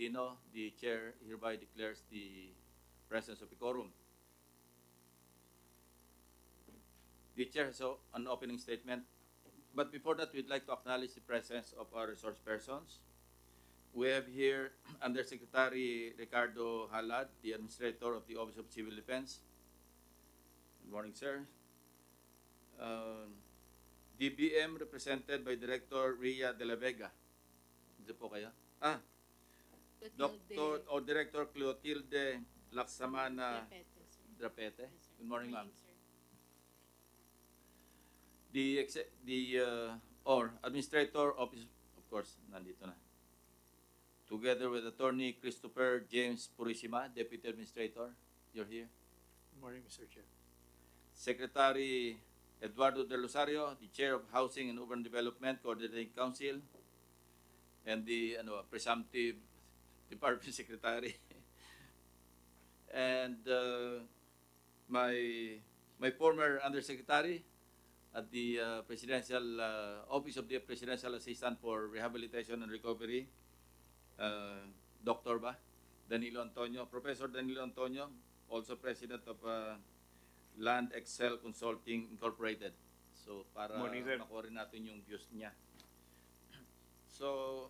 Tolentino, the chair hereby declares the presence of a quorum. The chair has an opening statement. But before that, we'd like to acknowledge the presence of our resource persons. We have here Undersecretary Ricardo Halad, the Administrator of the Office of Civil Defense. Good morning, sir. DBM represented by Director Ria de la Vega. Ito po kayo? Dr. o Director Clotilde Lacsamana Depete. Good morning, ma'am. The Administrator Office, of course, nandito na. Together with Attorney Christopher James Purisima, Deputy Administrator, you're here. Good morning, Mr. Chair. Secretary Eduardo De Rosario, the Chair of Housing and Urban Development Coordinating Council, and the presumptive Department Secretary. And my former Undersecretary at the Presidential Office of the Presidential Assistant for Rehabilitation and Recovery, Dr. Danilo Antonio, Professor Danilo Antonio, also President of Land Excel Consulting Incorporated. So para makuha rin natin yung views niya. So,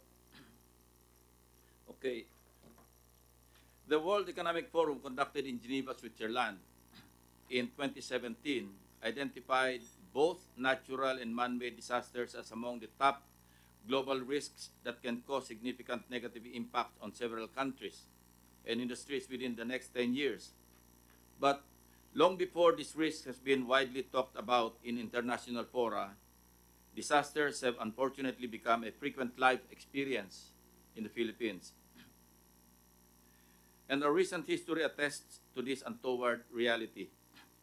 okay. The World Economic Forum conducted in Geneva, Switzerland in 2017 identified both natural and man-made disasters as among the top global risks that can cause significant negative impact on several countries and industries within the next 10 years. But long before this risk has been widely talked about in international fora, disasters have unfortunately become a frequent life experience in the Philippines. And our recent history attests to this untoward reality.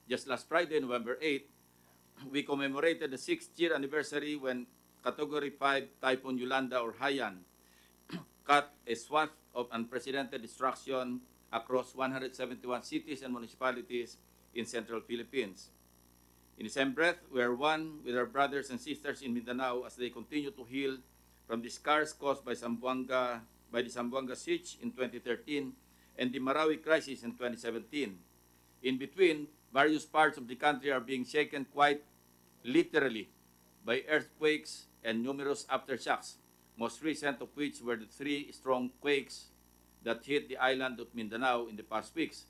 Just last Friday, November 8, we commemorated the 6th year anniversary when Category 5 Typhoon Yolanda or Haiyan cut a swath of unprecedented destruction across 171 cities and municipalities in central Philippines. In the same breath, we are one with our brothers and sisters in Mindanao as they continue to heal from the scars caused by the Zamboanga siege in 2013 and the Marawi crisis in 2017. In between, various parts of the country are being shaken quite literally by earthquakes and numerous aftershocks, most recent of which were the 3 strong quakes that hit the island of Mindanao in the past weeks,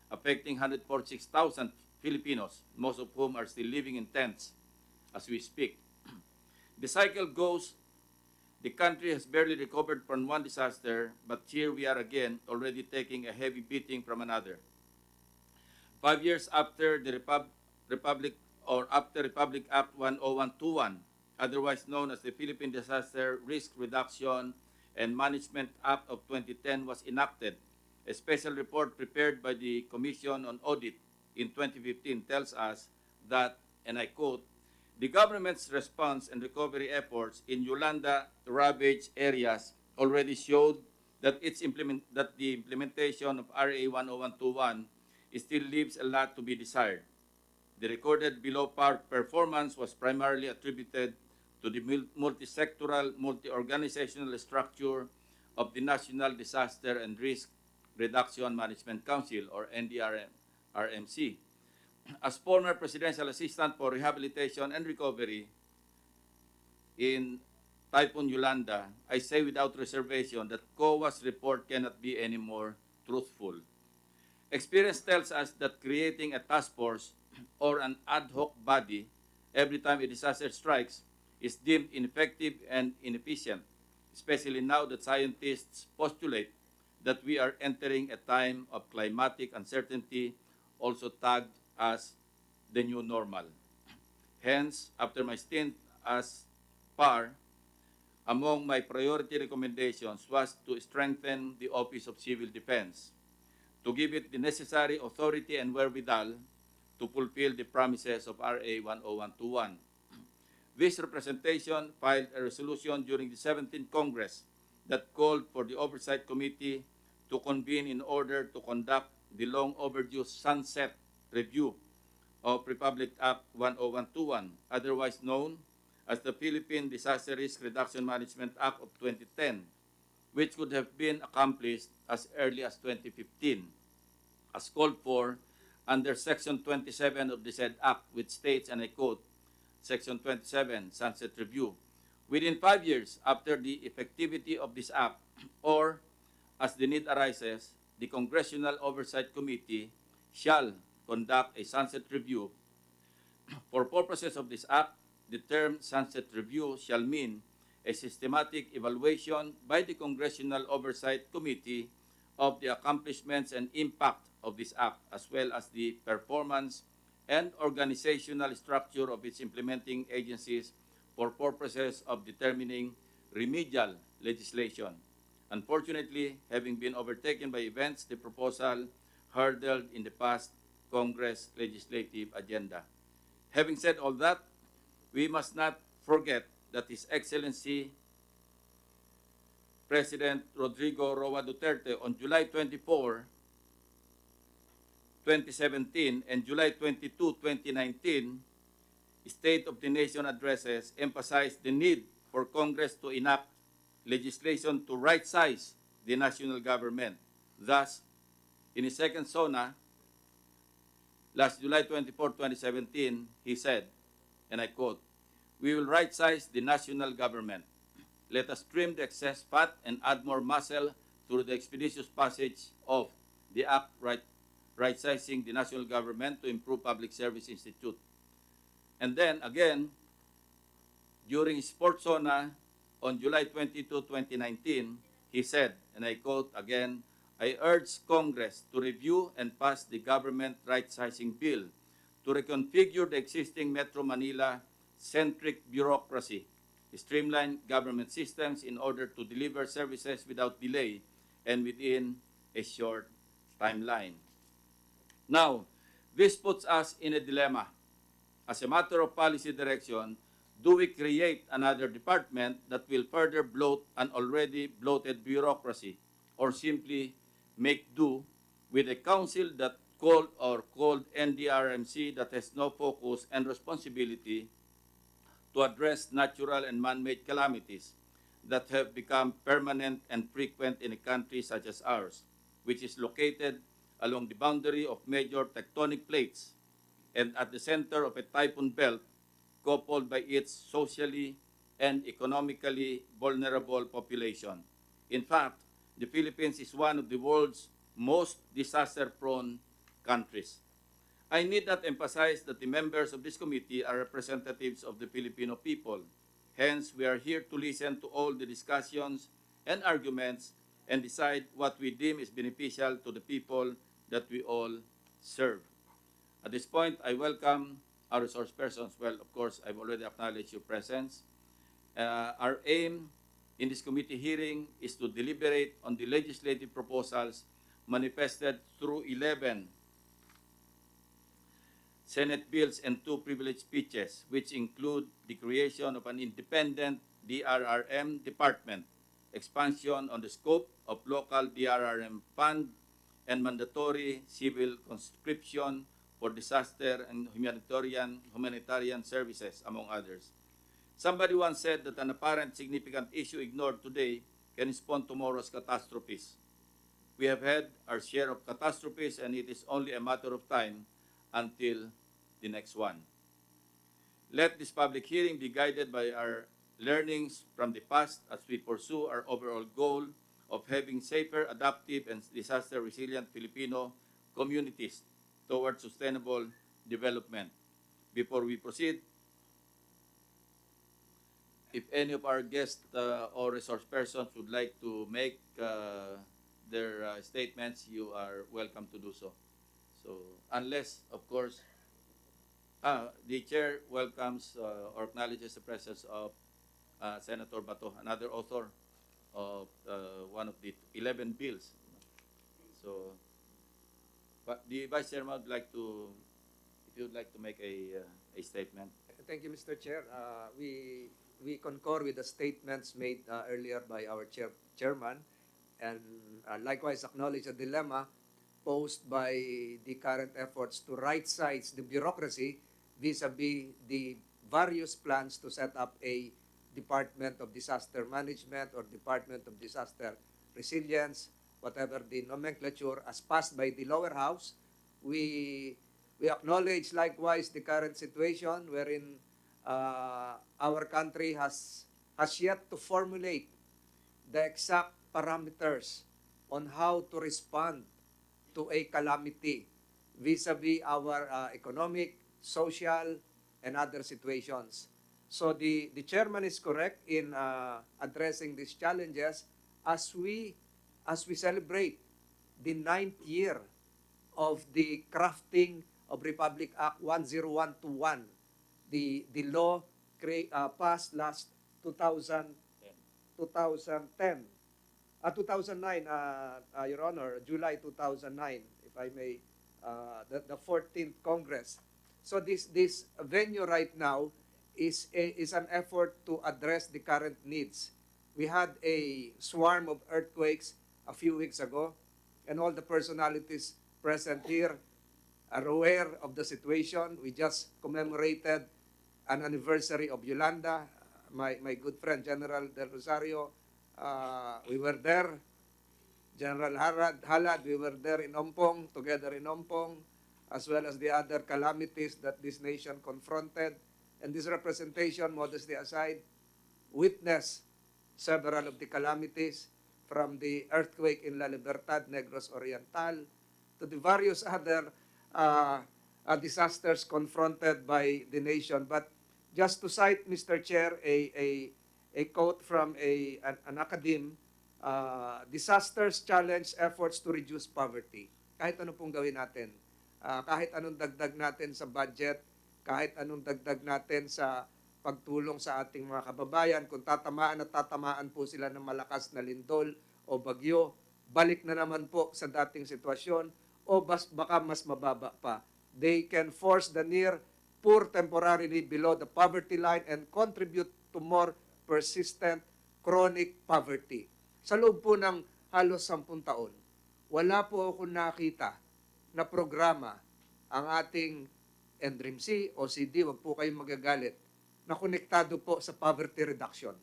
affecting 146,000 Filipinos, most of whom are still living in tents as we speak. The cycle goes, the country has barely recovered from one disaster, but here we are again, already taking a heavy beating from another. 5 years after the Republic Act 10121, otherwise known as the Philippine Disaster Risk Reduction and Management Act of 2010 was enacted, a special report prepared by the Commission on Audit in 2015 tells us that, and I quote, the government's response and recovery efforts in Yolanda-ravaged areas already showed that the implementation of RA 10121 still leaves a lot to be desired. The recorded below-par performance was primarily attributed to the multi-sectoral, multi-organizational structure of the National Disaster and Risk Reduction Management Council, or NDRMC. As former Presidential Assistant for Rehabilitation and Recovery in Typhoon Yolanda, I say without reservation that COA's report cannot be any more truthful. Experience tells us that creating a task force or an ad hoc body every time a disaster strikes is deemed ineffective and inefficient, especially now that scientists postulate that we are entering a time of climatic uncertainty, also tagged as the new normal. Hence, after my stint as PAR, among my priority recommendations was to strengthen the Office of Civil Defense, to give it the necessary authority and wherewithal to fulfill the promises of RA 10121. This representation filed a resolution during the 17th Congress that called for the Oversight Committee to convene in order to conduct the long overdue sunset review of Republic Act 10121, otherwise known as the Philippine Disaster Risk Reduction Management Act of 2010, which could have been accomplished as early as 2015, as called for under Section 27 of the said Act, which states, and I quote, Section 27, Sunset Review, within 5 years after the effectivity of this Act, or as the need arises, the Congressional Oversight Committee shall conduct a sunset review. For purposes of this Act, the term sunset review shall mean a systematic evaluation by the Congressional Oversight Committee of the accomplishments and impact of this Act, as well as the performance and organizational structure of its implementing agencies for purposes of determining remedial legislation. Unfortunately, having been overtaken by events, the proposal hurdled in the past Congress legislative agenda. Having said all that, we must not forget that His Excellency President Rodrigo Roa Duterte on July 24, 2017 and July 22, 2019, State of the Nation addresses emphasized the need for Congress to enact legislation to right-size the national government. Thus, in his second SONA, last July 24, 2017, he said, and I quote, "We will right-size the national government. Let us trim the excess fat and add more muscle through the expeditious passage of the Act right-sizing the national government to improve Public Service Institute." And then again, during his fourth SONA on July 22, 2019, he said, and I quote again, "I urge Congress to review and pass the government right-sizing bill to reconfigure the existing Metro Manila-centric bureaucracy, streamline government systems in order to deliver services without delay and within a short timeline." Now, this puts us in a dilemma. As a matter of policy direction, do we create another department that will further bloat an already bloated bureaucracy, or simply make do with a council that called NDRMC that has no focus and responsibility to address natural and man-made calamities that have become permanent and frequent in a country such as ours, which is located along the boundary of major tectonic plates and at the center of a typhoon belt coupled by its socially and economically vulnerable population. In fact, the Philippines is one of the world's most disaster-prone countries. I need not emphasize that the members of this committee are representatives of the Filipino people. Hence, we are here to listen to all the discussions and arguments and decide what we deem is beneficial to the people that we all serve. At this point, I welcome our resource persons. Well, of course, I've already acknowledged your presence. Our aim in this committee hearing is to deliberate on the legislative proposals manifested through 11 Senate bills and 2 privilege speeches, which include the creation of an independent DRRM department, expansion on the scope of local DRRM fund, and mandatory civil conscription for disaster and humanitarian services, among others. Somebody once said that an apparent significant issue ignored today can spawn tomorrow's catastrophes. We have had our share of catastrophes, and it is only a matter of time until the next one. Let this public hearing be guided by our learnings from the past as we pursue our overall goal of having safer, adaptive, and disaster-resilient Filipino communities towards sustainable development. Before we proceed, if any of our guests or resource persons would like to make their statements, you are welcome to do so. So, unless, of course, the chair welcomes or acknowledges the presence of Senator Bato, another author of one of the 11 bills. So, but the Vice Chairman would like to, if you would like to make a statement. Thank you, Mr. Chair. We concur with the statements made earlier by our chairman, and likewise acknowledge the dilemma posed by the current efforts to right-size the bureaucracy vis-a-vis the various plans to set up a Department of Disaster Management or Department of Disaster resilience, whatever the nomenclature, as passed by the lower house. We acknowledge likewise the current situation wherein our country has yet to formulate the exact parameters on how to respond to a calamity vis-a-vis our economic, social, and other situations. So the chairman is correct in addressing these challenges as we celebrate the 9th year of the crafting of Republic Act 10121, the law passed last 2010, 2009, Your Honor, July 2009, if I may, the 14th Congress. So this venue right now is an effort to address the current needs. We had a swarm of earthquakes a few weeks ago, and all the personalities present here are aware of the situation. We just commemorated an anniversary of Yolanda. My good friend, General Del Rosario, we were there. General Halad, we were there in Ompong, together in Ompong, as well as the other calamities that this nation confronted. And this representation, modestly aside, witnessed several of the calamities, from the earthquake in La Libertad, Negros Oriental, to the various other disasters confronted by the nation. But just to cite, Mr. Chair, a quote from an academe, disasters challenge efforts to reduce poverty. Kahit ano pong gawin natin, kahit anong dagdag natin sa budget, kahit anong dagdag natin sa pagtulong sa ating mga kababayan, kung tatamaan at tatamaan po sila ng malakas na lindol o bagyo, balik na naman po sa dating sitwasyon o baka mas mababa pa. They can force the near poor temporarily below the poverty line and contribute to more persistent chronic poverty. Sa loob po ng halos 10 taon, wala po ako nakita na programa ang ating NDRIMC o CD, wag po kayong magagalit, na konektado po sa poverty reduction.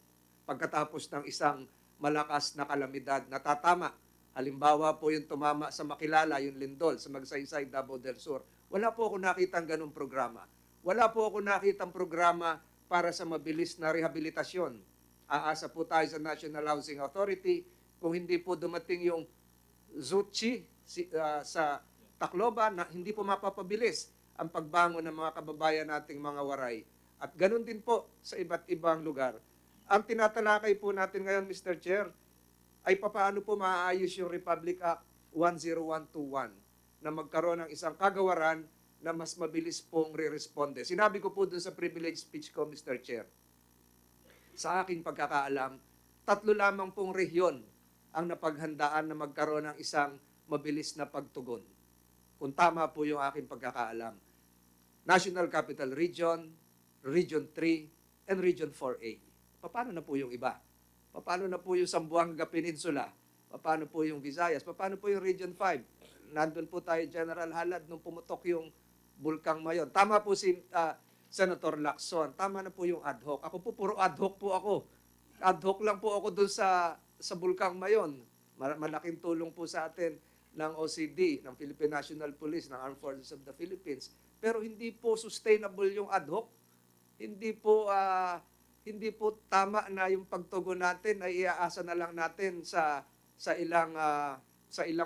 Pagkatapos ng isang malakas na kalamidad na tatama, halimbawa po yung tumama sa Makilala, yung lindol, sa Magsaysay, Davao del Sur, wala po ako nakitang ganung programa. Wala po ako nakitang programa para sa mabilis na rehabilitasyon. Aasa po tayo sa National Housing Authority. Kung hindi po dumating yung ZUCHI sa Tacloban, na hindi po mapapabilis ang pagbangon ng mga kababayan nating mga waray. At ganun din po sa iba't ibang lugar. Ang tinatalakay po natin ngayon, Mr. Chair, ay papaano po maaayos yung Republic Act 10121 na magkaroon ng isang kagawaran na mas mabilis pong re-responde. Sinabi ko po dun sa privilege speech ko, Mr. Chair, sa aking pagkakaalam, 3 lamang pong rehiyon ang napaghandaan na magkaroon ng isang mabilis na pagtugon. Kung tama po yung aking pagkakaalam. National Capital Region, Region 3, and Region 4A. Paano na po yung iba? Paano na po yung Zamboanga Peninsula? Paano po yung Visayas? Paano po yung Region 5? Nandun po tayo, General Halad, nung pumutok yung Bulkang Mayon. Tama po si Senator Lacson. Tama na po yung ad hoc. Ako po, puro ad hoc po ako. Ad hoc lang po ako dun sa Bulkang Mayon. Malaking tulong po sa atin ng OCD, ng Philippine National Police, ng Armed Forces of the Philippines. Pero hindi po sustainable yung ad hoc. Hindi po tama na yung pagtugon natin ay iaasa na lang natin sa ilang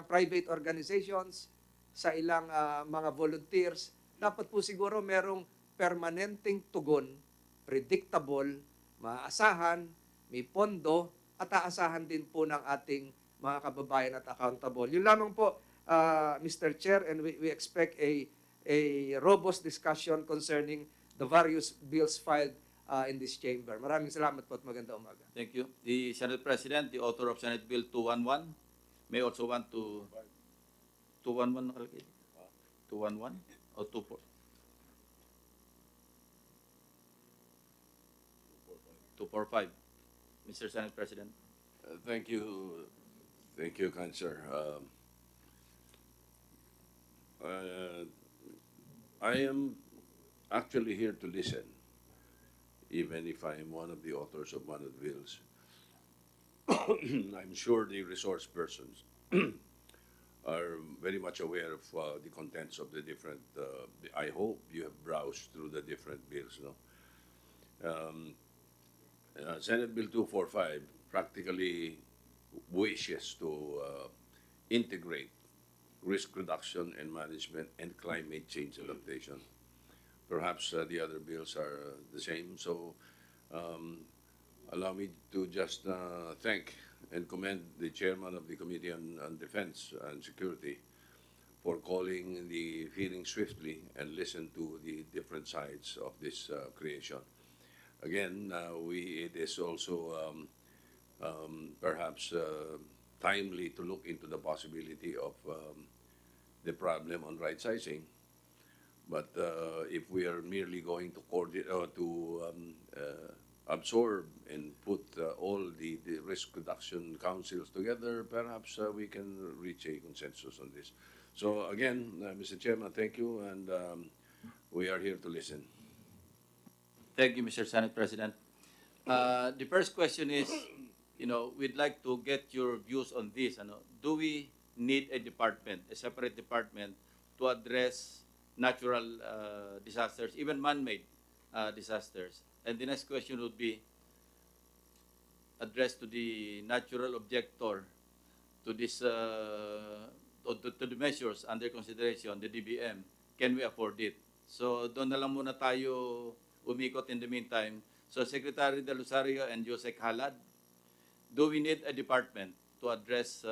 private organizations, sa ilang mga volunteers. Dapat po siguro merong permanenteng tugon, predictable, maasahan, may pondo, at aasahan din po ng ating mga kababayan at accountable. Yun lamang po, Mr. Chair, and we expect a robust discussion concerning the various bills filed in this chamber. Maraming salamat po at magandang umaga. Thank you. The Senate President, the author of Senate Bill 211, may also want to 211 nakalagay? 211 o 24? 245. Mr. Senate President. Thank you, Cancer. I am actually here to listen, even if I am one of the authors of one of the bills. I'm sure the resource persons are very much aware of the contents of the different. I hope you have browsed through the different bills. No, Senate Bill 245 practically wishes to integrate risk reduction and management and climate change adaptation. Perhaps the other bills are the same. So allow me to just thank and commend the chairman of the Committee on Defense and Security for calling the hearing swiftly and listen to the different sides of this creation. Again, it is also perhaps timely to look into the possibility of the problem on right sizing. But if we are merely going to coordinate absorb and put all the risk reduction councils together, perhaps we can reach a consensus on this. So again, Mr. Chairman, thank you, and we are here to listen. Thank you, Mr. Senate President. The first question is, we'd like to get your views on this. Do we need a department, a separate department, to address natural disasters, even man-made disasters? And the next question would be addressed to the natural objector to this to the measures under consideration, the DBM. Can we afford it? So doon na lang muna tayo umikot in the meantime. So Secretary De Rosario and Jose Halad, do we need a department to address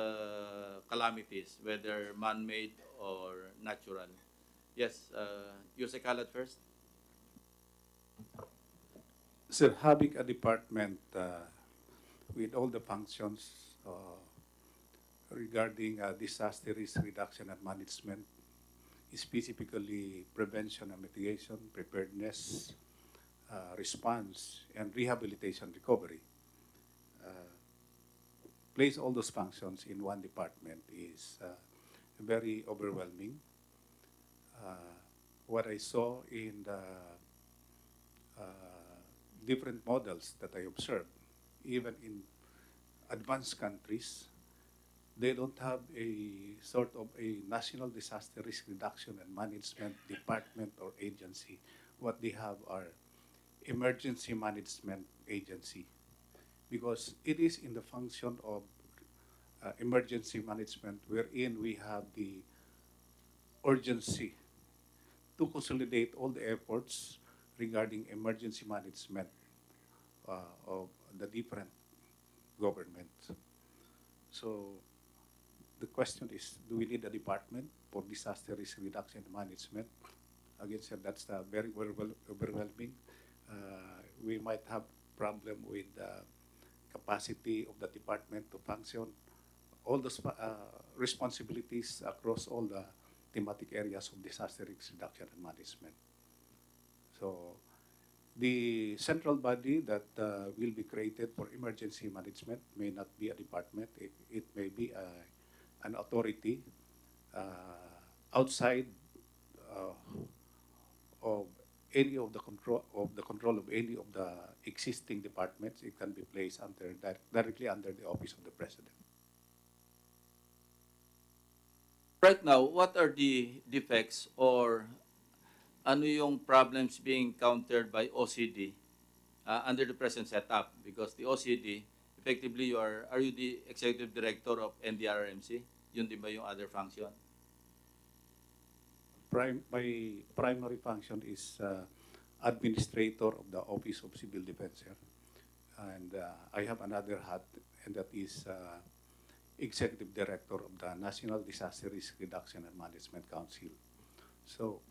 calamities, whether man-made or natural? Yes, Jose Halad first. Sir, having a department with all the functions regarding disaster risk reduction and management, specifically prevention and mitigation, preparedness, response, and rehabilitation recovery, place all those functions in one department is very overwhelming. What I saw in the different models that I observed, even in advanced countries, they don't have a sort of a national disaster risk reduction and management department or agency. What they have are emergency management agency, because it is in the function of emergency management wherein we have the urgency to consolidate all the efforts regarding emergency management of the different governments. So the question is, do we need a department for disaster risk reduction and management? Again, sir, that's very overwhelming. We might have problem with the capacity of the department to function all the responsibilities across all the thematic areas of disaster risk reduction and management. So the central body that will be created for emergency management may not be a department. It may be an authority outside of any of the control of any of the existing departments. It can be placed directly under the office of the president. Right now, what are the defects or ano yung problems being countered by OCD under the present setup? Because the OCD, effectively, are you the executive director of NDRRMC? Yun din ba yung other function? My primary function is administrator of the Office of Civil Defense, sir. And I have another hat, and that is executive director of the National Disaster Risk Reduction and Management Council. So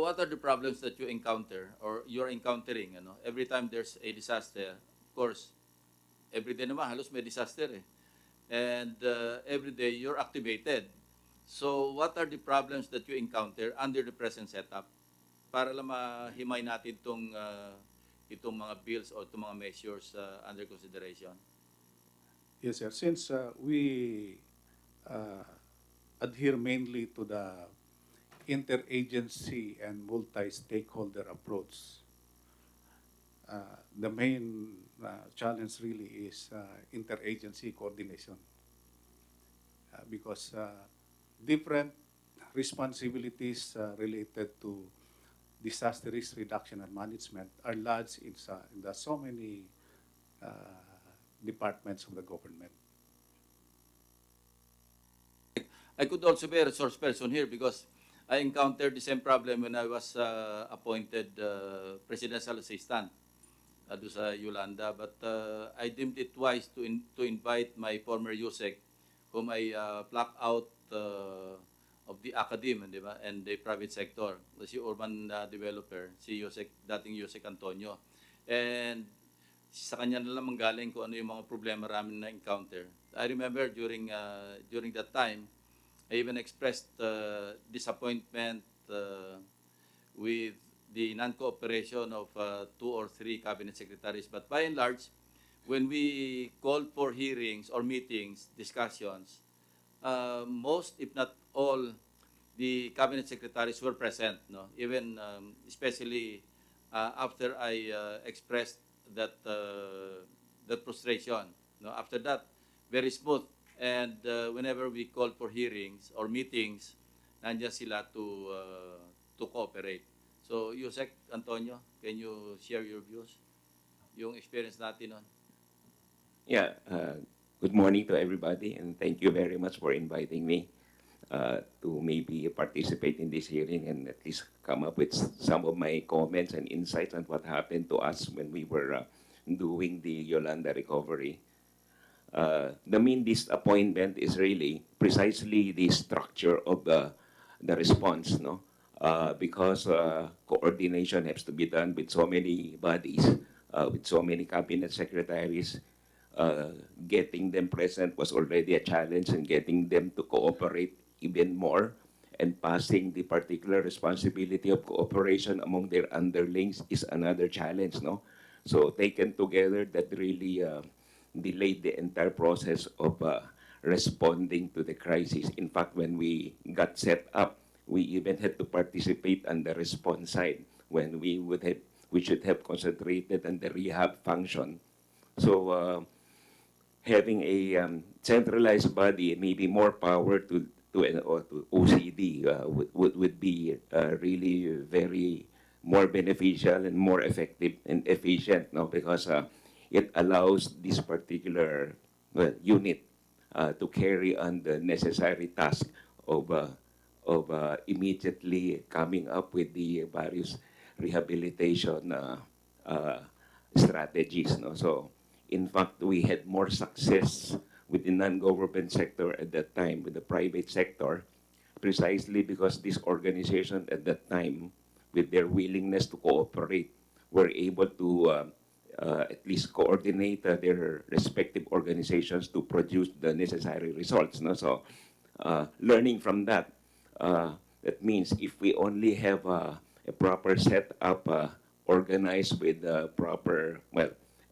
what are the problems that you encounter or you're encountering? Every time there's a disaster, of course, every day naman halos may disaster eh. And every day you're activated. So what are the problems that you encounter under the present setup? Para lang mahimay natin itong mga bills o itong mga measures under consideration. Yes, sir. Since we adhere mainly to the interagency and multi-stakeholder approach, the main challenge really is interagency coordination because different responsibilities related to disaster risk reduction and management are lodged in the so many uh, departments of the government. I could also be a resource person here because I encountered the same problem when I was appointed presidential assistant doon sa Yolanda. But I deemed it wise to invite my former USEC, whom I plucked out of the academe, di ba, and the private sector, si urban developer, si USEC, dating USEC Antonio. And sa kanya na lang manggaling kung ano yung mga problema namin na encounter. I remember during that time, I even expressed disappointment with the non-cooperation of 2 or 3 cabinet secretaries. But by and large, when we called for hearings or meetings, discussions, most, if not all, the cabinet secretaries were present. No, even especially after I expressed that frustration. No, after that, very smooth. And whenever we called for hearings or meetings, nandiyan sila to cooperate. So, Yusek Antonio, can you share your views? Yung experience natin nun? Yeah, good morning to everybody, and thank you very much for inviting me to maybe participate in this hearing and at least come up with some of my comments and insights on what happened to us when we were doing the Yolanda recovery. The main disappointment is really precisely the structure of the response, no? Because coordination has to be done with so many bodies, with so many cabinet secretaries. Getting them present was already a challenge, and getting them to cooperate even more and passing the particular responsibility of cooperation among their underlings is another challenge, no? So taken together, that really delayed the entire process of responding to the crisis. In fact, when we got set up, we even had to participate on the response side when we should have concentrated on the rehab function. So having a centralized body, maybe more power to OCD would be really very more beneficial and more effective and efficient, no? Because it allows this particular unit to carry on the necessary task of immediately coming up with the various rehabilitation strategies. No? So, in fact, we had more success with the non-government sector at that time, with the private sector, precisely because this organization at that time, with their willingness to cooperate, were able to at least coordinate their respective organizations to produce the necessary results. No? So, learning from that, that means if we only have a proper setup, organized with proper,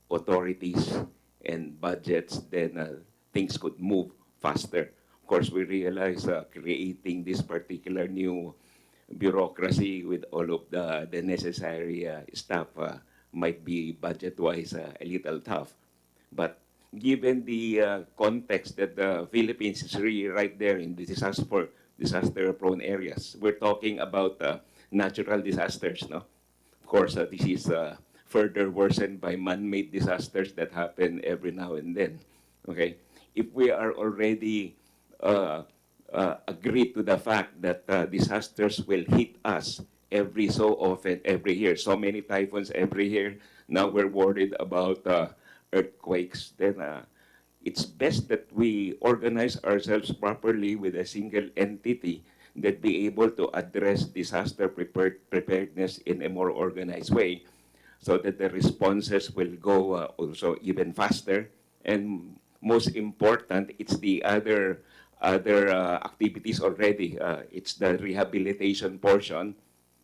authorities and budgets, then things could move faster. Of course, we realize creating this particular new bureaucracy with all of the necessary stuff might be budget-wise a little tough. But given the context that the Philippines is really right there in the disaster-prone areas, we're talking about natural disasters, no? Of course, this is further worsened by man-made disasters that happen every now and then. Okay, if we are already agreed to the fact that disasters will hit us every so often, every year, so many typhoons every year, now we're worried about earthquakes, then it's best that we organize ourselves properly with a single entity that be able to address disaster preparedness in a more organized way, so that the responses will go also even faster. And most important, it's the other activities already. It's the rehabilitation portion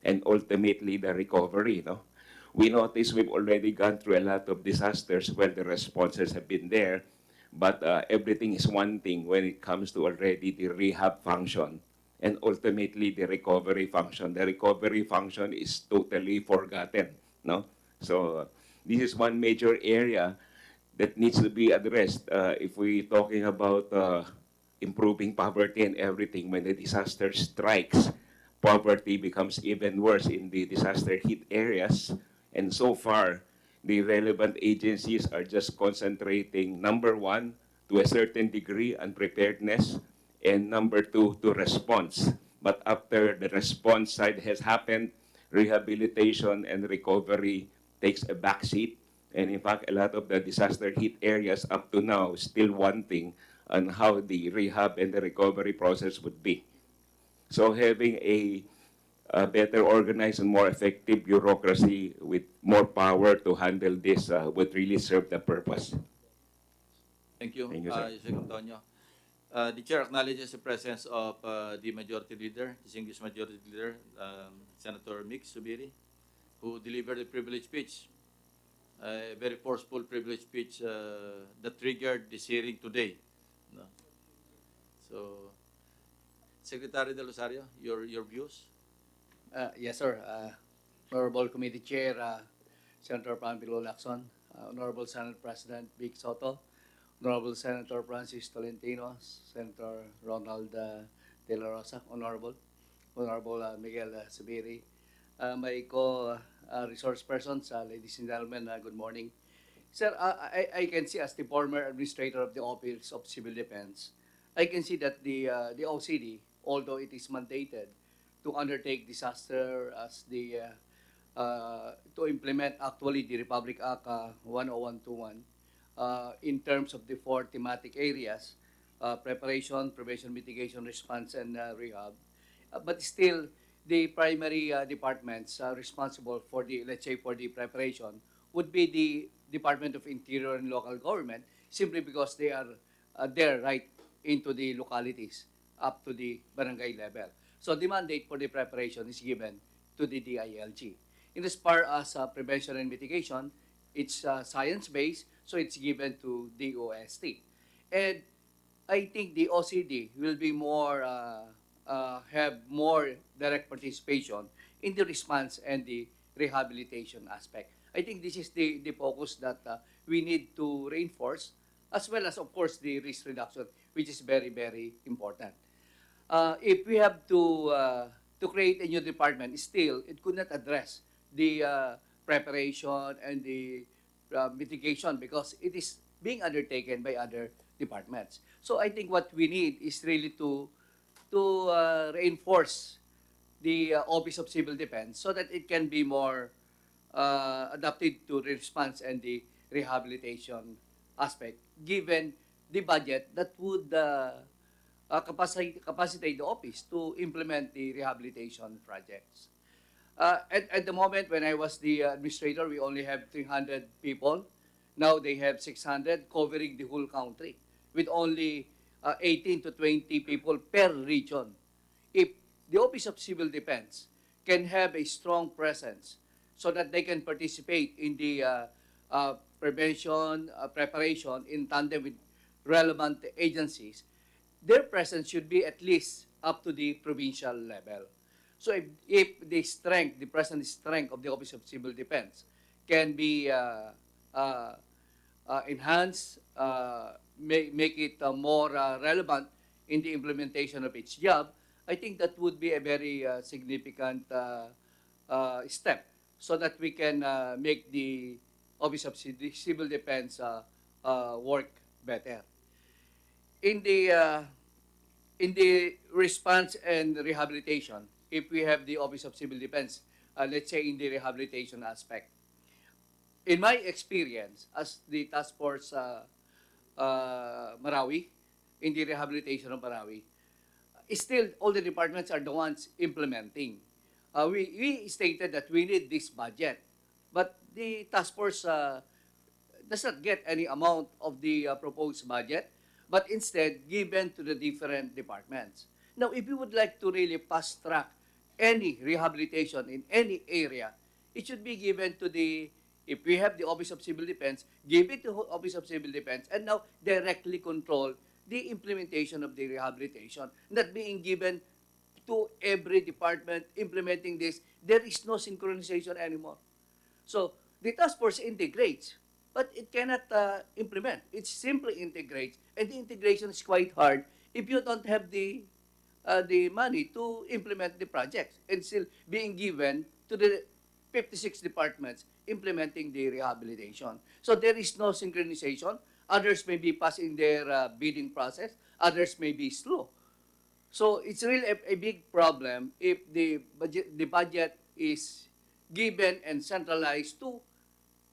and ultimately the recovery. No? We notice we've already gone through a lot of disasters where the responses have been there, but everything is one thing when it comes to already the rehab function and ultimately the recovery function. The recovery function is totally forgotten. No? So this is one major area that needs to be addressed. If we're talking about improving poverty and everything, when the disaster strikes, poverty becomes even worse in the disaster hit areas. And so far, the relevant agencies are just concentrating, number one, to a certain degree, on preparedness, and number two, to response. But after the response side has happened, rehabilitation and recovery takes a backseat. And in fact, a lot of the disaster hit areas up to now still wanting on how the rehab and the recovery process would be. So having a better organized and more effective bureaucracy with more power to handle this would really serve the purpose. Thank you, Thank you, sir. Yusek Antonio. The chair acknowledges the presence of the majority leader, distinguished majority leader, Senator Mix Subiri, who delivered a privileged speech, a very forceful privileged speech that triggered this hearing today. No? So, Secretary De Rosario, your views? Yes, sir. Honorable Committee Chair, Senator Pamphilo Lacson, Honorable Senate President Vic Soto, Honorable Senator Francis Tolentino, Senator Ronald De La Rosa, Honorable Miguel Subiri, my co-resource persons, ladies and gentlemen, good morning. Sir, I can see as the former administrator of the Office of Civil Defense, I can see that the OCD, although it is mandated to undertake disaster as the to implement actually the Republic Act 10121 in terms of the four thematic areas, preparation, prevention, mitigation, response, and rehab. But still, the primary departments responsible for the, let's say, for the preparation would be the Department of Interior and Local Government, simply because they are there right into the localities up to the barangay level. So the mandate for the preparation is given to the DILG. In as far as prevention and mitigation, it's science-based, so it's given to DOST. And I think the OCD will be more, have more direct participation in the response and the rehabilitation aspect. I think this is the focus that we need to reinforce, as well as, of course, the risk reduction, which is very, very important. If we have to create a new department, still, it could not address the preparation and the mitigation because it is being undertaken by other departments. So I think what we need is really to reinforce the Office of Civil Defense so that it can be more adapted to the response and the rehabilitation aspect, given the budget that would capacitate the office to implement the rehabilitation projects. At the moment, when I was the administrator, we only have 300 people. Now they have 600, covering the whole country, with only 18 to 20 people per region. If the Office of Civil Defense can have a strong presence so that they can participate in the prevention, preparation in tandem with relevant agencies, their presence should be at least up to the provincial level. So if the strength, the present strength of the Office of Civil Defense can be enhanced, make it more relevant in the implementation of its job, I think that would be a very significant step so that we can make the Office of Civil Defense work better. In the response and rehabilitation, if we have the Office of Civil Defense, let's say in the rehabilitation aspect, in my experience as the task force Marawi, in the rehabilitation of Marawi, still all the departments are the ones implementing. We stated that we need this budget, but the task force does not get any amount of the proposed budget, but instead given to the different departments. Now, if you would like to really fast track any rehabilitation in any area, it should be given to the, if we have the Office of Civil Defense, give it to the Office of Civil Defense, and now directly control the implementation of the rehabilitation, not being given to every department implementing this. There is no synchronization anymore. So The task force integrates, but it cannot implement. It simply integrates, and the integration is quite hard if you don't have the money to implement the projects and still being given to the 56 departments implementing the rehabilitation. So there is no synchronization. Others may be passing their bidding process. Others may be slow. So it's really a big problem if the budget is given and centralized to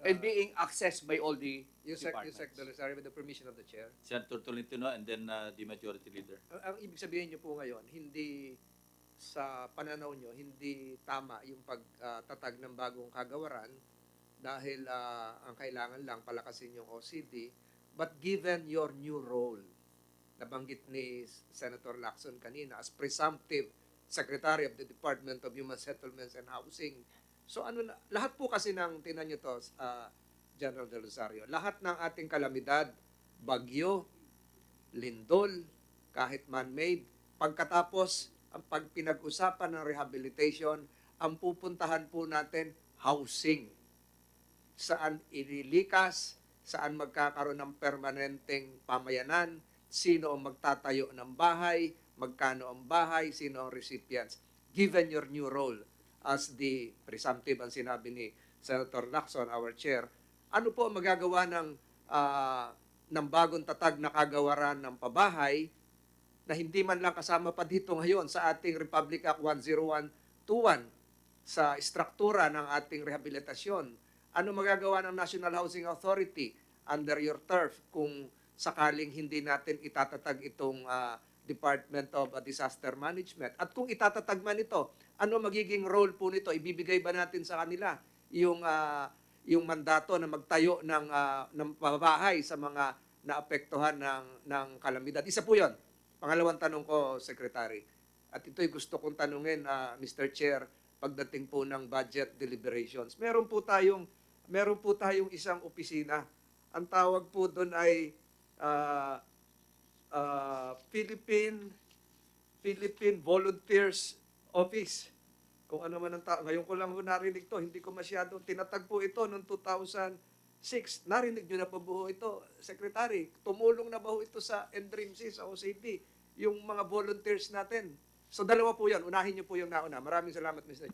and being accessed by all the Yusek departments. Belisario, with the permission of the chair. Senator Tolentino and then the majority leader. Ang ibig sabihin niyo po ngayon, hindi sa pananaw niyo, hindi tama yung pagtatag ng bagong kagawaran dahil ang kailangan lang palakasin yung OCD, but given your new role, nabanggit ni Senator Lacson kanina as presumptive Secretary of the Department of Human Settlements and Housing. So lahat po kasi ng, tinan nyo to, General Del Rosario, lahat ng ating kalamidad, bagyo, lindol, kahit man-made, pagkatapos, ang pagpinag-usapan ng rehabilitation, ang pupuntahan po natin, housing. Saan ililikas, saan magkakaroon ng permanenteng pamayanan, sino ang magtatayo ng bahay, magkano ang bahay, sino ang recipients. Given your new role as the presumptive, ang sinabi ni Senator Lacson, our chair, ano po ang magagawa ng bagong tatag na kagawaran ng pabahay na hindi man lang kasama pa dito ngayon sa ating Republic Act 10121 sa istruktura ng ating rehabilitasyon? Ano magagawa ng National Housing Authority under your turf kung sakaling hindi natin itatatag itong Department of Disaster Management? At kung itatatag man ito, ano magiging role po nito? Ibibigay ba natin sa kanila yung mandato na magtayo ng pabahay sa mga naapektuhan ng kalamidad? Isa po yun. Pangalawang tanong ko, Secretary. At ito'y gusto kong tanungin, Mr. Chair, pagdating po ng budget deliberations. Meron po tayong isang opisina. Ang tawag po doon ay Philippine Volunteers Office. Kung ano man ang ngayon ko lang narinig to, hindi ko masyado tinatag po ito noong 2006. Narinig nyo na pa buo ito, Secretary? Tumulong na ba ito sa NDRIMC, sa OCD, yung mga volunteers natin? So dalawa po yan. Unahin nyo po yung nauna. Maraming salamat, Mr.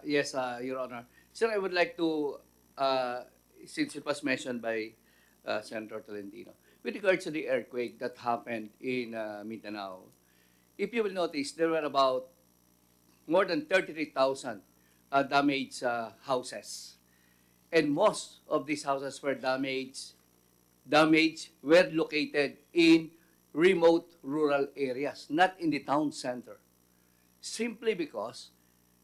Yes, Your Honor. Sir, I would like to, since it was mentioned by Senator Tolentino, with regards to the earthquake that happened in Mindanao, if you will notice, there were about more than 33,000 damaged houses. And most of these houses were damaged were located in remote rural areas, not in the town center. Simply because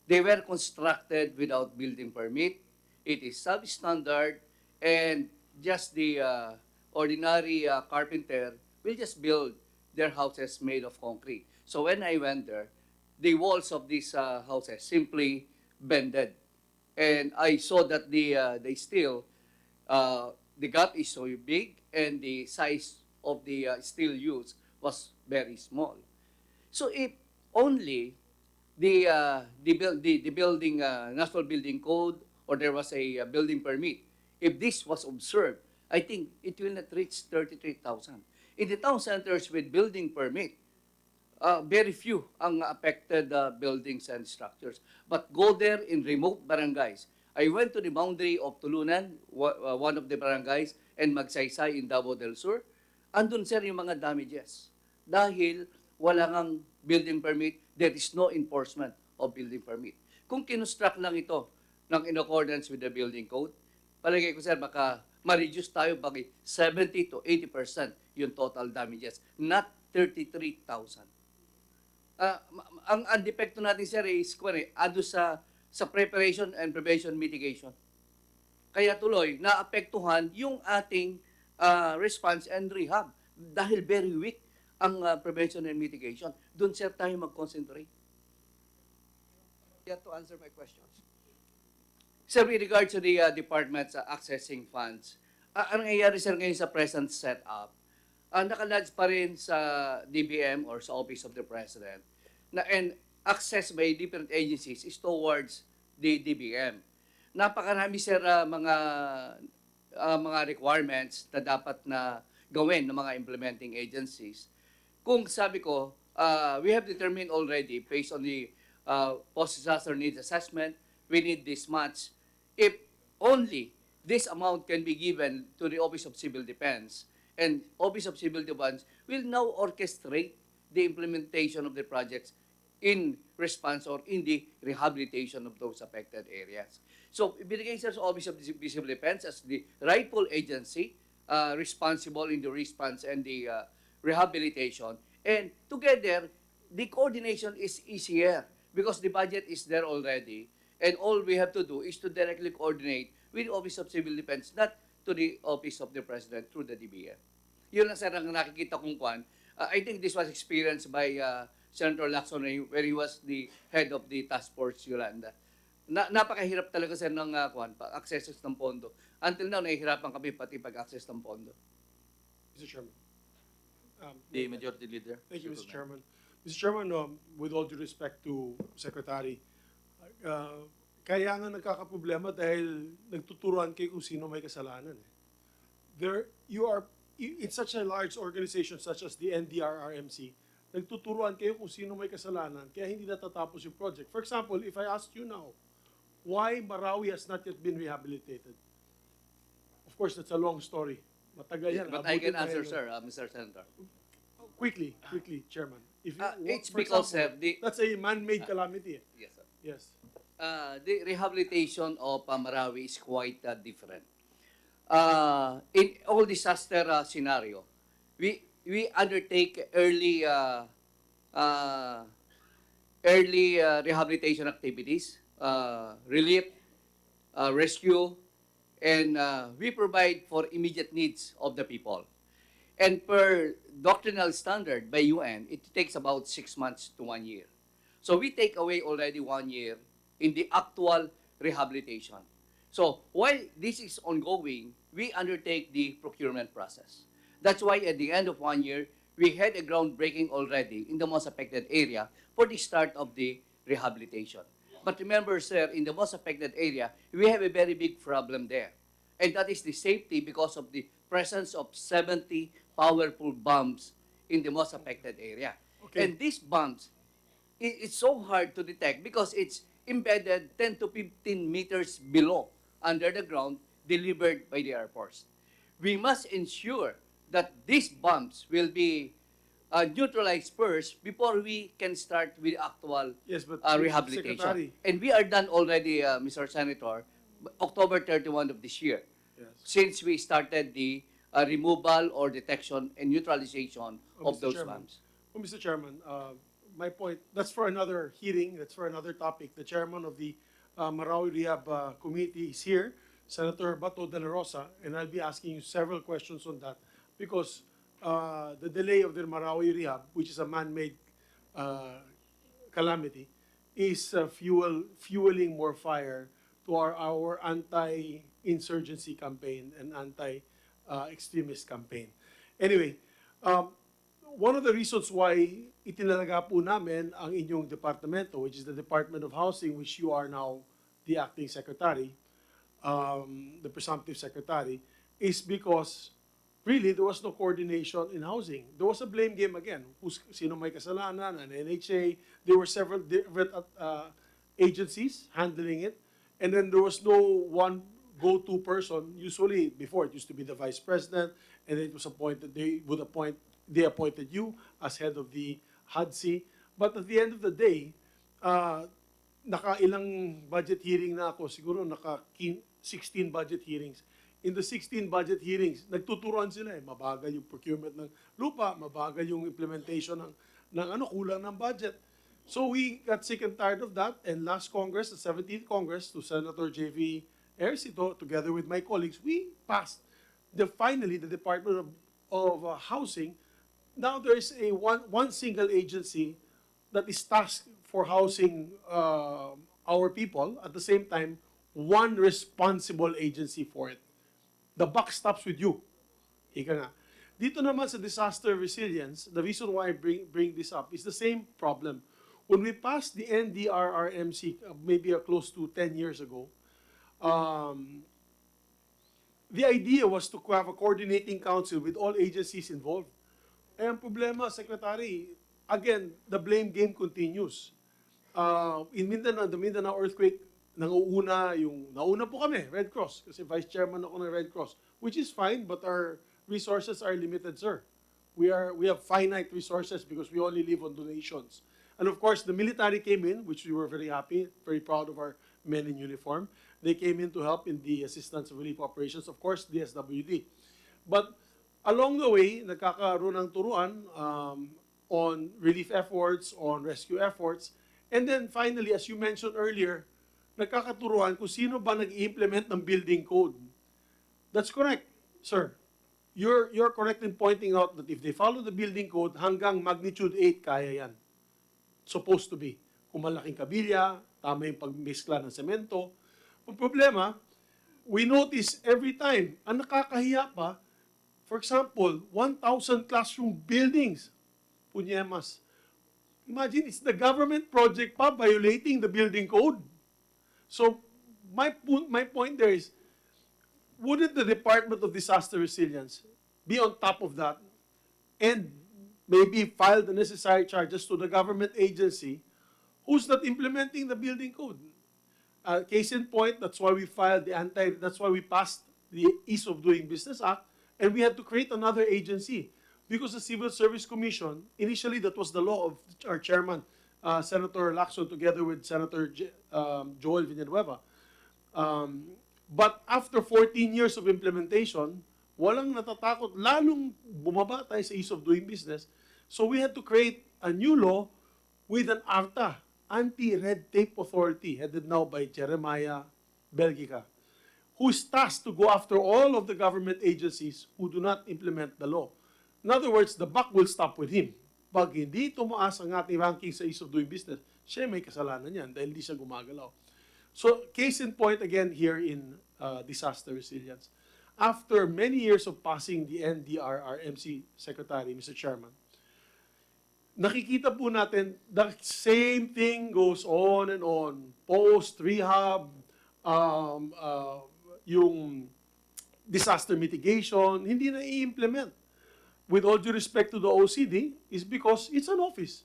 they were constructed without building permit, it is substandard, and just the ordinary carpenter will just build their houses made of concrete. So when I went there, the walls of these houses simply bended. And I saw that the steel, the gap is so big and the size of the steel used was very small. So if only the building National Building Code or there was a building permit, if this was observed, I think it will not reach 33,000. In the town centers with building permit, very few ang affected buildings and structures. But go there in remote barangays. I went to the boundary of Tulunan, one of the barangays, and Magsaysay in Davao del Sur. Andun, sir, yung mga damages. Dahil wala ngang building permit, there is no enforcement of building permit. Kung kinustruct lang ito in accordance with the building code, palagay ko, sir, baka ma-reduce tayo bagi 70 to 80% yung total damages, not 33,000. Ang depekto natin, sir, is ando sa preparation and prevention mitigation. Kaya tuloy, naapektuhan yung ating response and rehab dahil very weak ang prevention and mitigation. Doon, sir, tayo mag-concentrate. You have to answer my questions. Sir, with regard to the departments accessing funds, ang nangyayari, sir, ngayon sa present setup, nakalodge pa rin sa DBM or sa Office of the President and access by different agencies is towards the DBM. napakarami sir mga requirements na dapat na gawin ng mga implementing agencies. Kung sabi ko, we have determined already based on the post-disaster needs assessment, we need this much. If only this amount can be given to the Office of Civil Defense, and Office of Civil Defense will now orchestrate the implementation of the projects in response or in the rehabilitation of those affected areas. So, ibinigay sa Office of Civil Defense as the rightful agency responsible in the response and the rehabilitation. And together, the coordination is easier because the budget is there already. And all we have to do is to directly coordinate with the Office of Civil Defense, not to the Office of the President through the DBM. Yun lang sir ang nakikita kong kwan. I think this was experienced by Senator Lacson where he was the head of the task force Yolanda. Napakahirap talaga sir ng access ng pondo. Until now, nahihirapan kami pati pag-access ng pondo. Mr. Chairman. The Majority Leader. Thank you, Mr. Chairman. Mr. Chairman, with all due respect to Secretary, kaya nga nagkakaproblema dahil nagtuturuan kayo kung sino may kasalanan. In such a large organization such as the NDRRMC, nagtuturuan kayo kung sino may kasalanan, kaya hindi natatapos yung project. For example, if I ask you now, why Marawi has not yet been rehabilitated? Of course, that's a long story. Matagal yan. But I can answer, sir, Mr. Senator. Quickly, Chairman. If It's for because, example, sir, that's a man-made calamity. Yes, sir. Yes. The rehabilitation of Marawi is quite different. In all disaster scenario, we undertake early rehabilitation activities, relief, rescue, and we provide for immediate needs of the people. And per doctrinal standard by UN, it takes about 6 months to 1 year. So we take away already 1 year in the actual rehabilitation. So while this is ongoing, we undertake the procurement process. That's why at the end of 1 year, we had a groundbreaking already in the most affected area for the start of the rehabilitation. But remember, sir, in the most affected area, we have a very big problem there. And that is the safety because of the presence of 70 powerful bombs in the most affected area. Okay. And these bombs, it's so hard to detect because it's embedded 10 to 15 meters below, under the ground, delivered by the Air Force. We must ensure that these bombs will be neutralized first before we can start with actual Yes, but rehabilitation. Secretary. And we are done already, Mr. Senator, October 31 of this year, Yes. since we started the removal or detection and neutralization of Mr. those Chairman. bombs. Well, Mr. Chairman, my point, that's for another hearing, that's for another topic. The chairman of the Marawi Rehab Committee is here, Senator Bato de la Rosa, and I'll be asking you several questions on that because the delay of the Marawi Rehab, which is a man-made calamity, is fueling more fire to our anti-insurgency campaign and anti-extremist campaign. Anyway, one of the reasons why itinalaga po namin ang inyong departamento, which is the Department of Housing, which you are now the acting secretary, the presumptive secretary, is because really there was no coordination in housing. There was a blame game again. Sino may kasalanan, an NHA. There were several different agencies handling it. And then there was no one go-to person. Usually, before, it used to be the vice president, and it was appointed, they appointed you as head of the HUDC. But at the end of the day, nakailang budget hearing na ako, siguro 16 budget hearings. In the 16 budget hearings, nagtuturuan sila mabagal yung procurement ng lupa, mabagal yung implementation ng kulang ng budget. So we got sick and tired of that, and last Congress, the 17th Congress, to Senator J.V. Ercito, together with my colleagues, we passed finally the Department of Housing. Now there is one single agency that is tasked for housing our people. At the same time, one responsible agency for it. The buck stops with you. Ika nga. Dito naman sa disaster resilience, the reason why I bring this up is the same problem. When we passed the NDRRMC, maybe close to 10 years ago, um, the idea was to have a coordinating council with all agencies involved. Eh, ang problema, Secretary, again, the blame game continues. In Mindanao, the Mindanao earthquake, nauna po kami, Red Cross, kasi vice chairman ako ng Red Cross, which is fine, but our resources are limited, sir. We have finite resources because we only live on donations. And of course, the military came in, which we were very happy, very proud of our men in uniform. They came in to help in the assistance of relief operations, of course, DSWD. But along the way, nagkakaroon ng turuan on relief efforts, on rescue efforts, and then finally, as you mentioned earlier, nagkakaturuan kung sino ba nag-implement ng building code. That's correct, sir. You're correct in pointing out that if they follow the building code, hanggang magnitude 8, kaya yan. Supposed to be. Kung malaking kabilya, tama yung pagmiskla ng semento. Ang problema, we notice every time, ang nakakahiya pa, for example, 1,000 classroom buildings. Punyemas. Imagine, it's the government project pa violating the building code. So, my point there is, wouldn't the Department of Disaster Resilience be on top of that and maybe file the necessary charges to the government agency who's not implementing the building code? Case in point, that's why we passed the Ease of Doing Business Act, and we had to create another agency because the Civil Service Commission, initially that was the law of our chairman, Senator Lacson, together with Senator Joel Villanueva. But after 14 years of implementation, walang natatakot, lalong bumaba tayo sa ease of doing business. So we had to create a new law with an ARTA, Anti-Red Tape Authority, headed now by Jeremiah Belgica, who is tasked to go after all of the government agencies who do not implement the law. In other words, the buck will stop with him. Pag hindi tumaas ang ating ranking sa ease of doing business, siya may kasalanan yan dahil hindi siya gumagalaw. So, case in point again here in disaster resilience. After many years of passing the NDRRMC Secretary, Mr. Chairman, nakikita po natin the same thing goes on and on. Post-rehab, yung disaster mitigation, hindi na i-implement. With all due respect to the OCD, is because it's an office.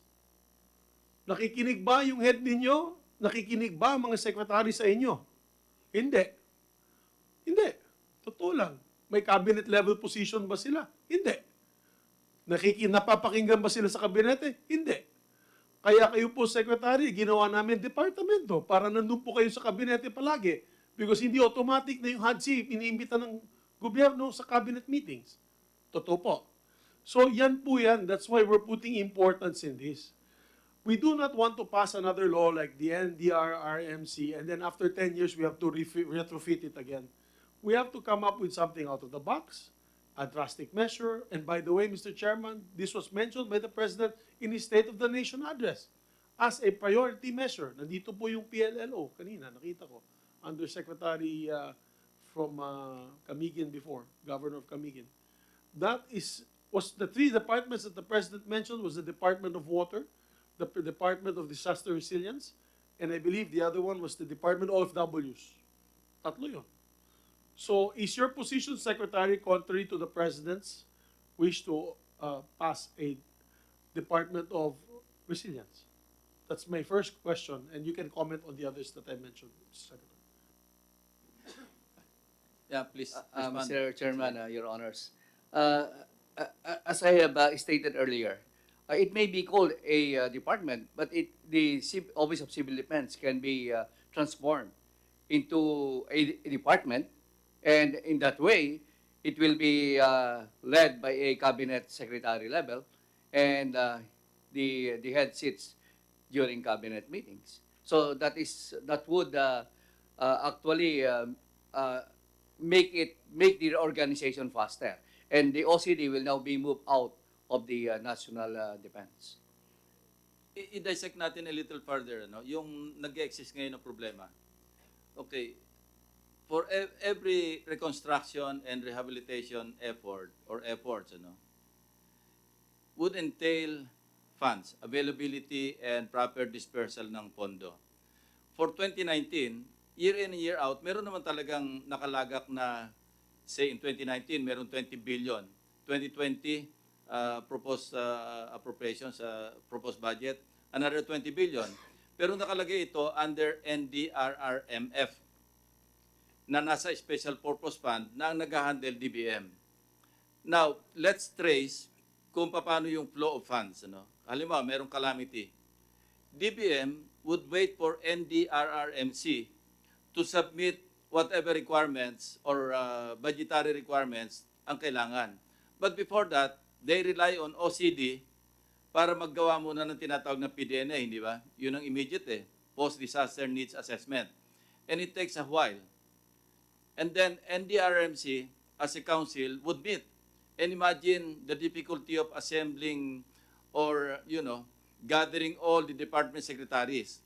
Nakikinig ba yung head ninyo? Nakikinig ba ang mga sekretary sa inyo? Hindi. Hindi. Totoo lang. May cabinet level position ba sila? Hindi. Napapakinggan ba sila sa kabinete? Hindi. Kaya kayo po, secretary, ginawa namin departamento para nandun po kayo sa kabinete palagi. Because hindi automatic na yung HADSI iniimbita ng gobyerno sa cabinet meetings. Totoo po. So yan po yan. That's why we're putting importance in this. We do not want to pass another law like the NDRRMC and then after 10 years we have to retrofit it again. We have to come up with something out of the box, a drastic measure. And by the way, Mr. Chairman, this was mentioned by the President in his State of the Nation address as a priority measure. Nandito po yung PLLO kanina, nakita ko, Undersecretary from Camiguin before, Governor of Camiguin. Was the three departments that the President mentioned was the Department of Water, the Department of Disaster Resilience, and I believe the other one was the Department of OFWs. Tatlo yun. So, is your position, Secretary, contrary to the President's wish to pass a Department of Resilience? That's my first question, and you can comment on the others that I mentioned, Secretary. Yeah, please respond. Mr. Chairman, Your Honors, as I have stated earlier, it may be called a department, but the Office of Civil Defense can be transformed into a department, and in that way, it will be led by a cabinet secretary level, and the head sits during cabinet meetings. So that would actually make the organization faster, and the OCD will now be moved out of the national defense. I-dissect natin a little further, no? Yung nag-exist ngayon na problema. Okay, for every reconstruction and rehabilitation effort or efforts, would entail funds, availability, and proper dispersal ng pondo. For 2019, year in and year out, meron naman talagang nakalagak na, say in 2019, meron 20 billion. 2020, proposed appropriations, proposed budget, another 20 billion. Pero nakalagay ito under NDRRMF na nasa Special Purpose Fund na ang nag-handle DBM. Now, let's trace kung paano yung flow of funds. Ano? Halimbawa, merong calamity. DBM would wait for NDRRMC to submit whatever requirements or budgetary requirements ang kailangan. But before that, they rely on OCD para maggawa muna ng tinatawag na PDNA, hindi ba? Yun ang immediate Post-Disaster Needs Assessment. And it takes a while. And then NDRMC as a council would meet. And imagine the difficulty of assembling or, gathering all the department secretaries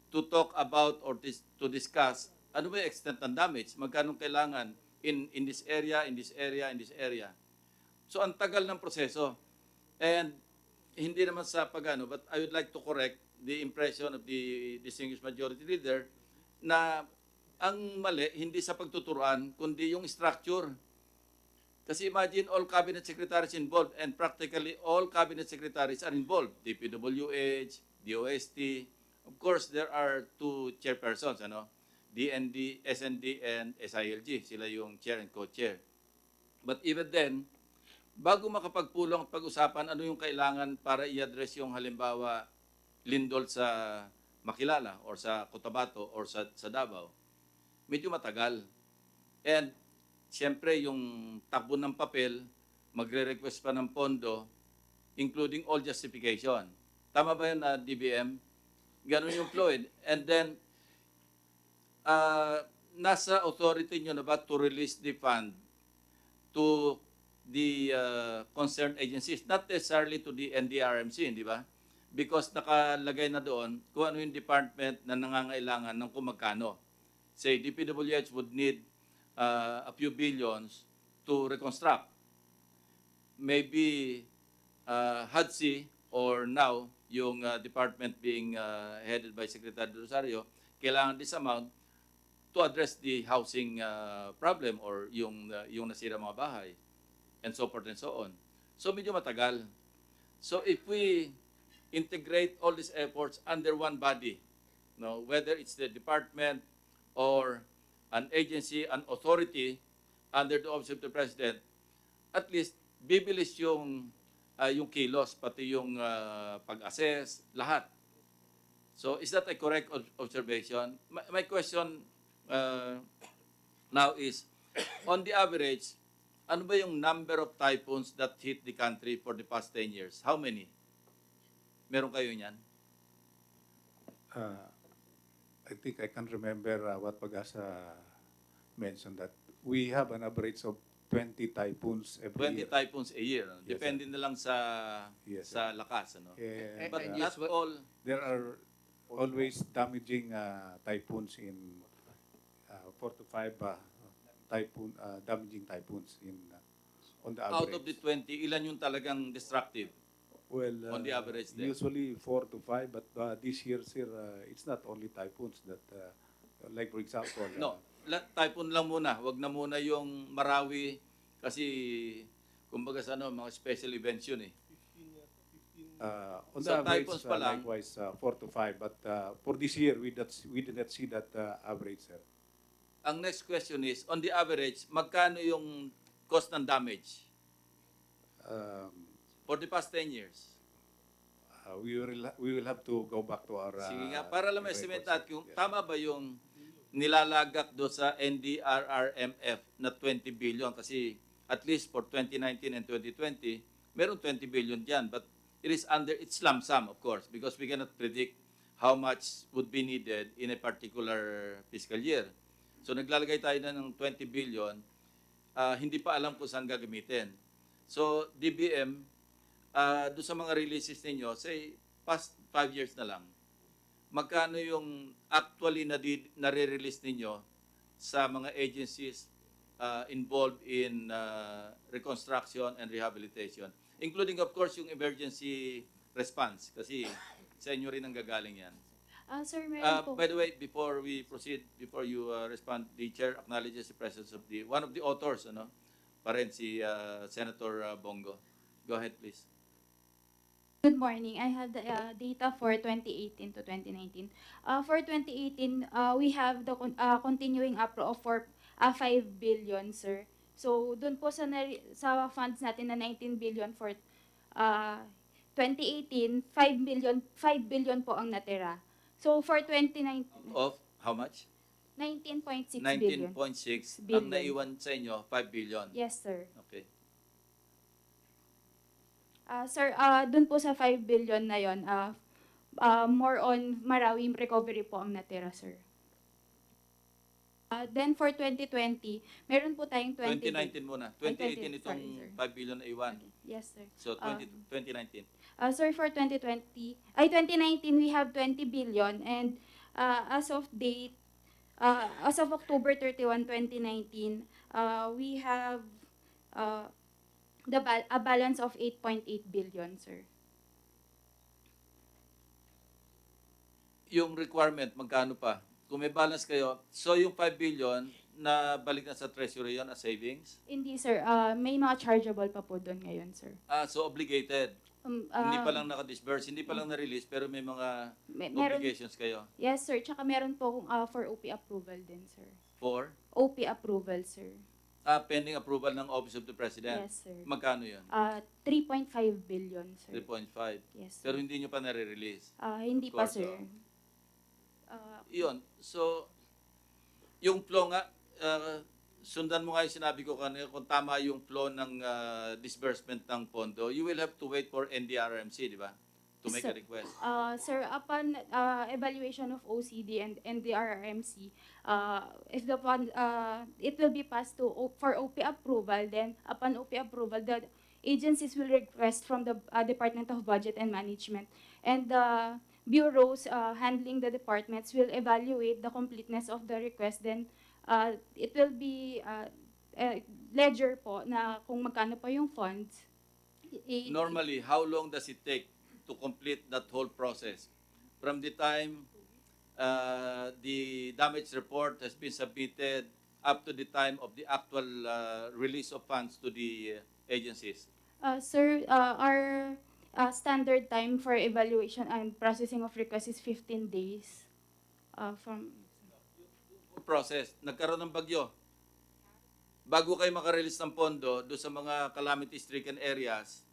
to talk about or to discuss ano ba yung extent ng damage, magkano kailangan in this area, in this area, in this area. So ang tagal ng proseso. And hindi naman sa pagano, but I would like to correct the impression of the distinguished majority leader na ang mali hindi sa pagtuturuan kundi yung structure. Kasi imagine all cabinet secretaries involved and practically all cabinet secretaries are involved. DPWH, DOST. Of course, there are two chairpersons, DND, SND, and SILG. Sila yung chair and co-chair. But even then, bago makapagpulong at pag-usapan ano yung kailangan para i-address yung halimbawa lindol sa Makilala or sa Cotabato or sa Davao, medyo matagal. And siyempre yung takbo ng papel, magre-request pa ng pondo, including all justification. Tama ba yun na DBM? Ganun yung flow. And then, nasa authority nyo na ba to release the fund to the concerned agencies, not necessarily to the NDRMC, di ba? Because nakalagay na doon kung ano yung department na nangangailangan ng kung magkano. Say, DPWH would need a few billions to reconstruct. Maybe HUDC or now, yung department being headed by Secretary Rosario, kailangan this amount to address the housing problem or yung nasira mga bahay and so forth and so on. So medyo matagal. So if we integrate all these efforts under one body, whether it's the department or an agency, an authority under the office of the President, at least bibilis yung kilos, pati yung pag-assess, lahat. So is that a correct observation? My question now is, on the average, ano ba yung number of typhoons that hit the country for the past 10 years? How many? Meron kayo niyan? I think I can remember what Pagasa mentioned, that we have an average of 20 typhoons every 20 year. typhoons a year. Yes, Depende na lang sa Yes, sa lakas. And, But And not usually- all. there are always damaging typhoons in 4 to 5 damaging typhoons in on the average. Out of the 20, ilan yung talagang destructive? Well, on the average there? usually 4 to 5, but this year, sir, it's not only typhoons that, like for example, No, typhoon lang muna. Wag na muna yung Marawi kasi kumbaga sa mga special events yun eh. on the So, average, typhoons pa lang. likewise 4 to 5, but for this year, we did not see that average, sir. Ang next question is, on the average, magkano yung cost ng damage for the past 10 years? We will have to go back to our Sige nga, para lang estimate records, at kung yes. tama ba yung nilalagak do sa NDRRMF na 20 billion kasi at least for 2019 and 2020, meron 20 billion dyan. But it is under its lump sum, of course, because we cannot predict how much would be needed in a particular fiscal year. So naglalagay tayo na ng 20 billion, hindi pa alam kung saan gagamitin. So DBM, doon sa mga releases ninyo, say, past 5 years na lang, magkano yung actually nare-release ninyo sa mga agencies involved in reconstruction and rehabilitation, including of course yung emergency response kasi sa inyo rin ang gagaling yan. Sir, meron po. By the way, before we proceed, before you respond, the chair acknowledges the presence of one of the authors, pa rin si Senator Bongo. Go ahead, please. Good morning. I have the data for 2018 to 2019. For 2018, we have the continuing upflow of 5 billion, sir. So, dun po sa funds natin na 19 billion for 2018, 5 billion po ang natira. So, for 2019, Of how much? 19.6 billion. 19.6. Ang Billion. naiwan sa inyo, 5 billion. Yes, sir. Okay. Sir, dun po sa 5 billion na yon, more on Marawi recovery po ang natira, sir. Then for 2020, meron po tayong 2019 muna. 2018 itong sorry, sir. 5 billion na iwan. Okay. Yes, sir. So 2019. Sir, for 2019, we have 20 billion, and as of October 31, 2019, we have a balance of 8.8 billion, sir. Yung requirement, magkano pa? Kung may balance kayo, so yung 5 billion na balik na sa treasury yon as savings? Hindi, sir. May mga chargeable pa po doon ngayon, sir. So obligated. Hindi pa lang naka-disburse, hindi pa lang na-release, pero may mga meron, obligations kayo. yes, sir. Tsaka meron po for OP approval din, sir. For? OP approval, sir. Pending approval ng Office of the President. Yes, sir. Magkano yun? 3.5 billion, sir. 3.5. Yes, sir. Pero hindi nyo pa nare-release. Hindi Of pa, course, sir. Yun. So, yung flow nga, sundan mo nga yung sinabi ko kanina, kung tama yung flow ng disbursement ng pondo, you will have to wait for NDRMC, di ba? To make a request. Sir, upon evaluation of OCD and the RRMC, if the fund, it will be passed for OP approval. Then, upon OP approval, the agencies will request from the Department of Budget and Management, and the bureaus handling the departments will evaluate the completeness of the request. Then, it will be ledger po na kung magkano pa yung funds. Normally, how long does it take to complete that whole process? From the time the damage report has been submitted up to the time of the actual release of funds to the agencies? Sir, our standard time for evaluation and processing of requests is 15 days. From Process, nagkaroon ng bagyo. Bago kayo makarelease ng pondo do sa mga calamity-stricken areas,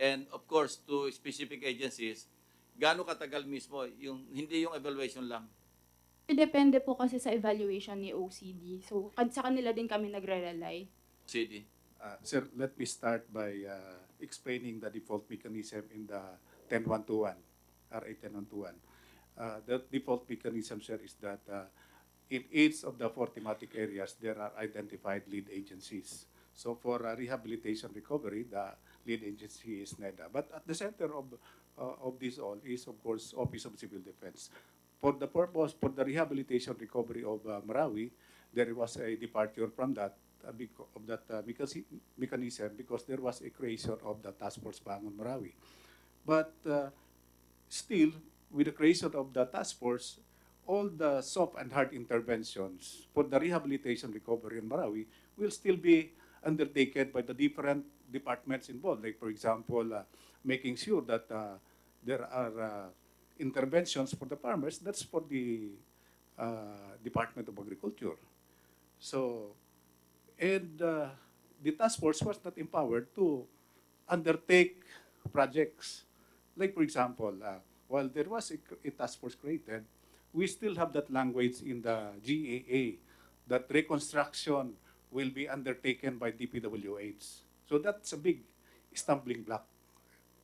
and of course to specific agencies, gaano katagal mismo? Hindi yung evaluation lang. depende po kasi sa evaluation ni OCD. So, sa kanila din kami nagre-rely. CD. Sir, let me start by explaining the default mechanism in the 10121, RA 10121. The default mechanism, sir, is that in each of the four thematic areas, there are identified lead agencies. So for rehabilitation recovery, the lead agency is NEDA. But at the center of this all is, of course, Office of Civil Defense. For the purpose, for the rehabilitation recovery of Marawi, there was a departure from that mechanism because there was a creation of the Task Force Bangon Marawi. But still, with the creation of the task force, all the soft and hard interventions for the rehabilitation recovery in Marawi will still be undertaken by the different departments involved. Like, for example, making sure that there are interventions for the farmers, that's for the Department of Agriculture. So, and the task force was not empowered to undertake projects. Like, for example, while there was a task force created, we still have that language in the GAA that reconstruction will be undertaken by DPWH. So that's a big stumbling block.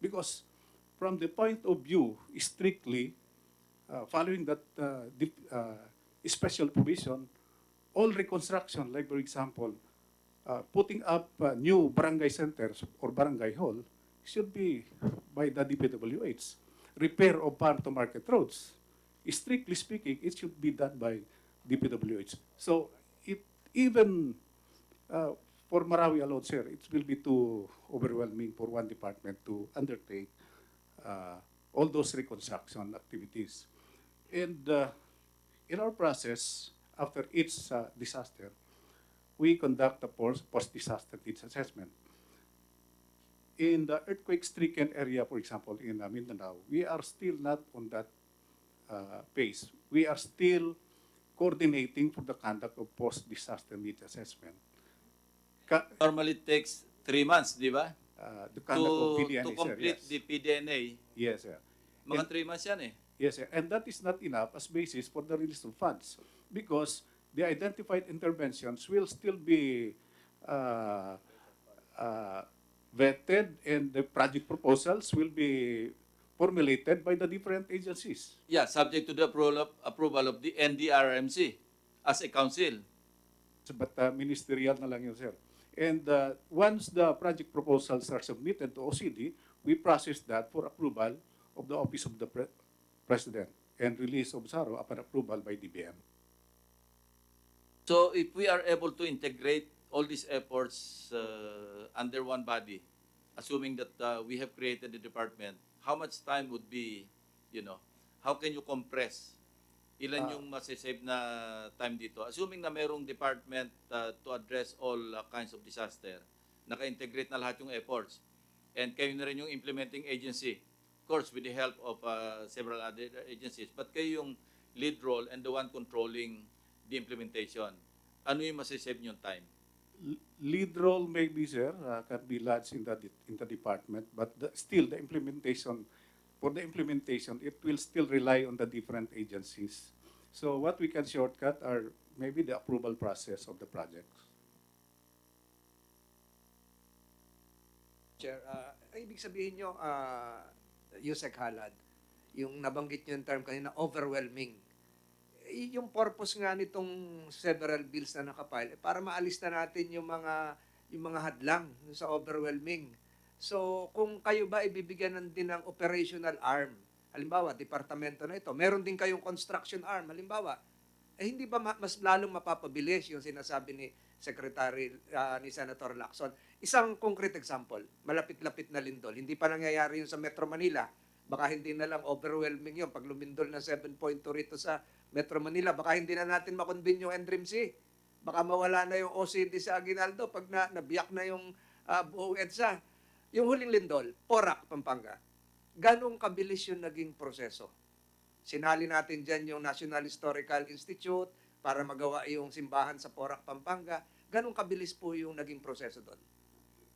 Because from the point of view, strictly following that special provision, all reconstruction, like for example, putting up new barangay centers or barangay hall, should be by the DPWH. Repair of farm-to-market roads, strictly speaking, it should be done by DPWH. So, even for Marawi alone, sir, it will be too overwhelming for one department to undertake all those reconstruction activities. And in our process, after each disaster, we conduct a post-disaster needs assessment. In the earthquake-stricken area, for example, in Mindanao, we are still not on that pace. We are still coordinating for the conduct of post-disaster needs assessment. Normally it takes 3 months, di ba? The conduct of To PDNA, sir, complete yes. the PDNA. Yes, sir. Mga And- 3 months yan eh. Yes, sir. And that is not enough as basis for the release of funds because the identified interventions will still be vetted and the project proposals will be formulated by the different agencies. Yeah, subject to the approval of the NDRMC as a council. But ministerial na lang yun, sir. And once the project proposals are submitted to OCD, we process that for approval of the Office of the President and release of SARO upon approval by DBM. So if we are able to integrate all these efforts under one body, assuming that we have created the department, how much time would be, how can you compress? Ilan yung masisave na time dito? Assuming na mayroong department to address all kinds of disaster, naka-integrate na lahat yung efforts, and kayo na rin yung implementing agency, of course, with the help of several other agencies, but kayo yung lead role and the one controlling the implementation. Ano yung masisave yung time? Lead role maybe, sir, can be lodged in the department, but still the implementation, for the implementation, it will still rely on the different agencies. So what we can shortcut are maybe the approval process of the projects. Chair, ibig sabihin nyo, Yusek Halad, yung nabanggit nyo yung term kanina, overwhelming. Yung purpose nga nitong several bills na nakapile, para maalis na natin yung mga hadlang sa overwhelming. So, kung kayo ba ibibigyan din ng operational arm, halimbawa, departamento na ito, meron din kayong construction arm, halimbawa, hindi ba mas lalong mapapabilis yung sinasabi ni Secretary, ni Senator Lacson? Isang concrete example, malapit-lapit na lindol, hindi pa nangyayari yun sa Metro Manila, baka hindi na lang overwhelming yun pag lumindol na 7.2 rito sa Metro Manila, baka hindi na natin makonvene yung NDRIMC, baka mawala na yung OCD sa Aguinaldo pag nabiyak na yung buong EDSA. Yung huling lindol, Porac, Pampanga, ganong kabilis yung naging proseso? Sinali natin dyan yung National Historical Institute para magawa yung simbahan sa Porac, Pampanga. Ganong kabilis po yung naging proseso doon.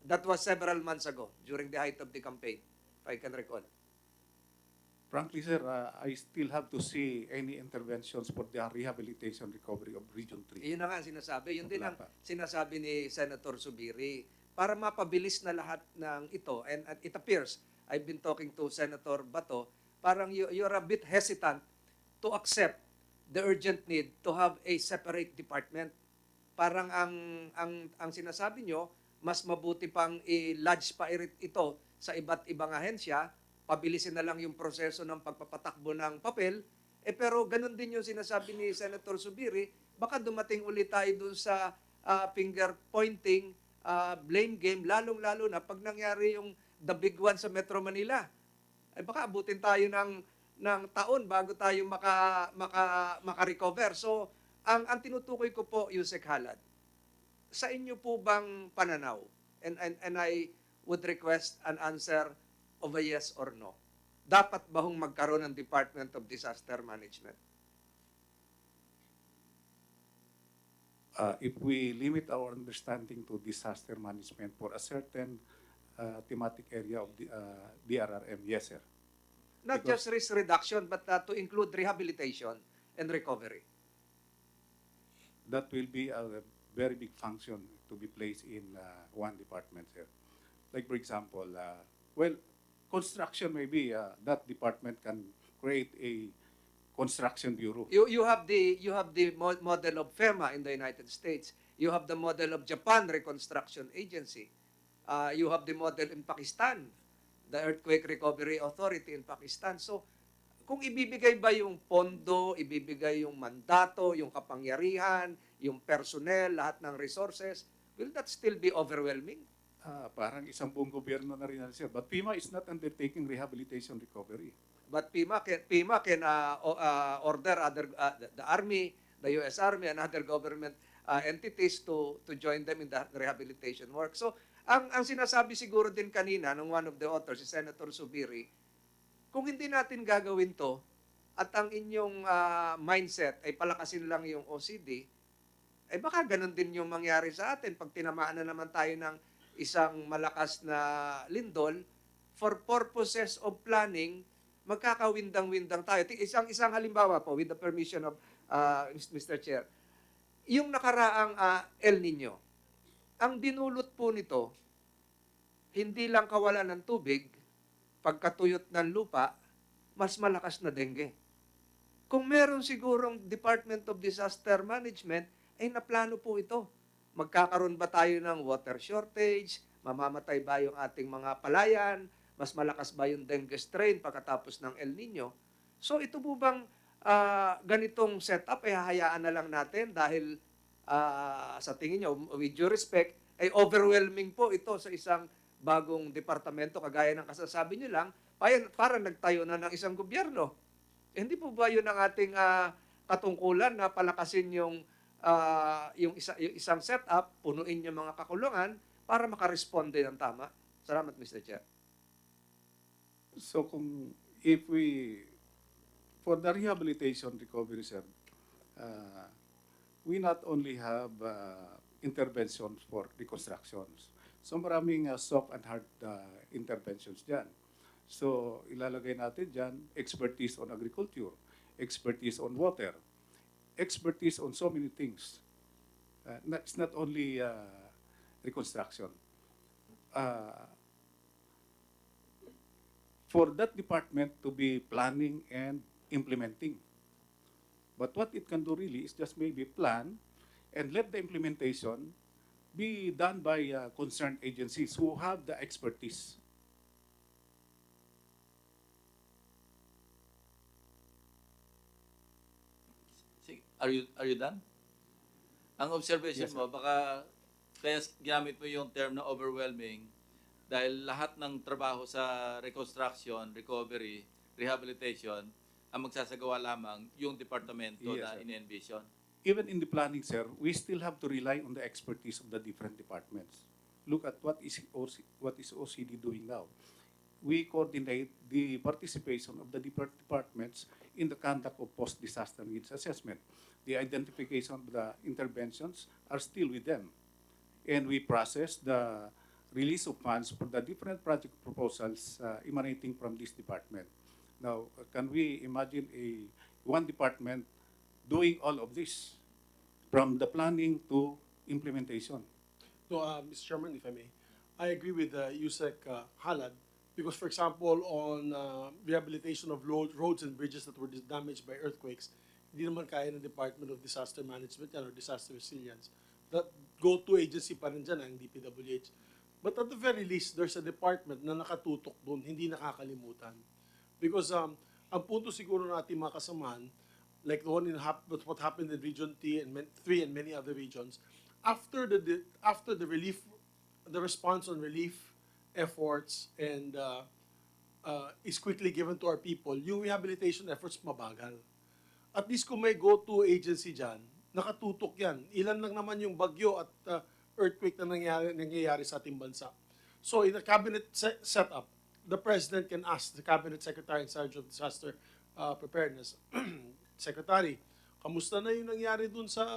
That was several months ago, during the height of the campaign, if I can recall. Frankly, sir, I still have to see any interventions for the rehabilitation recovery of Region 3. Yun na nga sinasabi. Yun din Wala ang pa. sinasabi ni Senator Subiri. Para mapabilis na lahat ng ito, and it appears, I've been talking to Senator Bato, parang you're a bit hesitant to accept the urgent need to have a separate department. Parang ang sinasabi nyo, mas mabuti pang i-lodge pa ito sa iba't ibang ahensya, pabilisin na lang yung proseso ng pagpapatakbo ng papel, pero ganun din yung sinasabi ni Senator Subiri, baka dumating ulit tayo dun sa finger pointing, blame game, lalong-lalo na pag nangyari yung the big one sa Metro Manila. Baka abutin tayo ng taon bago tayo maka-recover. So, ang tinutukoy ko po, Yusek Halad, sa inyo po bang pananaw, and I would request an answer of a yes or no, dapat ba hong magkaroon ng Department of Disaster Management? If we limit our understanding to disaster management for a certain thematic area of the DRRM, yes, sir. Not Because- just risk reduction, but to include rehabilitation and recovery. That will be a very big function to be placed in one department, sir. Like, for example, construction maybe that department can create a construction bureau. You have the model of FEMA in the United States. You have the model of Japan Reconstruction Agency. You have the model in Pakistan, the Earthquake Recovery Authority in Pakistan. So, kung ibibigay ba yung pondo, ibibigay yung mandato, yung kapangyarihan, yung personnel, lahat ng resources, will that still be overwhelming? Parang isang buong gobyerno na rin, sir. But FEMA is not undertaking rehabilitation recovery. but FEMA can order other the army, the U.S. Army, and other government entities to join them in the rehabilitation work. So ang sinasabi siguro din kanina ng one of the authors, si Senator Subiri, kung hindi natin gagawin to at ang inyong mindset ay palakasin lang yung OCD, eh baka ganun din yung mangyari sa atin pag tinamaan na naman tayo ng isang malakas na lindol. For purposes of planning, magkakawindang-windang tayo. Isang halimbawa po, with the permission of Mr. Chair, yung nakaraang El Nino, ang dinulot po nito, hindi lang kawalan ng tubig, pagkatuyot ng lupa, mas malakas na dengue. Kung meron sigurong Department of Disaster Management, ay naplano po ito. Magkakaroon ba tayo ng water shortage? Mamamatay ba yung ating mga palayan? Mas malakas ba yung dengue strain pagkatapos ng El Nino? So ito po bang ganitong setup ay hahayaan na lang natin dahil sa tingin nyo, with due respect, ay overwhelming po ito sa isang bagong departamento kagaya ng kasasabi nyo lang, para nagtayo na ng isang gobyerno. Hindi po ba yun ang ating katungkulan na palakasin yung isang setup, punuin yung mga kakulungan para makaresponde ng tama? Salamat, Mr. Chair. So for the rehabilitation recovery, sir, we not only have interventions for reconstructions. So maraming soft and hard interventions dyan. So ilalagay natin dyan expertise on agriculture, expertise on water, expertise on so many things. It's not only reconstruction. For that department to be planning and implementing. But what it can do really is just maybe plan and let the implementation be done by concerned agencies who have the expertise. Are you done? Ang observation Yes, mo, baka kaya ginamit mo yung term na overwhelming dahil lahat ng trabaho sa reconstruction, recovery, rehabilitation, ang magsasagawa lamang yung departamento Yes, na sir. in-envision. Even in the planning, sir, we still have to rely on the expertise of the different departments. Look at what is OCD doing now. We coordinate the participation of the different departments in the conduct of post-disaster needs assessment. The identification of the interventions are still with them. And we process the release of funds for the different project proposals emanating from this department. Now, can we imagine one department doing all of this, from the planning to implementation? No, Mr. Chairman, if I may, I agree with Yusek Halad because, for example, on rehabilitation of roads and bridges that were damaged by earthquakes, hindi naman kaya ng Department of Disaster Management yan or Disaster Resilience. That go-to agency pa rin dyan ang DPWH. But at the very least, there's a department na nakatutok doon, hindi nakakalimutan. Because ang punto siguro ng ating mga kasamahan, like the one what happened in Region 3 and many other regions, after the relief, the response on relief efforts and is quickly given to our people, yung rehabilitation efforts mabagal. At least kung may go-to agency dyan, nakatutok yan. Ilan lang naman yung bagyo at earthquake na nangyayari sa ating bansa. So in a cabinet setup, the President can ask the Cabinet Secretary in charge of Disaster Preparedness, Secretary, kamusta na yung nangyari dun sa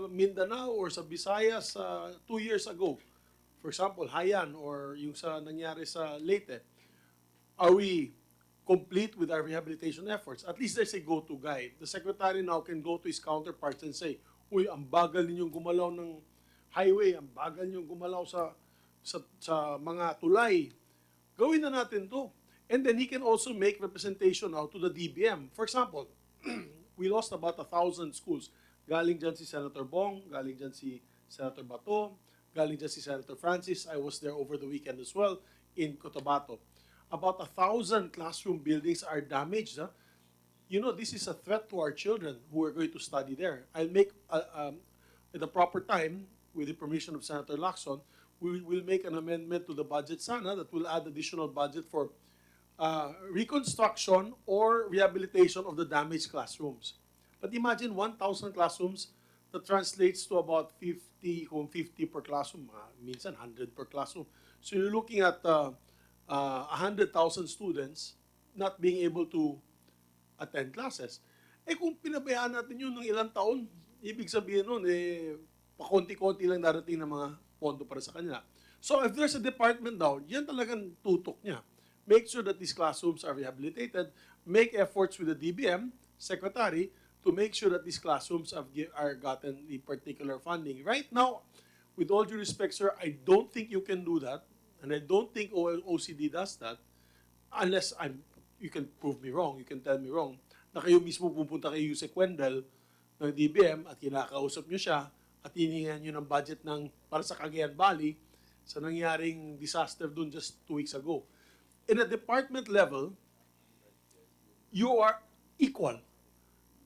Mindanao or sa Visayas 2 years ago? For example, Haiyan or yung sa nangyari sa Leyte. Are we complete with our rehabilitation efforts? At least there's a go-to guide. The Secretary now can go to his counterparts and say, uy, ang bagal ninyong gumalaw ng highway, ang bagal ninyong gumalaw sa mga tulay. Gawin na natin to. And then he can also make representation out to the DBM. For example, we lost about 1,000 schools. Galing dyan si Senator Bong, galing dyan si Senator Bato, galing dyan si Senator Francis. I was there over the weekend as well in Cotabato. About 1,000 classroom buildings are damaged. Huh? You know, this is a threat to our children who are going to study there. I'll make, at the proper time, with the permission of Senator Lacson, we will make an amendment to the budget sana that will add additional budget for reconstruction or rehabilitation of the damaged classrooms. But imagine 1,000 classrooms, that translates to about 50, kung 50 per classroom, minsan 100 per classroom. So you're looking at 100,000 students not being able to attend classes. Eh kung pinabayaan natin yun ng ilang taon, ibig sabihin nun, pakonti-konti lang darating ng mga pondo para sa kanila. So if there's a department down, yan talagang tutok niya. Make sure that these classrooms are rehabilitated, make efforts with the DBM secretary to make sure that these classrooms are gotten the particular funding. Right now, with all due respect, sir, I don't think you can do that, and I don't think OCD does that, unless you can prove me wrong, you can tell me wrong, na kayo mismo pupunta kay Yusek Wendell ng DBM at kinakausap nyo siya at hiningan nyo ng budget para sa Cagayan Valley sa nangyaring disaster dun just 2 weeks ago. In a department level, you are equal.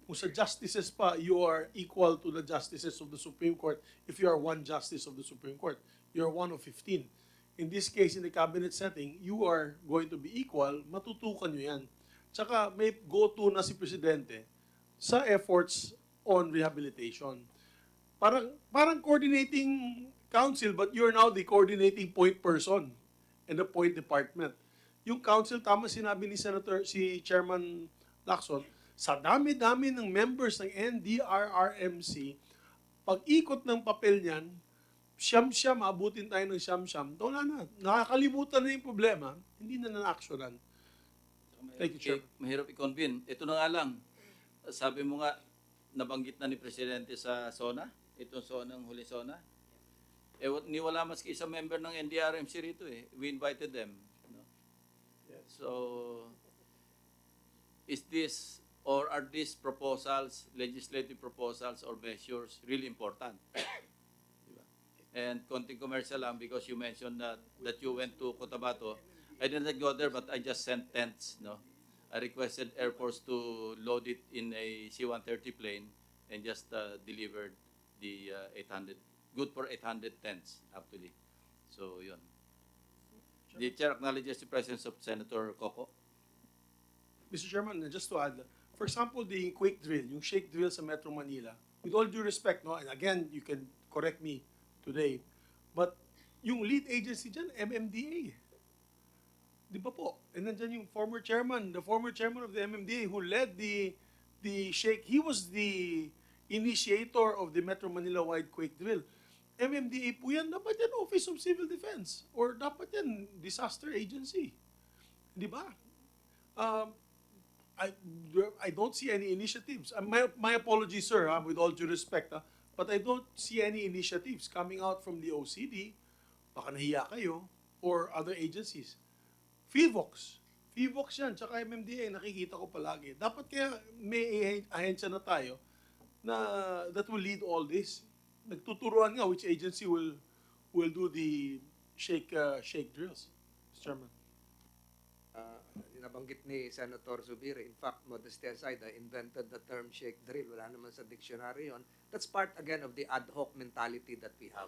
Kung sa justices pa, you are equal to the justices of the Supreme Court if you are one justice of the Supreme Court. You are one of 15. In this case, in the cabinet setting, you are going to be equal, matutukan nyo yan. Tsaka may go-to na si Presidente sa efforts on rehabilitation. Parang coordinating council, but you're now the coordinating point person and the point department. Yung council, tama sinabi ni si Chairman Lacson, sa dami-dami ng members ng NDRRMC, pag-ikot ng papel niyan, siyam-siyam, abutin tayo ng siyam-siyam, wala na. Nakakalimutan na yung problema, hindi na na-actionan. Thank you, Chair. Mahirap i-convene. Ito na nga lang, sabi mo nga, nabanggit na ni Presidente sa SONA, itong SONA, ang huli SONA. Niwala maski isang member ng NDRMC rito eh. We invited them. No? So, is this, or are these proposals, legislative proposals or measures really important? Diba? And konting commercial lang because you mentioned that you went to Cotabato. I didn't go there, but I just sent tents. No, I requested Air Force to load it in a C-130 plane and just delivered the 800, good for 800 tents actually. So yun. The chair acknowledges the presence of Senator Coco. Mr. Chairman, just to add, for example, the quick drill, yung shake drill sa Metro Manila, with all due respect, no, and again, you can correct me today, but yung lead agency dyan, MMDA. Di ba po? And nandiyan yung the former chairman of the MMDA who led the shake, he was the initiator of the Metro Manila-wide quick drill. MMDA po yan, dapat yan Office of Civil Defense or dapat yan Disaster Agency. Di ba? I don't see any initiatives. My apologies, sir, with all due respect, but I don't see any initiatives coming out from the OCD, baka nahiya kayo, or other agencies. FIVOX yan, tsaka MMDA, nakikita ko palagi. Dapat kaya may ahensya na tayo na that will lead all this. Nagtuturuan nga which agency will do the shake drills, Mr. Chairman. Nabanggit ni Senator Zubiri, in fact, modesty aside, I invented the term shake drill. Wala naman sa dictionary yon. That's part, again, of the ad hoc mentality that we have.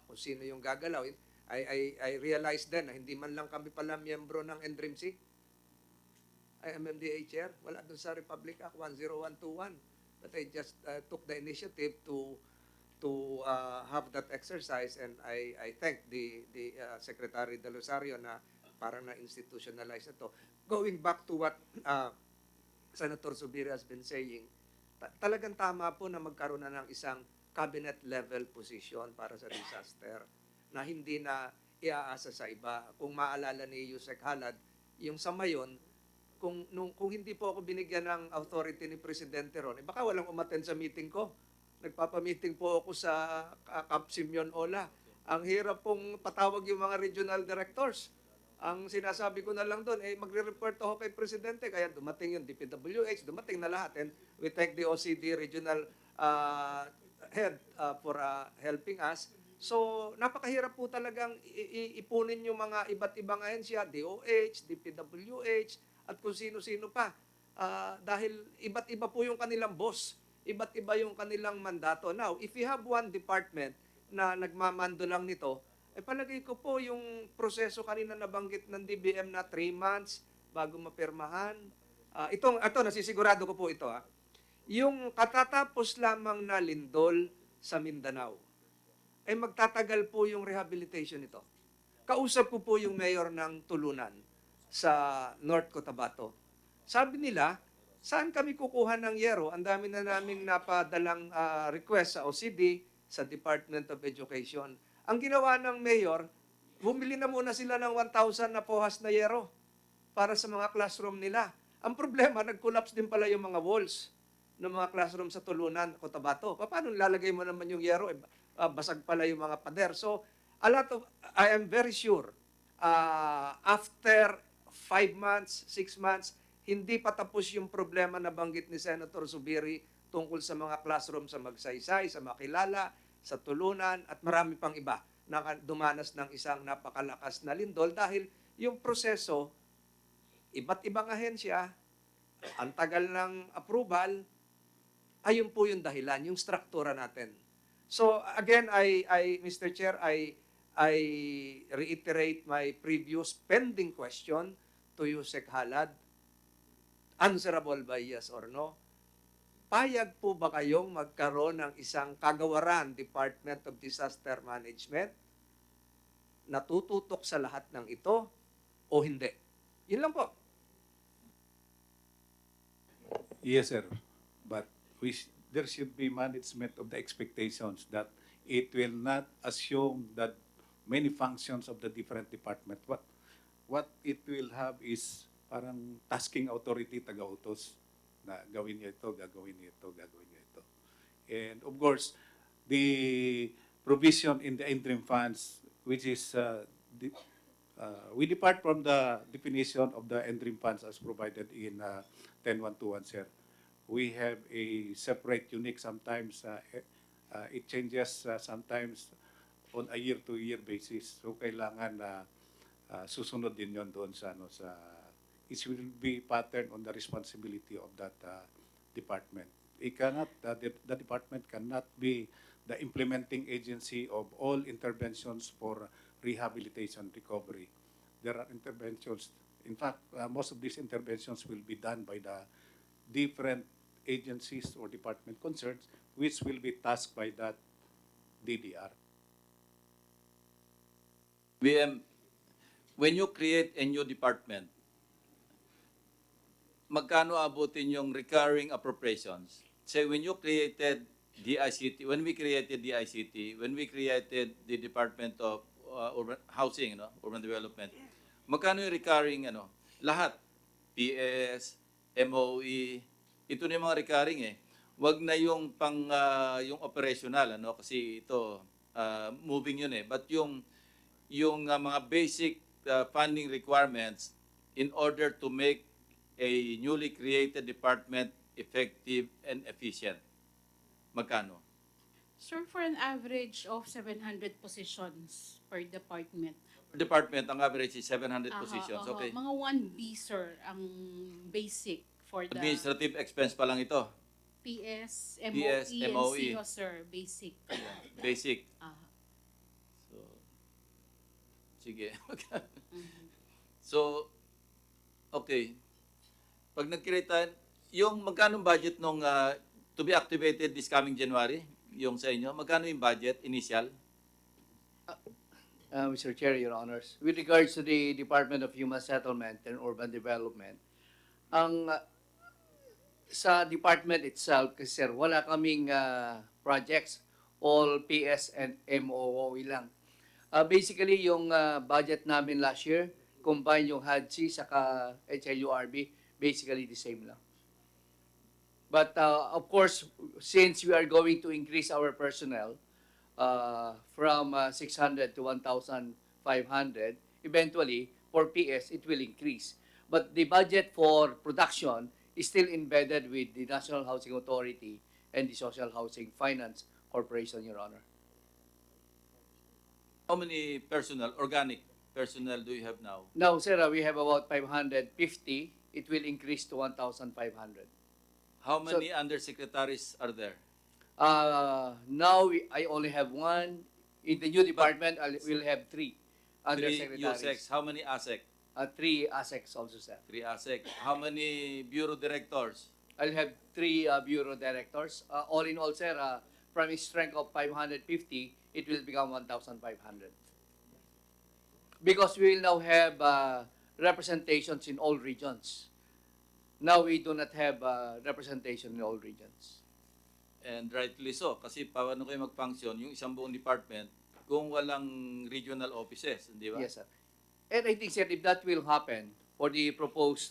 Kung sino yung gagalaw. I realized then na hindi man lang kami pala miyembro ng NDRIMC. MMDA Chair. Wala dun sa Republic Act 10121. But I just took the initiative to have that exercise, and I thank the Secretary De Rosario na parang na-institutionalize na to. Going back to what Senator Zubiri has been saying, talagang tama po na magkaroon na ng isang cabinet-level position para sa disaster na hindi na iaasa sa iba. Kung maalala ni Yusek Halad, yung sa mayon, kung hindi po ako binigyan ng authority ni Presidente Ron, baka walang umattend sa meeting ko. Nagpapamiting po ako sa Camp Simeon Ola. Ang hirap pong patawag yung mga regional directors. Ang sinasabi ko na lang doon, magre-report ako kay Presidente, kaya dumating yung DPWH, dumating na lahat. And we thank the OCD regional head for helping us. So, napakahirap po talagang ipunin yung mga iba't ibang ahensya, DOH, DPWH, at kung sino-sino pa. Dahil iba't iba po yung kanilang boss, iba't iba yung kanilang mandato. Now, if you have one department na nagmamando lang nito, palagay ko po yung proseso kanina nabanggit ng DBM na 3 months bago mapirmahan. Ito, nasisigurado ko po ito. Yung katatapos lamang na lindol sa Mindanao, ay magtatagal po yung rehabilitation nito. Kausap ko po yung mayor ng Tulunan sa North Cotabato. Sabi nila, saan kami kukuha ng yero? Ang dami na naming napadalang request sa OCD, sa Department of Education. Ang ginawa ng mayor, bumili na muna sila ng 1,000 na pohas na yero para sa mga classroom nila. Ang problema, nag-collapse din pala yung mga walls ng mga classroom sa Tulunan, Cotabato. Paano lalagay mo naman yung yero? Basag pala yung mga pader. So, I am very sure, after 5 months, 6 months, hindi pa tapos yung problema na banggit ni Senator Zubiri tungkol sa mga classroom sa Magsaysay, sa Makilala, sa Tulunan, at marami pang iba na dumanas ng isang napakalakas na lindol dahil yung proseso, iba't ibang ahensya, ang tagal ng approval, ayun po yung dahilan, yung struktura natin. So again, Mr. Chair, I reiterate my previous pending question to Yusek Halad. Answerable by yes or no? Payag po ba kayong magkaroon ng isang kagawaran, Department of Disaster Management, na tututok sa lahat ng ito o hindi? Yun lang po. Yes, sir. But there should be management of the expectations that it will not assume that many functions of the different department. What it will have is parang tasking authority, taga-utos, na gawin niyo ito, gagawin niyo ito, gagawin niyo ito. And of course, the provision in the interim funds, which is, we depart from the definition of the interim funds as provided in 10121, sir. We have a separate unique, sometimes it changes sometimes on a year-to-year basis. So kailangan susunod din yon doon sa it will be patterned on the responsibility of that department. It cannot, the department cannot be the implementing agency of all interventions for rehabilitation recovery. There are interventions. In fact, most of these interventions will be done by the different agencies or department concerned, which will be tasked by that DDR. When you create a new department, magkano abutin yung recurring appropriations? Say, when you created DICT, when we created DICT, when we created the Department of Urban Housing, Urban Development, magkano yung recurring, lahat, PS, MOE, ito na yung mga recurring Wag na yung yung operational, kasi ito, moving yun But yung mga basic funding requirements in order to make a newly created department effective and efficient. Magkano? Sir, for an average of 700 positions per department. Department, ang average is 700 positions. Okay. Mga 1B, sir, ang basic for the Administrative expense pa lang ito. PS, PS, MOE, MOE. and CO, sir, basic. Basic. Aha. So, sige. So, okay. Pag nag-create yung magkano budget nung to be activated this coming January, yung sa inyo, magkano yung budget initial? Mr. Chair, Your Honors, with regards to the Department of Human Settlement and Urban Development, ang sa department itself, kasi sir, wala kaming projects, all PS and MOOE lang. Basically, yung budget namin last year, combine yung HADC saka HLURB, basically the same lang. But of course, since we are going to increase our personnel from 600 to 1,500, eventually, for PS, it will increase. But the budget for production is still embedded with the National Housing Authority and the Social Housing Finance Corporation, Your Honor. How many personnel, organic personnel do you have now? Now, sir, we have about 550. It will increase to 1,500. How many undersecretaries are there? Now, I only have one In the new department, we'll have three Three undersecretaries. USECs. How many ASEC? Three ASECs also, sir. Three ASEC. How many bureau directors? I'll have three bureau directors. All in all, sir, from a strength of 550, it will become 1,500. Because we will now have representations in all regions. Now we do not have representation in all regions. And rightly so. Kasi paano kayo mag-function yung isang buong department kung walang regional offices, di ba? Yes, sir. And I think, sir, if that will happen for the proposed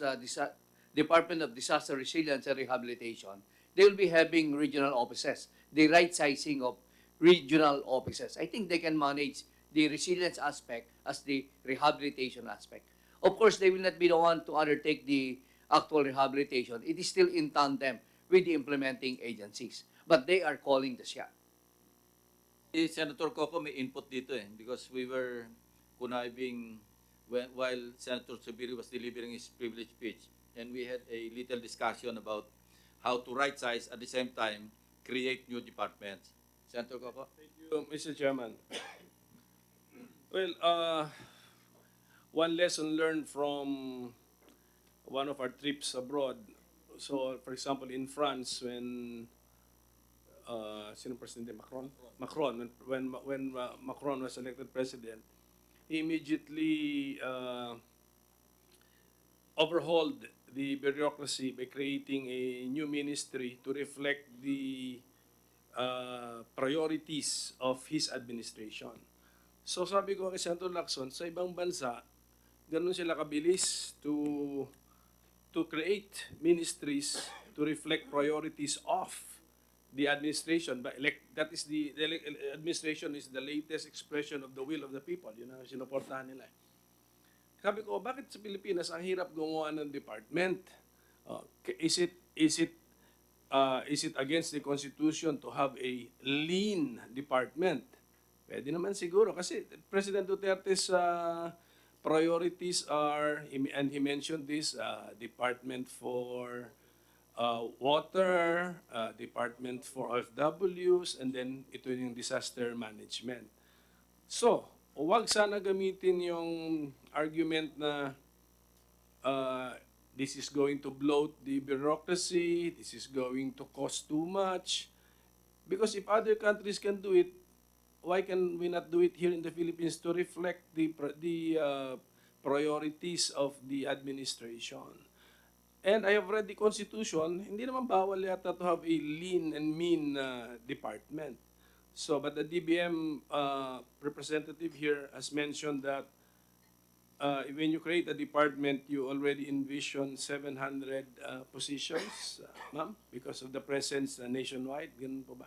Department of Disaster Resilience and Rehabilitation, they will be having regional offices, the right sizing of regional offices. I think they can manage the resilience aspect as the rehabilitation aspect. Of course, they will not be the one to undertake the actual rehabilitation. It is still in tandem with the implementing agencies. But they are calling the shot. Senator Coco may input dito because we were conniving while Senator Subiri was delivering his privilege speech, and we had a little discussion about how to right size at the same time create new departments. Senator Coco? Thank you, Mr. Chairman. Well, one lesson learned from one of our trips abroad. So, for example, in France, when sino President Macron? When Macron was elected president, he immediately overhauled the bureaucracy by creating a new ministry to reflect the priorities of his administration. So sabi ko kay Senator Lacson, sa ibang bansa, ganun sila kabilis to create ministries to reflect priorities of the administration. But that is the administration is the latest expression of the will of the people. Yun ang sinuportahan nila. Sabi ko, bakit sa Pilipinas ang hirap gumawa ng department? Is it against the Constitution to have a lean department? Pwede naman siguro kasi President Duterte's priorities are, and he mentioned this, Department for Water, Department for OFWs, and then ito yung disaster management. So, huwag sana gamitin yung argument na this is going to bloat the bureaucracy, this is going to cost too much. Because if other countries can do it, why can we not do it here in the Philippines to reflect the priorities of the administration? And I have read the Constitution, hindi naman bawal yata to have a lean and mean department. So, but the DBM representative here has mentioned that when you create a department, you already envision 700 positions, ma'am, because of the presence nationwide. Ganun po ba?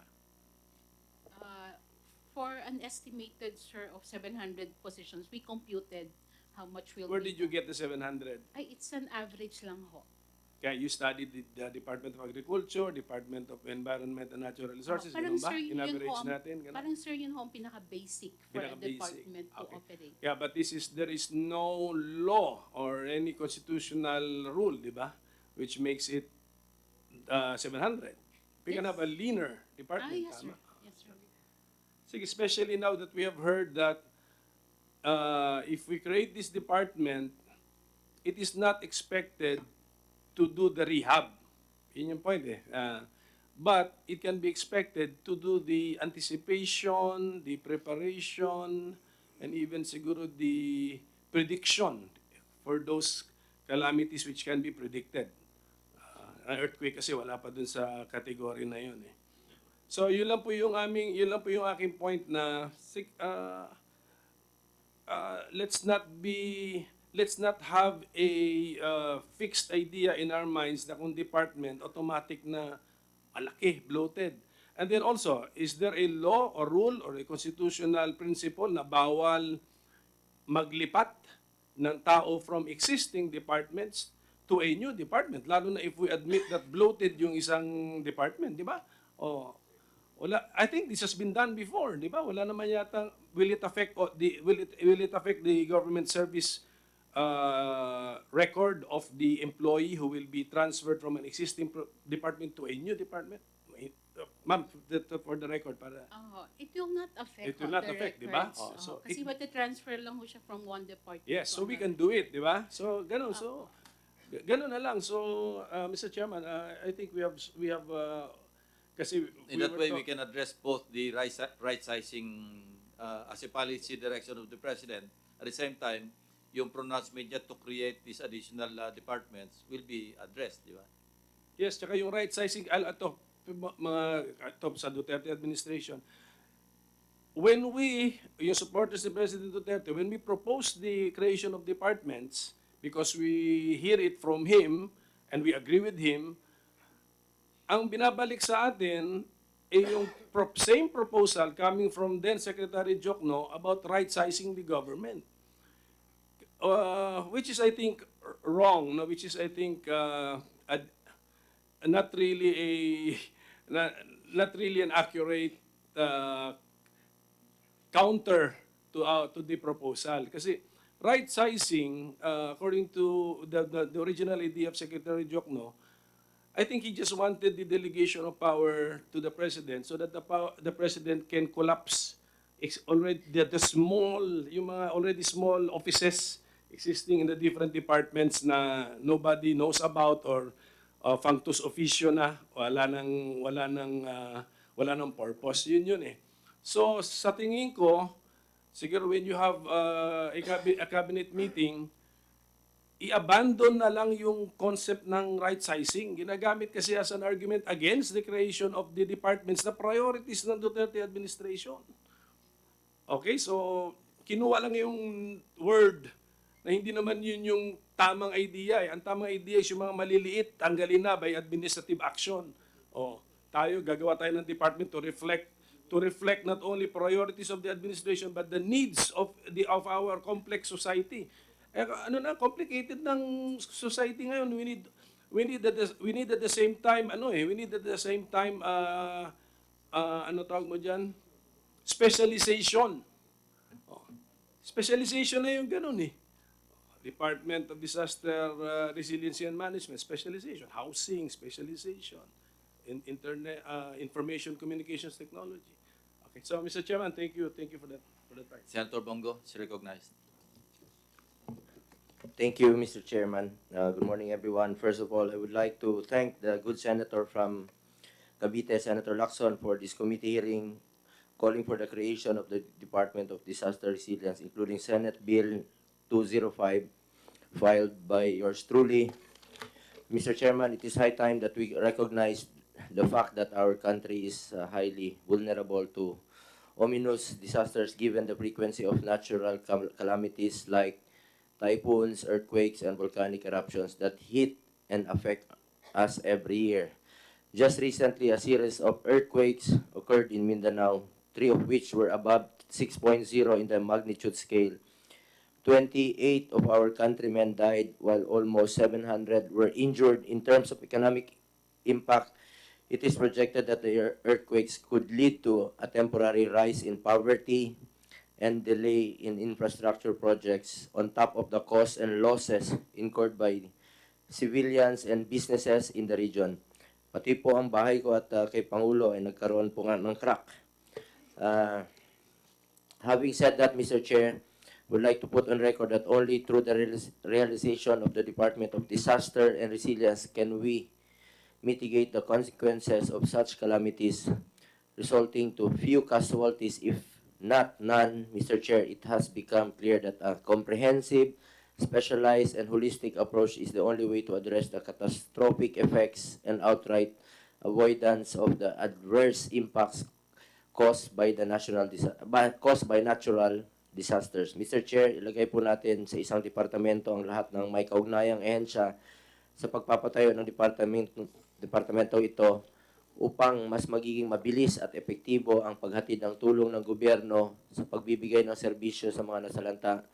For an estimated, sir, of 700 positions, we computed how much will Where be. did you get the 700? Ay, it's an average lang ho. Kaya you studied the Department of Agriculture, Department of Environment and Natural Resources, Parang, ganun ba? sir, yun In-average ho ang- natin, ganun? Parang, sir, yun ho ang pinaka-basic for a Pinaka-basic. department to Okay. operate. Yeah, but there is no law or any constitutional rule, di ba? Which makes it 700. We can Yes. have a leaner department. Yes, sir. Tama? Yes, sir. Sige, especially now that we have heard that if we create this department, it is not expected to do the rehab. Yun yung point eh. But it can be expected to do the anticipation, the preparation, and even siguro the prediction for those calamities which can be predicted. An earthquake kasi wala pa dun sa category na yun eh. So yun lang po yung aking point na let's not have a fixed idea in our minds na kung department automatic na malaki, bloated. And then also, is there a law or rule or a constitutional principle na bawal maglipat ng tao from existing departments to a new department, lalo na if we admit that bloated yung isang department, di ba? Oh, wala. I think this has been done before, di ba? Wala naman yata. Will it affect the government service record of the employee who will be transferred from an existing department to a new department? Ma'am, for the record, para... It will not affect It will ho, not the affect, di ba? records. Oh, so Kasi it- mati-transfer lang ho siya from one department Yes, to so we another. can do it, di ba? So, ganun. So, ganun na lang. So, Mr. Chairman, I think we have, kasi In that were way, we talk- can address both the right sizing as a policy direction of the President. At the same time, yung pronouncement niya to create these additional departments will be addressed, di ba? Yes, tsaka yung right sizing, ito sa Duterte administration, when yung supporters ni President Duterte, when we proposed the creation of departments, because we hear it from him and we agree with him, ang binabalik sa atin yung same proposal coming from then Secretary Jokno about right-sizing the government. Which is, I think, wrong, no? Which is, I think, not really an accurate counter to the proposal. Kasi right sizing, according to the original idea of Secretary Jokno, I think he just wanted the delegation of power to the president so that the president can collapse already the small, yung mga already small offices existing in the different departments na nobody knows about or functus officio na, wala nang purpose. Yun eh. So sa tingin ko, siguro when you have a cabinet meeting, i-abandon na lang yung concept ng right sizing. Ginagamit kasi as an argument against the creation of the departments na priorities ng Duterte administration. Okay, so kinuha lang yung word na hindi naman yun yung tamang idea. Ang tamang idea is yung mga maliliit, tanggalin na by administrative action. Tayo, gagawa tayo ng department to reflect not only priorities of the administration but the needs of our complex society. Complicated ng society ngayon. We need at the same time specialization. Specialization na yung ganun eh. Department of Disaster Resiliency and Management, specialization. Housing, specialization. Internet, Information Communications Technology. Okay, so Mr. Chairman, thank you for that right. Senator Bongo is recognized. Thank you, Mr. Chairman. Good morning, everyone. First of all, I would like to thank the good senator from Cavite, Senator Lacson, for this committee hearing calling for the creation of the Department of Disaster Resilience, including Senate Bill 205, filed by yours truly. Mr. Chairman, it is high time that we recognize the fact that our country is highly vulnerable to ominous disasters given the frequency of natural calamities like typhoons, earthquakes, and volcanic eruptions that hit and affect us every year. Just recently, a series of earthquakes occurred in Mindanao, 3 of which were above 6.0 in the magnitude scale. 28 of our countrymen died, while almost 700 were injured. In terms of economic impact, it is projected that the earthquakes could lead to a temporary rise in poverty and delay in infrastructure projects on top of the costs and losses incurred by civilians and businesses in the region. Pati po ang bahay ko at kay Pangulo ay nagkaroon po nga ng crack. Having said that, Mr. Chair, would like to put on record that only through the realization of the Department of Disaster and Resilience can we mitigate the consequences of such calamities, resulting to few casualties, if not none. Mr. Chair, it has become clear that a comprehensive, specialized, and holistic approach is the only way to address the catastrophic effects and outright avoidance of the adverse impacts caused by natural disasters. Mr. Chair, ilagay po natin sa isang departamento ang lahat ng may kaugnayang ehensya sa pagpapatayo ng departamento ito upang mas magiging mabilis at epektibo ang paghatid ng tulong ng gobyerno sa pagbibigay ng serbisyo sa mga nasalanta,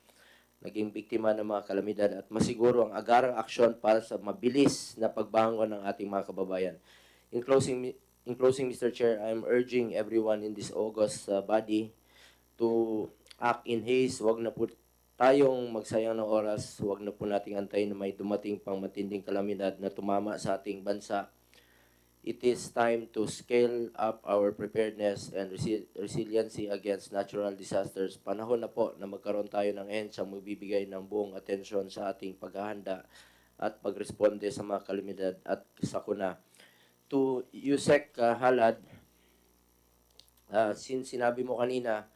naging biktima ng mga kalamidad at masiguro ang agarang aksyon para sa mabilis na pagbangon ng ating mga kababayan. In closing, Mr. Chair, I am urging everyone in this august body to act in haste. Huwag na po tayong magsayang ng oras. Huwag na po nating antayin na may dumating pang matinding kalamidad na tumama sa ating bansa. it is time to scale up our preparedness and resiliency against natural disasters. Panahon na po na magkaroon tayo ng ENSA magbibigay ng buong atensyon sa ating paghahanda at pagresponde sa mga kalamidad at sakuna. To Yusek Halad, since sinabi mo kanina,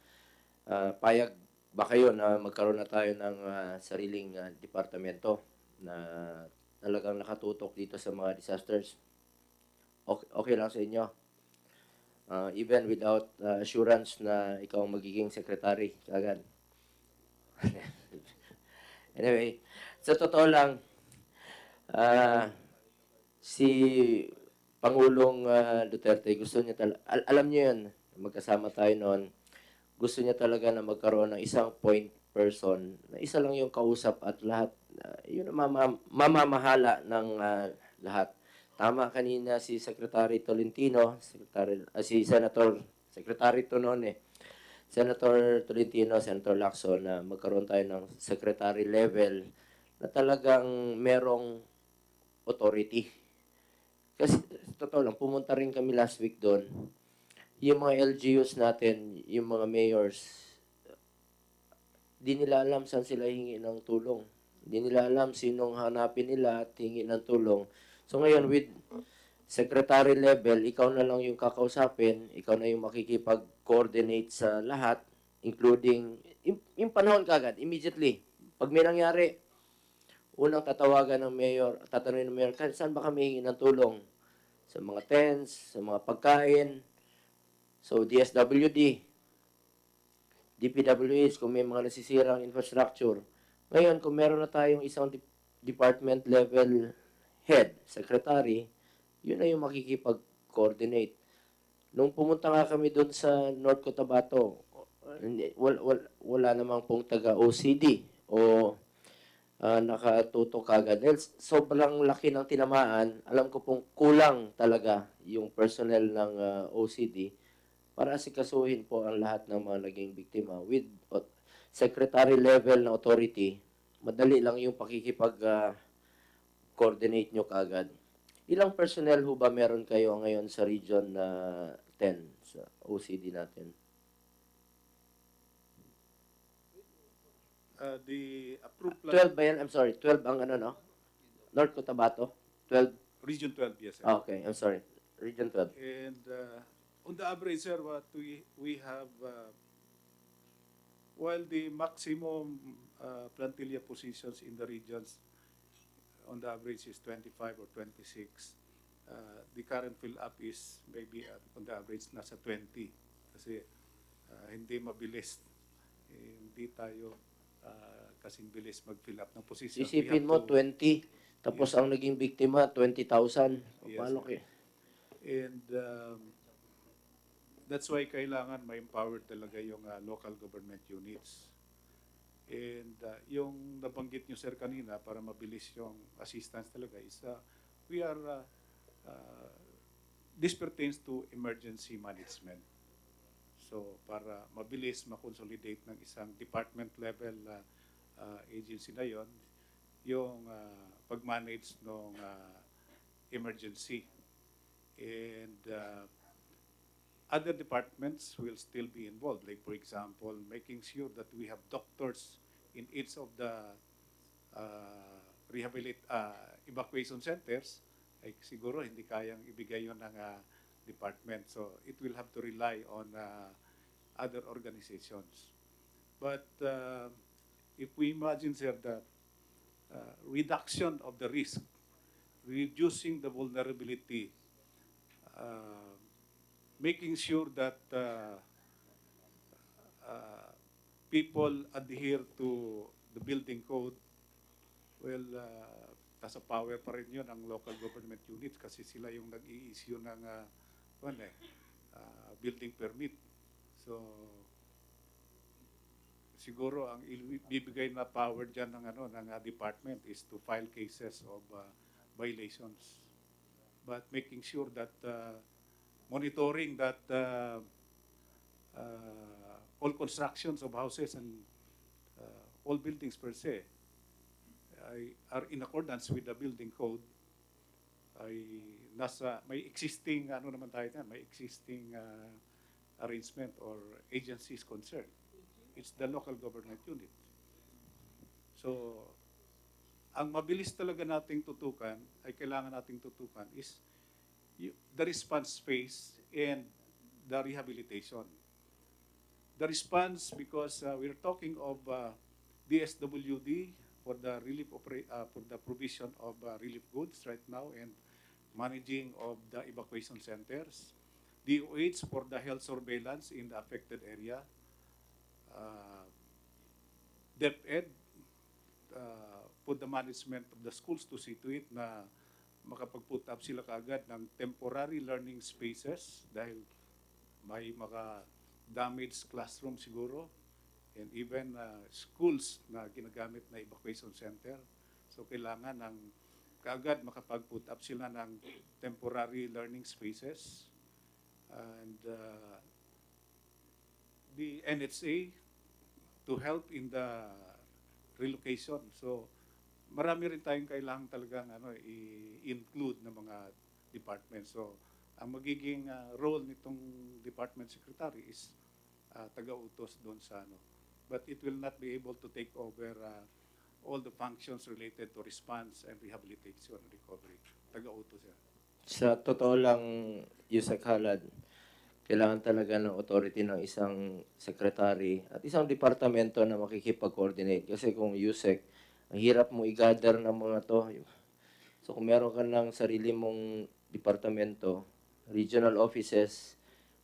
payag ba kayo na magkaroon na tayo ng sariling departamento na talagang nakatutok dito sa mga disasters? Okay lang sa inyo? Even without assurance na ikaw ang magiging secretary agad. Anyway, sa totoo lang, si Pangulong Duterte, gusto niya alam niyo yun, magkasama tayo noon, gusto niya talaga na magkaroon ng isang point person, na isa lang yung kausap at lahat, yun ang mamamahala ng lahat. Tama kanina si Secretary Tolentino, si Secretary to noon Senator Tolentino, Senator Lacson, na magkaroon tayo ng secretary level na talagang merong authority. Kasi totoo lang, pumunta rin kami last week doon. Yung mga LGUs natin, yung mga mayors, di nila alam saan sila hingi ng tulong. Di nila alam sinong hanapin nila at hingi ng tulong. So ngayon, with secretary level, ikaw na lang yung kakausapin, ikaw na yung makikipag-coordinate sa lahat, including, yung panahon kagad, immediately. Pag may nangyari, unang tatawagan ng mayor, tatanungin ng mayor, saan ba kami hingi ng tulong? Sa mga tents, sa mga pagkain, so DSWD, DPWH, kung may mga nasisirang infrastructure. Ngayon, kung meron na tayong isang department level head, secretary, yun na yung makikipag-coordinate. Nung pumunta nga kami doon sa North Cotabato, wala namang pong taga-OCD o nakatutok agad. Sobrang laki ng tinamaan. Alam ko pong kulang talaga yung personnel ng OCD para asikasuhin po ang lahat ng mga naging biktima. With secretary level na authority, madali lang yung pakikipag-coordinate nyo kaagad. Ilang personnel ho ba meron kayo ngayon sa region 10 sa OCD natin? The approved plan, 12 ba yan? I'm sorry, 12 ang ano, no? North Cotabato? 12? Region 12, yes, sir. Okay, I'm sorry. Region 12. And on the average, sir, what we have, while the maximum plantilla positions in the regions on the average is 25 or 26, the current fill-up is maybe on the average nasa 20. Kasi hindi mabilis. Hindi tayo kasing bilis mag-fill up ng position. Isipin mo, 20. Tapos ang naging biktima, 20,000. Yes, Paano sir. kayo? And that's why kailangan ma-empower talaga yung local government units. And yung nabanggit nyo, sir, kanina, para mabilis yung assistance talaga is this pertains to emergency management. So, para mabilis ma-consolidate ng isang department level agency na yon, yung pag-manage ng emergency. And other departments will still be involved. Like, for example, making sure that we have doctors in each of the evacuation centers. Ay siguro hindi kayang ibigay yun ng department. So, it will have to rely on other organizations. But if we imagine, sir, that reduction of the risk, reducing the vulnerability, making sure that people adhere to the building code, well, nasa power pa rin yun ang local government units kasi sila yung nag-i-issue ng building permit. So, siguro ang ibibigay na power dyan ng department is to file cases of violations. But making sure that monitoring that all constructions of houses and all buildings per se are in accordance with the building code, ay may existing ano naman tayo yan, may existing arrangement or agencies concerned. It's the local government unit. So, ang mabilis talaga nating tutukan, ay kailangan nating tutukan is the response phase and the rehabilitation. The response, because we're talking of DSWD for the for the provision of relief goods right now and managing of the evacuation centers, DOH for the health surveillance in the affected area, Dept for the management of the schools to see to it na makapag-put up sila kaagad ng temporary learning spaces dahil may damaged classroom siguro and even schools na ginagamit na evacuation center. So kailangan ng kaagad makapag-put up sila ng temporary learning spaces and the NHA to help in the relocation. So marami rin tayong kailangan talagang i-include ng mga departments. So ang magiging role nitong department secretary is taga-utos doon sa But it will not be able to take over all the functions related to response and rehabilitation and recovery. Taga-utos yan. Sa totoo lang, Yusek Halad, kailangan talaga ng authority ng isang secretary at isang departamento na makikipag-coordinate. Kasi kung Yusek, ang hirap mo i-gather ng mga to. So kung meron ka ng sarili mong departamento, regional offices,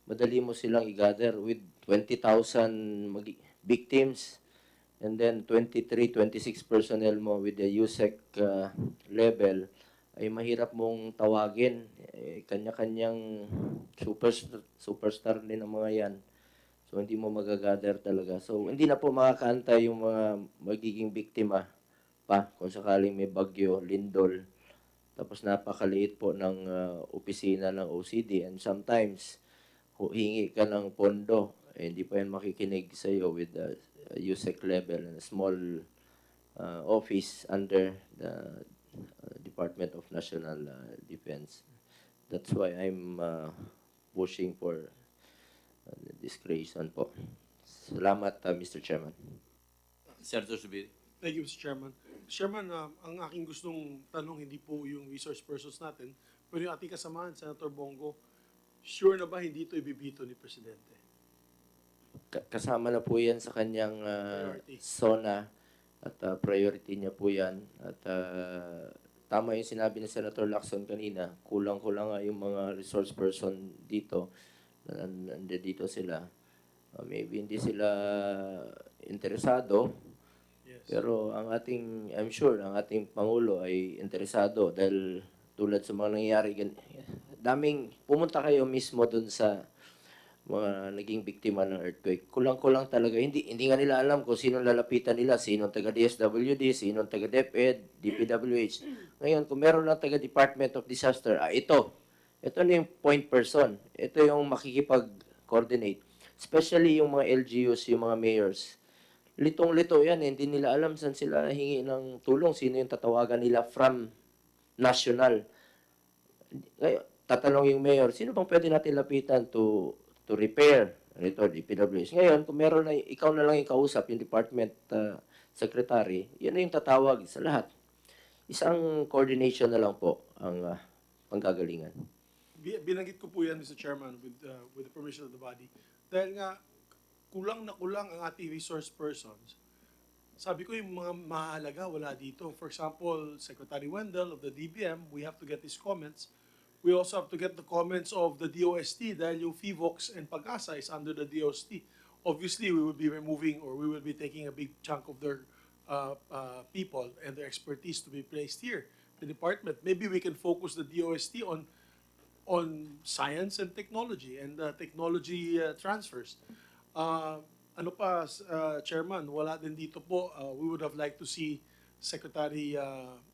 madali mo silang i-gather with 20,000 victims and then 23, 26 personnel mo with the USEC level, ay mahirap mong tawagin. Kanya-kanyang superstar din ang mga yan. So hindi mo magagather talaga. So hindi na po makakaantay yung mga magiging biktima pa kung sakaling may bagyo, lindol. Tapos napakaliit po ng opisina ng OCD and sometimes hingi ka ng pondo, hindi pa yan makikinig sa iyo with the USEC level and a small office under the Department of National Defense. That's why I'm pushing for this creation po. Salamat, Mr. Chairman. Senator Subiri. Thank you, Mr. Chairman. Chairman, ang aking gustong tanong, hindi po yung resource persons natin, pero yung ating kasamahan, Senator Bongo, sure na ba hindi ito ibibito ni Presidente? Kasama na po yan sa kanyang SONA at priority niya po yan. At tama yung sinabi ni Senator Lacson kanina, kulang-kulang nga yung mga resource person dito, dito sila. Maybe hindi sila interesado, pero ang I'm sure, ang ating Pangulo ay interesado dahil tulad sa mga nangyayari, pumunta kayo mismo dun sa mga naging biktima ng earthquake. Kulang-kulang talaga. Hindi nga nila alam kung sino lalapitan nila, sino taga-DSWD, sino taga-Dept, DPWH. Ngayon, kung meron lang taga-Department of Disaster, ito na yung point person. Ito yung makikipag-coordinate. Especially yung mga LGUs, yung mga mayors. Litong-lito yan, hindi nila alam saan sila hingi ng tulong, sino yung tatawagan nila from national. Ngayon, tatanong yung mayor, sino bang pwede natin lapitan to repair ito, DPWH. Ngayon, kung meron na, ikaw na lang yung kausap, yung department secretary, yun na yung tatawag sa lahat. Isang coordination na lang po ang panggagalingan. Binanggit ko po yan, Mr. Chairman, with the permission of the body. Dahil nga, kulang na kulang ang ating resource persons. Sabi ko yung mga mahalaga wala dito. For example, Secretary Wendell of the DBM, we have to get his comments. We also have to get the comments of the DOST dahil yung FIVOX and Pag-asa is under the DOST. Obviously, we will be removing or we will be taking a big chunk of their people and their expertise to be placed here. The department, maybe we can focus the DOST on science and technology and technology transfers. Chairman, wala din dito po. We would have liked to see Secretary,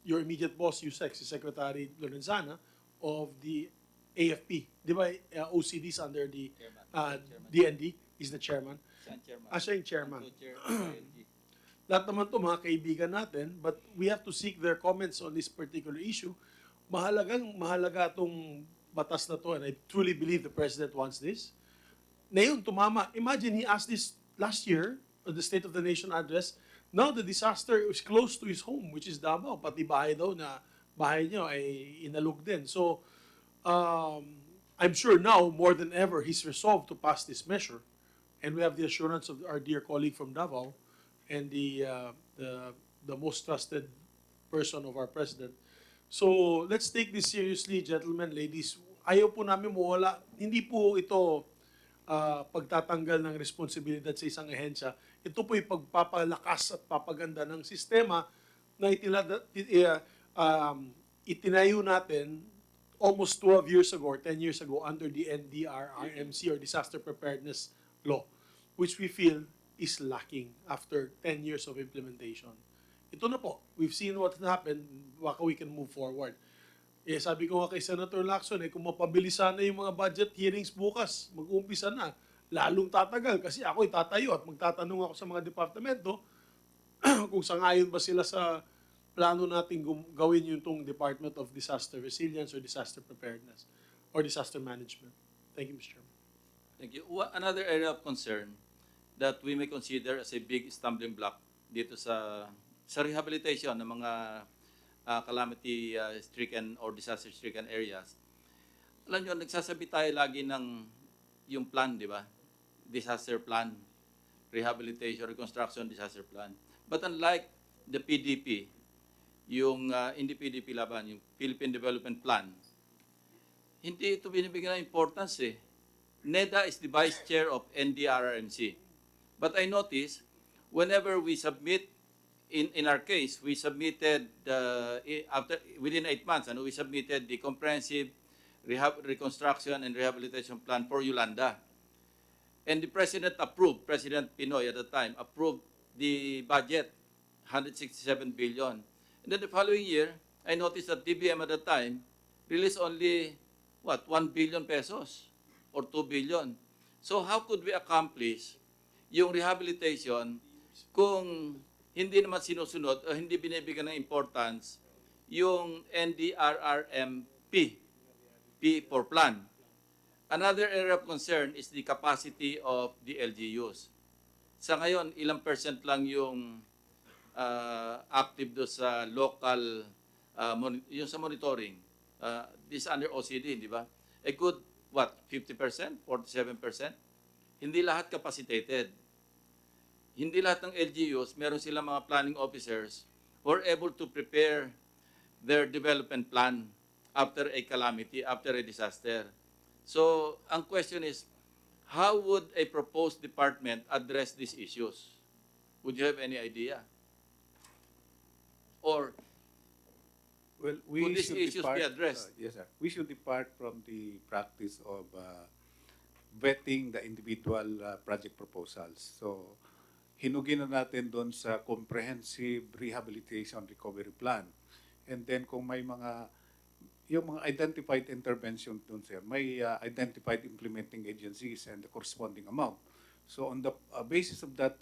your immediate boss, USEC, si Secretary Lorenzana of the AFP. Di ba OCD is under the DND, is the chairman. Siya yung chairman. Lahat naman to mga kaibigan natin, but we have to seek their comments on this particular issue. mahalaga itong batas na to, and I truly believe the President wants this. Ngayon, tumama. Imagine he asked this last year, the State of the Nation address. Now the disaster is close to his home, which is Davao. Pati bahay daw na bahay niyo ay inalog din. So, I'm sure now, more than ever, he's resolved to pass this measure. And we have the assurance of our dear colleague from Davao and the most trusted person of our President. So, let's take this seriously, gentlemen, ladies. Ayaw po namin mawala. Hindi po ito pagtatanggal ng responsibilidad sa isang ahensya. Ito po yung pagpapalakas at papaganda ng sistema na itinayo natin almost 12 years ago or 10 years ago under the NDRRMC or Disaster Preparedness Law, which we feel is lacking after 10 years of implementation. Ito na po. We've seen what happened. Baka we can move forward. Eh, sabi ko nga kay Senator Lacson, kung mapabilisan na yung mga budget hearings bukas, mag-uumpisa na, lalong tatagal kasi ako'y tatayo at magtatanong ako sa mga departamento kung sangayon ba sila sa plano nating gawin yung tong Department of Disaster Resilience or Disaster Preparedness or Disaster Management. Thank you, Mr. Chairman. Thank you. Another area of concern that we may consider as a big stumbling block dito sa rehabilitation ng mga calamity-stricken or disaster-stricken areas. Alam nyo, nagsasabi tayo lagi ng yung plan, di ba? Disaster plan, rehabilitation, reconstruction, disaster plan. But unlike the PDP, yung hindi PDP laban, yung Philippine Development Plan, hindi ito binibigyan ng importance eh. NEDA is the vice chair of NDRRMC. But I notice, whenever we submit, in our case, we submitted, within 8 months, we submitted the comprehensive reconstruction and rehabilitation plan for Yolanda. And the President approved, President Pinoy at the time, approved the budget, 167 billion. And then the following year, I noticed that DBM at the time released only, 1 billion pesos or 2 billion. So how could we accomplish yung rehabilitation kung hindi naman sinusunod o hindi binibigyan ng importance yung NDRRMP, P for plan. Another area of concern is the capacity of the LGUs. Sa ngayon, ilang percent lang yung active do sa local, yung sa monitoring. This under OCD, di ba? A good, 50%? 47%? Hindi lahat capacitated. Hindi lahat ng LGUs, meron silang mga planning officers who are able to prepare their development plan after a calamity, after a disaster. So, ang question is, how would a proposed department address these issues? Would you have any idea? Or Well, could these issues be addressed? Yes, sir. We should depart from the practice of vetting the individual project proposals. So, hinugin na natin doon sa comprehensive rehabilitation recovery plan. And then kung may yung mga identified intervention doon, sir, may identified implementing agencies and the corresponding amount. So on the basis of that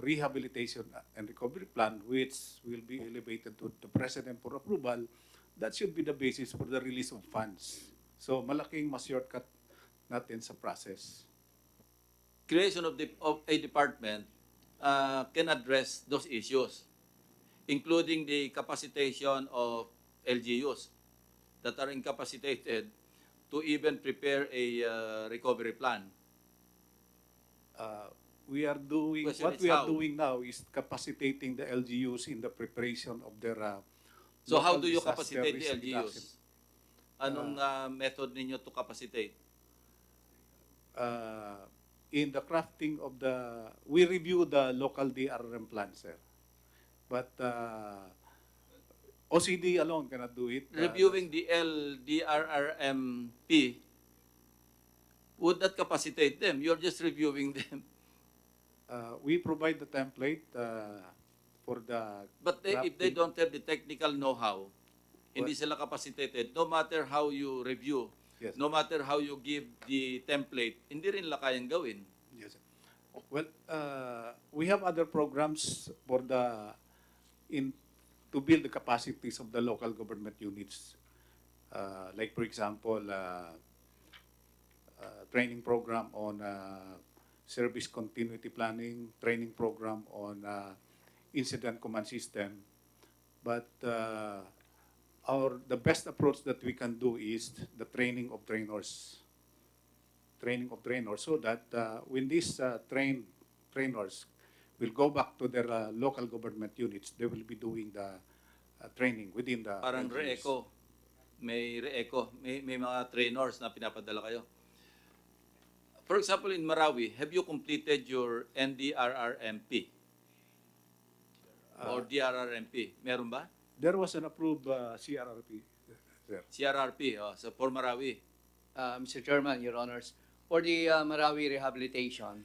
rehabilitation and recovery plan, which will be elevated to the President for approval, that should be the basis for the release of funds. So malaking mas-shortcut natin sa process. Creation of a department can address those issues, including the capacitation of LGUs that are incapacitated to even prepare a recovery plan. We are doing Question what is we are how? doing now is capacitating the LGUs in the preparation of their So how local do you disaster capacitate the risk reduction. LGUs? Anong method ninyo to capacitate? In the crafting of we review the local DRM plan, sir. But OCD alone cannot do it. Reviewing the LDRRMP, would that capacitate them? You're just reviewing them. We provide the template for the But if they drafting. don't have the technical know-how, hindi sila capacitated, no matter how you review, Yes. no matter how you give the template, hindi rin nila kayang gawin. Yes, sir. Well, we have other programs for in to build the capacities of the local government units. Like, for example, training program on service continuity planning, training program on incident command system. But the best approach that we can do is the training of trainers. Training of trainers, so that when these trainers will go back to their local government units, they will be doing the training within the Parang LGUs. re-echo, may mga trainers na pinapadala kayo. For example, in Marawi, have you completed your NDRRMP? Or DRRMP? Meron ba? There was an approved CRRP, sir. CRRP, so for Marawi. Mr. Chairman, Your Honors, for the Marawi rehabilitation,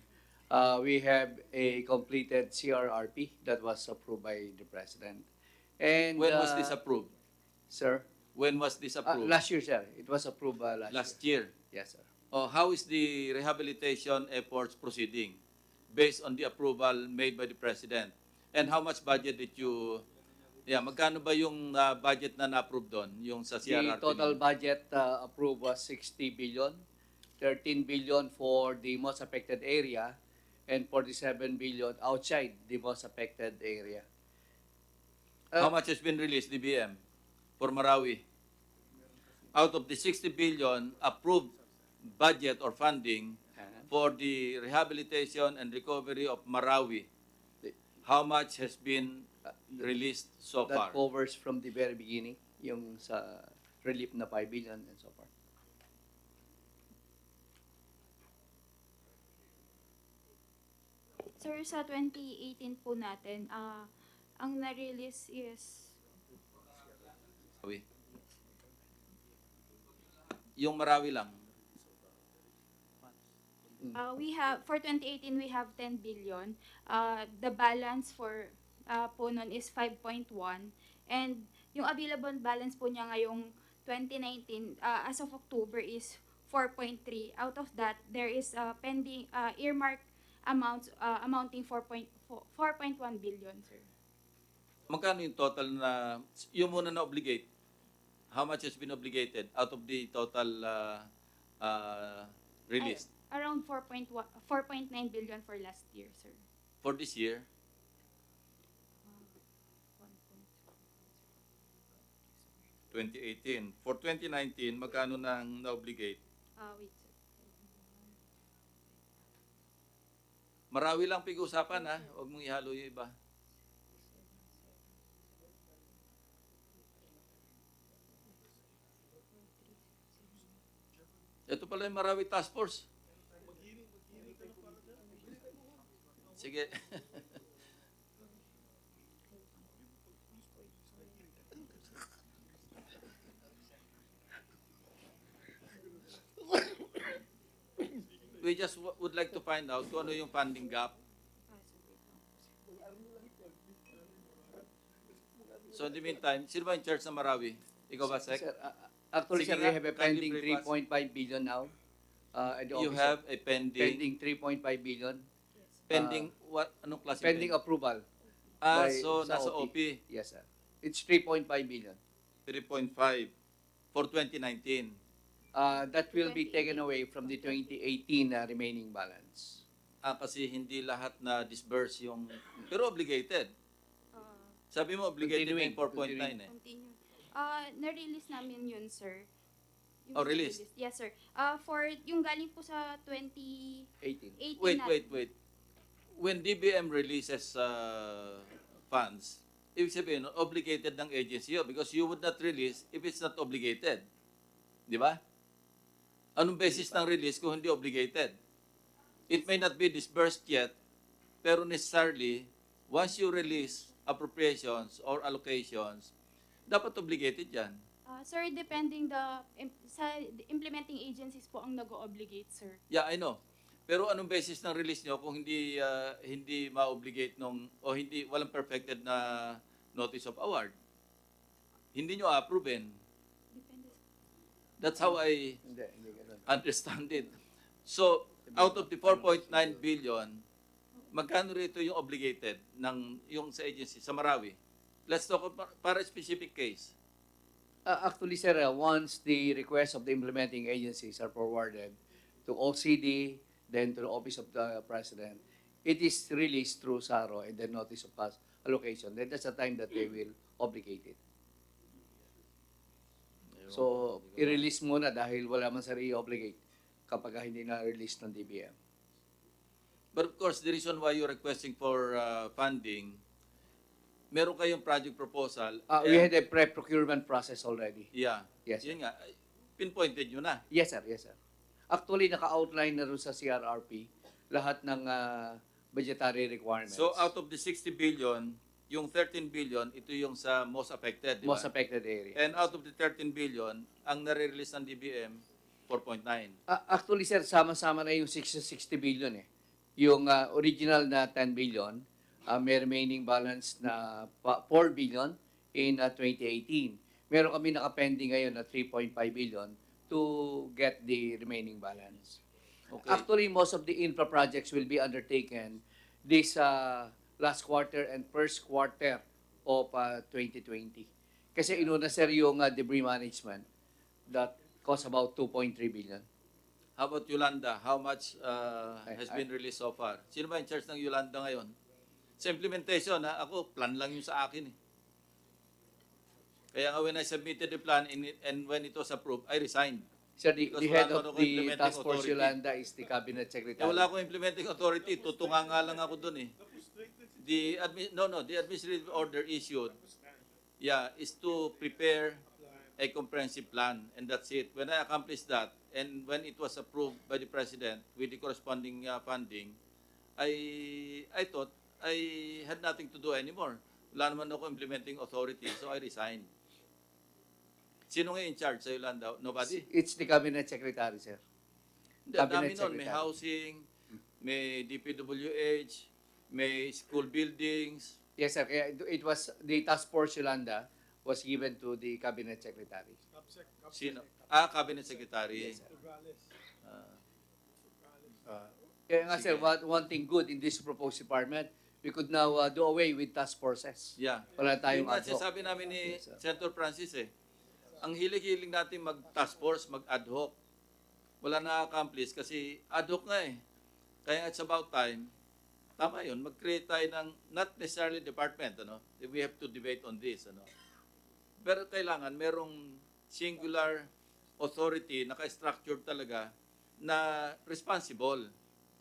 we have a completed CRRP that was approved by the President. And When was this approved? Sir? When was this approved? Last year, sir. It was approved Last year. Yes, sir. How is the rehabilitation efforts proceeding based on the approval made by the President? And how much budget did you, magkano ba yung budget na na-approve doon, yung sa CRRP? The total budget approved was 60 billion, 13 billion for the most affected area, and 47 billion outside the most affected area. How much has been released, DBM, for Marawi? Out of the 60 billion approved budget or funding for the rehabilitation and recovery of Marawi, how much has been released so far? That covers from the very beginning, yung sa relief na 5 billion and so forth. Sir, sa 2018 po natin, ang na-release is Marawi. Yung Marawi lang. we have for 2018 we have 10 billion. The balance for po nun is 5.1, and yung available balance po niya ngayong 2019 as of October is 4.3. Out of that, there is pending earmark amounts amounting 4.1 billion, sir. Magkano yung total na, yung muna na-obligate? How much has been obligated out of the total released? Around 4.9 billion for last year, sir. For this year? Uh, 2018. For 2019, magkano nang na-obligate? Wait, sir. Marawi lang pag-usapan, ha? Huwag mong ihalo yung iba. Ito pala yung Marawi Task Force. Sige. We just would like to find out kung ano yung funding gap. So in the meantime, sino ba in charge sa Marawi? Ikaw ba, Sec? Sir, actually, Sige sir, we nga, have a can you pending brief us? 3.5 billion now. At the You office, have a pending, pending 3.5 billion. pending what? Anong klase? Pending approval. So sa nasa OP, Yes, sir. It's 3.5 billion. 3.5 for 2019. That will be taken away from the 2018 remaining balance. Kasi hindi lahat na disburse yung, pero obligated. Sabi mo obligated na yung 4.9 eh. Continue. Na-release namin yun, sir. Yung Oh, release? Yes, sir. For yung galing po sa 2018 18. Wait. When DBM releases funds, ibig sabihin, obligated ng agency yun because you would not release if it's not obligated. Di ba? Anong basis ng release kung hindi obligated? It may not be disbursed yet, pero necessarily, once you release appropriations or allocations, dapat obligated yan. Sir, depending sa implementing agencies po ang nag-obligate, sir. Yeah, I know. Pero anong basis ng release nyo kung hindi ma-obligate o hindi walang perfected na notice of award? Hindi nyo approve. Depende. That's how I Hindi ganun. understand it. So, out of the 4.9 billion, magkano rito yung obligated yung sa agency, sa Marawi? Let's talk about para specific case. Actually, sir, once the requests of the implementing agencies are forwarded to OCD, then to the Office of the President, it is released through SARO and then notice of past allocation. Then that's the time that they will obligate it. So, i-release muna dahil wala man sa i-obligate kapag hindi na-release ng DBM. But of course, the reason why you're requesting for funding, meron kayong project proposal. We and- had a pre-procurement process already. Yeah. Yes, sir. Yun nga. Pinpointed nyo na. Yes, sir. Yes, sir. Actually, naka-outline na rin sa CRRP lahat ng budgetary requirements. So out of the 60 billion, yung 13 billion, ito yung sa most affected, di ba? most affected area. And out of the 13 billion, ang nare-release ng DBM, 4.9. Actually, sir, sama-sama na yung 60 billion eh. Yung original na 10 billion, may remaining balance na 4 billion in 2018. Meron kami nakapending ngayon na 3.5 billion to get the remaining balance. Okay. Actually, most of the infra projects will be undertaken this last quarter and first quarter of 2020. Kasi inuna, sir, yung debris management that cost about 2.3 billion. How about Yolanda? How much has I- been released so far? Sino ba in charge ng Yolanda ngayon? Sa implementation, ako, plan lang yung sa akin eh. Kaya nga when I submitted the plan and when it was approved, I resigned. Sir, the Because head wala of akong the implementing task force authority. Yolanda is the cabinet secretary. Wala akong implementing authority. Tutunga nga lang ako dun eh. The administrative order issued, is to prepare a comprehensive plan, and that's it. When I accomplished that, and when it was approved by the President with the corresponding funding, I thought I had nothing to do anymore. Wala naman ako implementing authority, so I resigned. Sino ngayon in charge sa Yolanda? Nobody? It's the cabinet secretary, sir. Ang Cabinet dami nun. May Secretary. housing, may DPWH, may school buildings. Yes, sir. Kaya it was the task force Yolanda was given to the cabinet secretary. Sino? Cabinet Secretary. Yes, sir. Uh, Kaya nga, sir, Sige. one thing good in this proposed department, we could now do away with task forces. Yeah. Wala tayong Yung nga ad hoc. sinasabi namin ni Yes, sir. Senator Francis ang hilig-hiling natin mag-task force, mag-ad hoc. Wala na-accomplish kasi ad hoc nga eh. Kaya it's about time, tama yun, mag-create tayo ng, not necessarily department, we have to debate on this, Pero kailangan merong singular authority, naka-structured talaga, na responsible.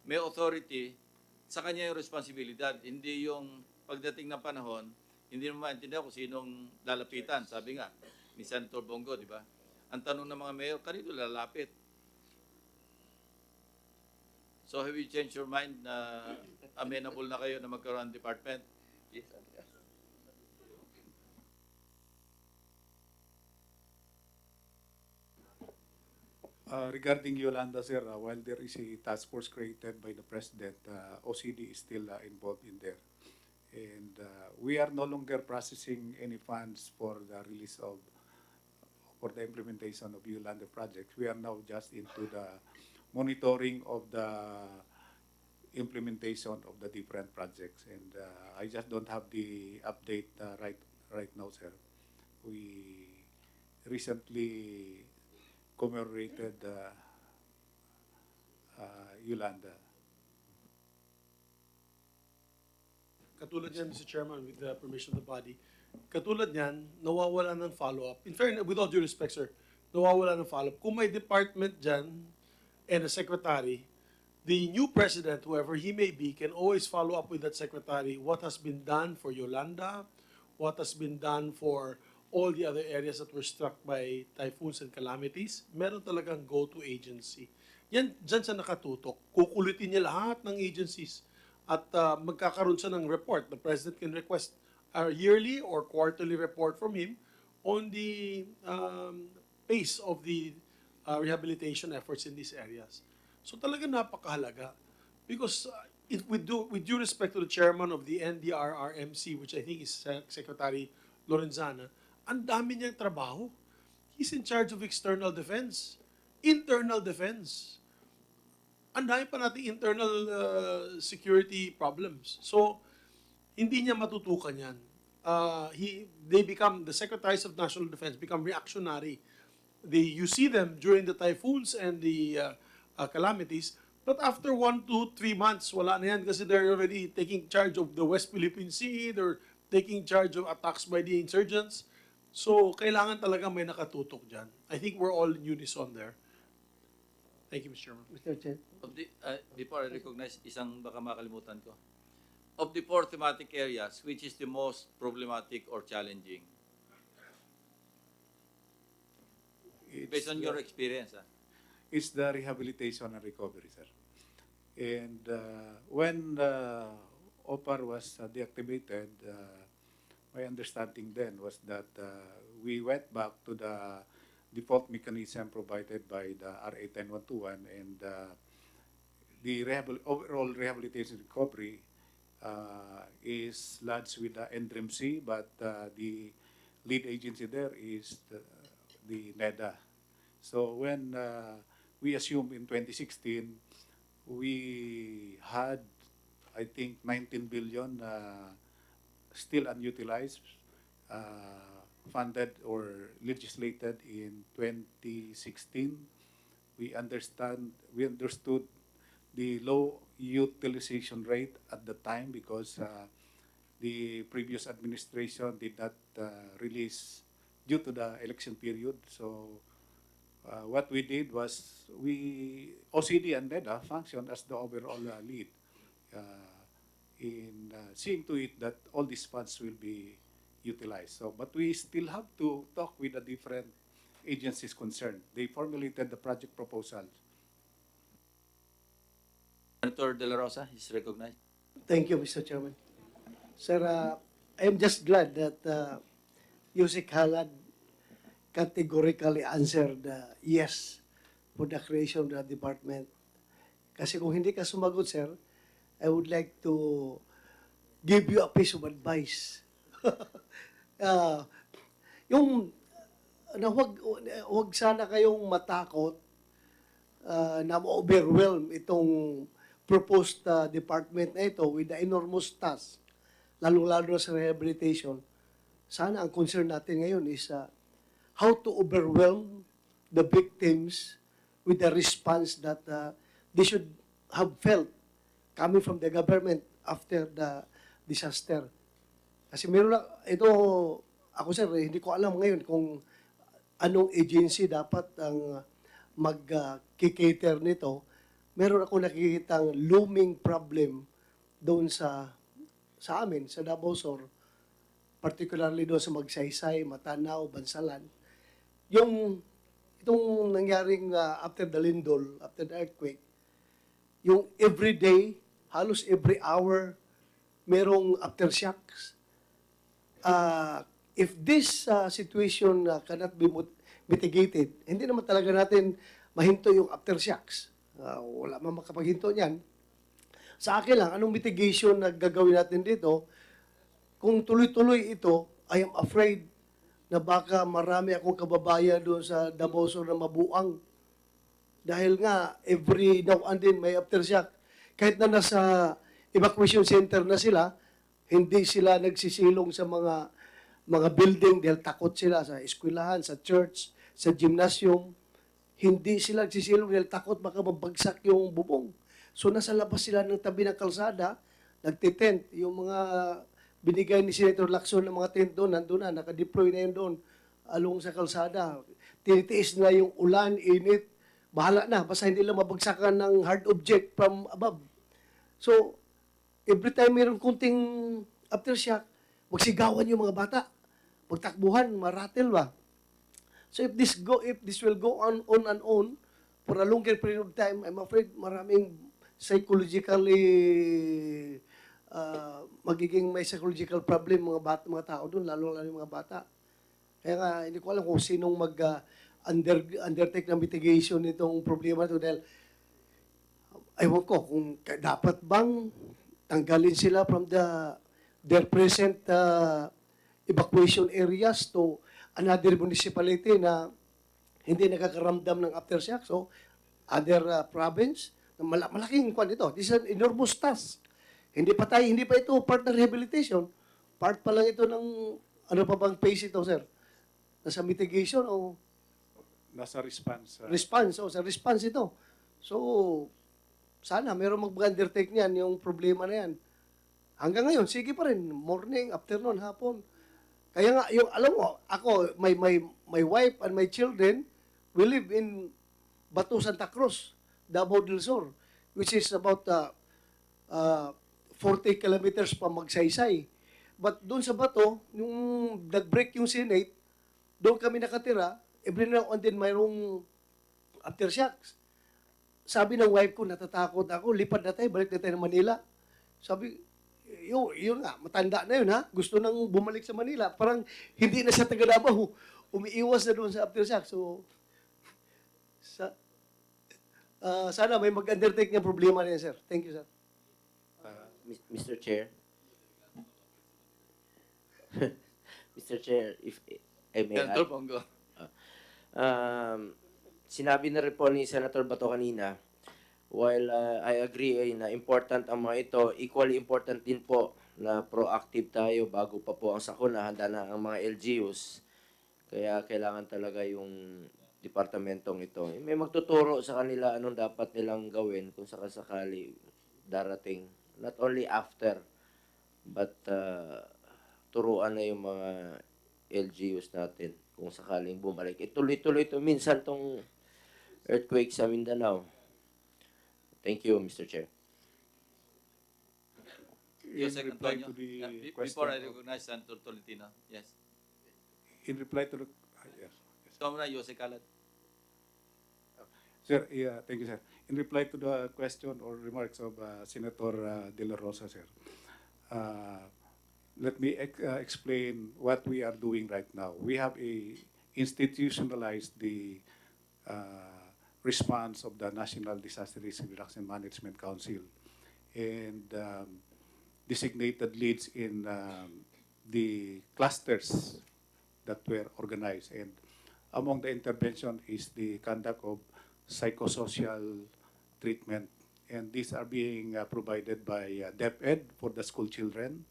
May authority, sa kanya yung responsibilidad. Hindi yung pagdating ng panahon, hindi mo maintindihan kung sinong lalapitan. Sabi nga, ni Senator Bongo, di ba? Ang tanong ng mga mayor, kanino lalapit? So have you changed your mind na amenable na kayo na magkaroon ng department? Yes, sir. Regarding Yolanda, sir, while there is a task force created by the President, OCD is still involved in there. And we are no longer processing any funds for the release of, for the implementation of Yolanda project. We are now just into the monitoring of the implementation of the different projects. And I just don't have the update right now, sir. We recently commemorated Yolanda. Katulad niyan, Mr. Chairman, with the permission of the body, katulad niyan, nawawala ng follow-up. In fairness, with all due respect, sir, nawawala ng follow-up. Kung may department dyan and a secretary, the new president, whoever he may be, can always follow up with that secretary what has been done for Yolanda, what has been done for all the other areas that were struck by typhoons and calamities. Meron talagang go-to agency. Yan, dyan siya nakatutok. Kukulitin niya lahat ng agencies at magkakaroon siya ng report. The President can request a yearly or quarterly report from him on the pace of the rehabilitation efforts in these areas. So talaga napakahalaga. Because with due respect to the chairman of the NDRRMC, which I think is Secretary Lorenzana, ang dami niyang trabaho. He's in charge of external defense, internal defense. Ang dami pa natin internal security problems. So, hindi niya matutukan yan. they become, the secretaries of national defense become reactionary. You see them during the typhoons and the calamities, but after 1, 2, 3 months, wala na yan kasi they're already taking charge of the West Philippine Sea, they're taking charge of attacks by the insurgents. So, kailangan talaga may nakatutok dyan. I think we're all in unison there. Thank you, Mr. Chairman. Mr. Chair. Before I recognize, isang baka makalimutan ko. Of the 4 thematic areas, which is the most problematic or challenging? Based on your experience. It's the rehabilitation and recovery, sir. And when OPAR was deactivated, my understanding then was that we went back to the default mechanism provided by the RA 10121, and the overall rehabilitation recovery is lodged with the NDRMC, but the lead agency there is the NEDA. So when we assumed in 2016, we had, I think, 19 billion still unutilized, funded or legislated in 2016. We understood the low utilization rate at the time because the previous administration did not release due to the election period. So what we did was OCD and NEDA functioned as the overall lead in seeing to it that all these funds will be utilized. So, but we still have to talk with the different agencies concerned. They formulated the project proposals. Senator De La Rosa is recognized. Thank you, Mr. Chairman. Sir, I am just glad that Yusik Halad categorically answered yes for the creation of the department. Kasi kung hindi ka sumagot, sir, I would like to give you a piece of advice. Yung na wag sana kayong matakot na ma-overwhelm itong proposed department na ito with the enormous task, lalo-lalo sa rehabilitation. Sana ang concern natin ngayon is how to overwhelm the victims with the response that they should have felt coming from the government after the disaster. Kasi meron lang, ito, ako sir, hindi ko alam ngayon kung anong agency dapat ang mag-cater nito. Meron ako nakikitang looming problem doon sa amin, sa Davao Sur, particularly doon sa Magsaysay, Matanaw, Bansalan. Itong nangyaring after the lindol, after the earthquake, yung everyday, halos every hour, merong aftershocks. If this situation cannot be mitigated, hindi naman talaga natin mahinto yung aftershocks. Wala man makapaghinto niyan. Sa akin lang, anong mitigation na gagawin natin dito? Kung tuloy-tuloy ito, I am afraid na baka marami akong kababayan doon sa Davao Sur na mabuang. Dahil nga, every now and then may aftershock. Kahit na nasa evacuation center na sila, hindi sila nagsisilong sa mga building dahil takot sila sa eskwelahan, sa church, sa gymnasium. Hindi sila nagsisilong dahil takot baka mabagsak yung bubong. So nasa labas sila ng tabi ng kalsada, nagtitent. Yung mga binigay ni Senator Lacson ng mga tent doon, nandun na, nakadeploy na yun doon, along sa kalsada. Tinitiis na yung ulan, init, bahala na, basta hindi lang mabagsakan ng hard object from above. So, every time mayroon kunting aftershock, magsigawan yung mga bata, magtakbuhan, maratel ba? So if this will go on and on for a longer period of time, I'm afraid maraming psychologically magiging may psychological problem mga tao doon, lalo yung mga bata. Kaya nga, hindi ko alam kung sinong undertake na mitigation nitong problema ito dahil ewan ko kung dapat bang tanggalin sila from their present evacuation areas to another municipality na hindi nakakaramdam ng aftershock. So, other province, malaking kwan ito. This is an enormous task. Hindi pa ito part ng rehabilitation. part pa lang ito ng, ano pa bang phase ito, sir? Nasa mitigation o Nasa response. response? O sa response ito. So, sana meron mag-undertake niyan yung problema na yan. Hanggang ngayon, sige pa rin. Morning, afternoon, hapon. Kaya nga, yung, alam mo, ako, my wife and my children, we live in Batu Santa Cruz, Davao del Sur, which is about 40 kilometers pa magsaysay. But doon sa Bato, yung nag-break yung Senate, doon kami nakatira, every now and then mayroong aftershocks. Sabi ng wife ko, natatakot ako, lipad na tayo, balik na tayo ng Manila. Sabi, yun nga, matanda na yun ha, gusto nang bumalik sa Manila. Parang hindi na siya taga Davao, umiiwas na doon sa aftershock. So, sana may mag-undertake ng problema na yan, sir. Thank you, sir. Mr. Chair. Mr. Chair, if I may add. Senator Bongo. Sinabi na rin po ni Senator Bato kanina, while I agree na important ang mga ito, equally important din po na proactive tayo bago pa po ang sakuna, handa na ang mga LGUs. Kaya kailangan talaga yung departamentong ito. May magtuturo sa kanila anong dapat nilang gawin kung sakasakali darating. Not only after, but turuan na yung mga LGUs natin kung sakaling bumalik. Tuloy-tuloy ito. Minsan tong earthquake sa Mindanao. Thank you, Mr. Chair. Yusek reply Antonio. to the Yeah, question before I of- recognize Senator Tolentino. Yes. In reply to the... yes. Ikaw muna, Yusek Kalat. Sir, yeah, thank you, sir. In reply to the question or remarks of Senator De La Rosa, sir, let me explain what we are doing right now. We have institutionalized the response of the National Disaster Risk Reduction Management Council and designated leads in the clusters that were organized. And among the intervention is the conduct of psychosocial treatment. And these are being provided by Dept for the school children,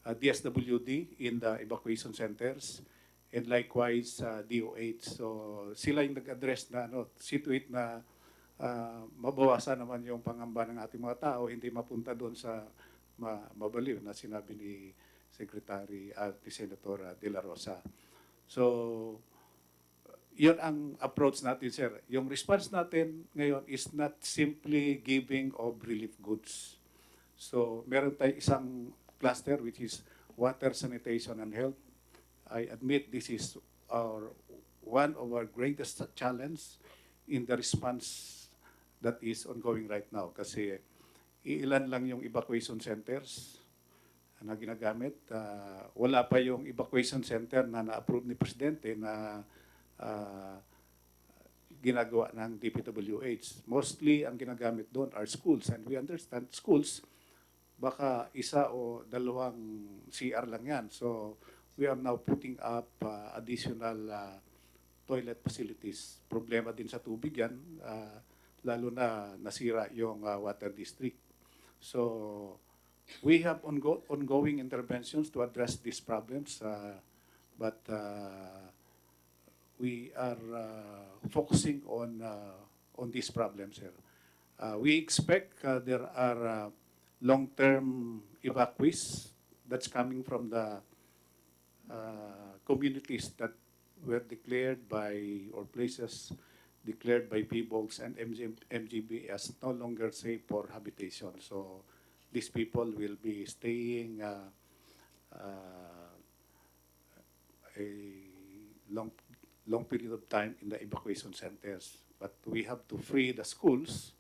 DSWD in the evacuation centers, and likewise DOH. So sila yung nag-address na situate na mabawasan naman yung pangamba ng ating mga tao, hindi mapunta doon sa mabaliw na sinabi ni Secretary ni Senator De La Rosa. So yun ang approach natin, sir. Yung response natin ngayon is not simply giving of relief goods. So meron tayong isang cluster which is water, sanitation, and health. I admit this is one of our greatest challenge in the response that is ongoing right now. Kasi ilan lang yung evacuation centers na ginagamit. Wala pa yung evacuation center na na-approve ni Presidente na ginagawa ng DPWH. Mostly, ang ginagamit doon are schools. And we understand schools, baka isa o dalawang CR lang yan. So, we are now putting up additional toilet facilities. Problema din sa tubig yan, lalo na nasira yung water district. So, we have ongoing interventions to address these problems, but we are focusing on these problems here. We expect there are long-term evacuees that's coming from the communities that were declared by, or places declared by PBOGs and MGB as no longer safe for habitation. So these people will be staying a long period of time in the evacuation centers. But we have to free the schools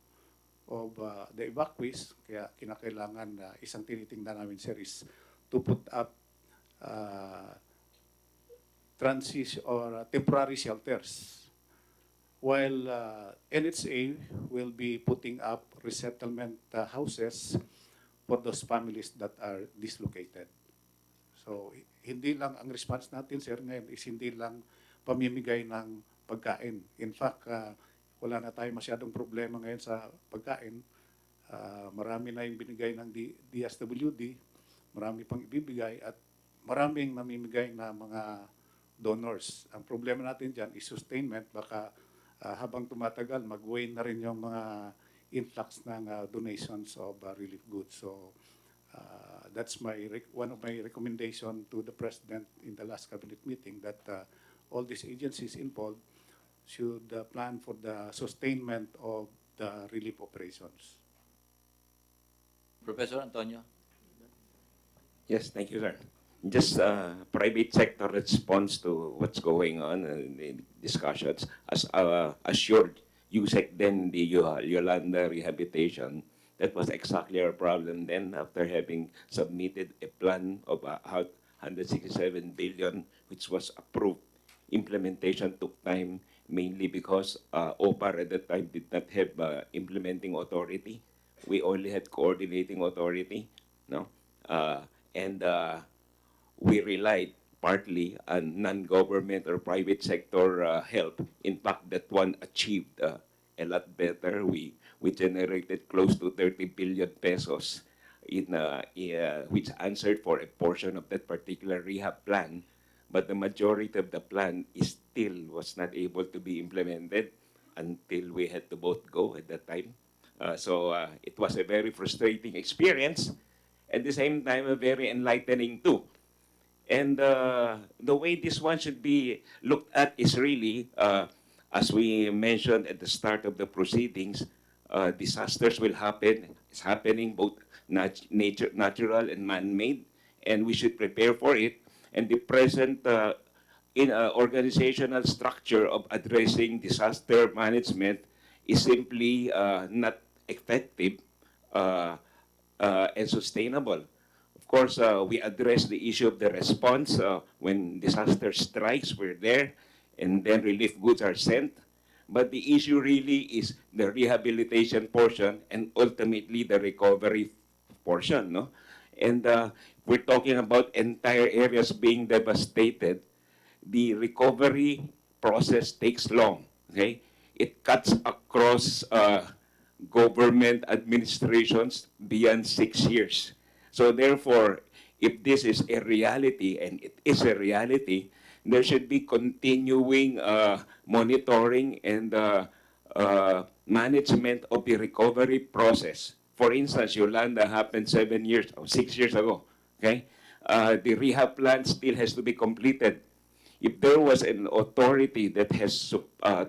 of the evacuees. Kaya kinakailangan isang tinitingnan namin, sir, is to put up transition or temporary shelters, while NHA will be putting up resettlement houses for those families that are dislocated. So, hindi lang ang response natin, sir, ngayon is hindi lang pamimigay ng pagkain. In fact, wala na tayo masyadong problema ngayon sa pagkain. Marami na yung binigay ng DSWD, marami pang ibibigay, at maraming namimigay na mga donors. Ang problema natin dyan is sustainment. Baka habang tumatagal, mag-wane na rin yung mga influx ng donations of relief goods. So that's one of my recommendation to the President in the last cabinet meeting, that all these agencies involved should plan for the sustainment of the relief operations. Professor Antonio. Yes, thank you, sir. Just private sector response to what's going on in the discussions. As assured USEC then the Yolanda rehabilitation, that was exactly our problem then after having submitted a plan of 167 billion, which was approved. Implementation took time mainly because OPAR at that time did not have implementing authority. We only had coordinating authority, no? And we relied partly on non-government or private sector help. In fact, that one achieved a lot better. We generated close to 30 billion pesos which answered for a portion of that particular rehab plan. But the majority of the plan was not able to be implemented until we had to both go at that time. So it was a very frustrating experience. At the same time, a very enlightening too. And the way this one should be looked at is really, as we mentioned at the start of the proceedings, disasters will happen. It's happening both natural and man-made, and we should prepare for it. And the present organizational structure of addressing disaster management is simply not effective and sustainable. Of course, we address the issue of the response. When disaster strikes, we're there, and then relief goods are sent. But the issue really is the rehabilitation portion and ultimately the recovery portion, no? And we're talking about entire areas being devastated. The recovery process takes long, okay? It cuts across government administrations beyond 6 years. So therefore, if this is a reality, and it is a reality, there should be continuing monitoring and management of the recovery process. For instance, Yolanda happened 6 years ago. Okay, the rehab plan still has to be completed. If there was an authority that has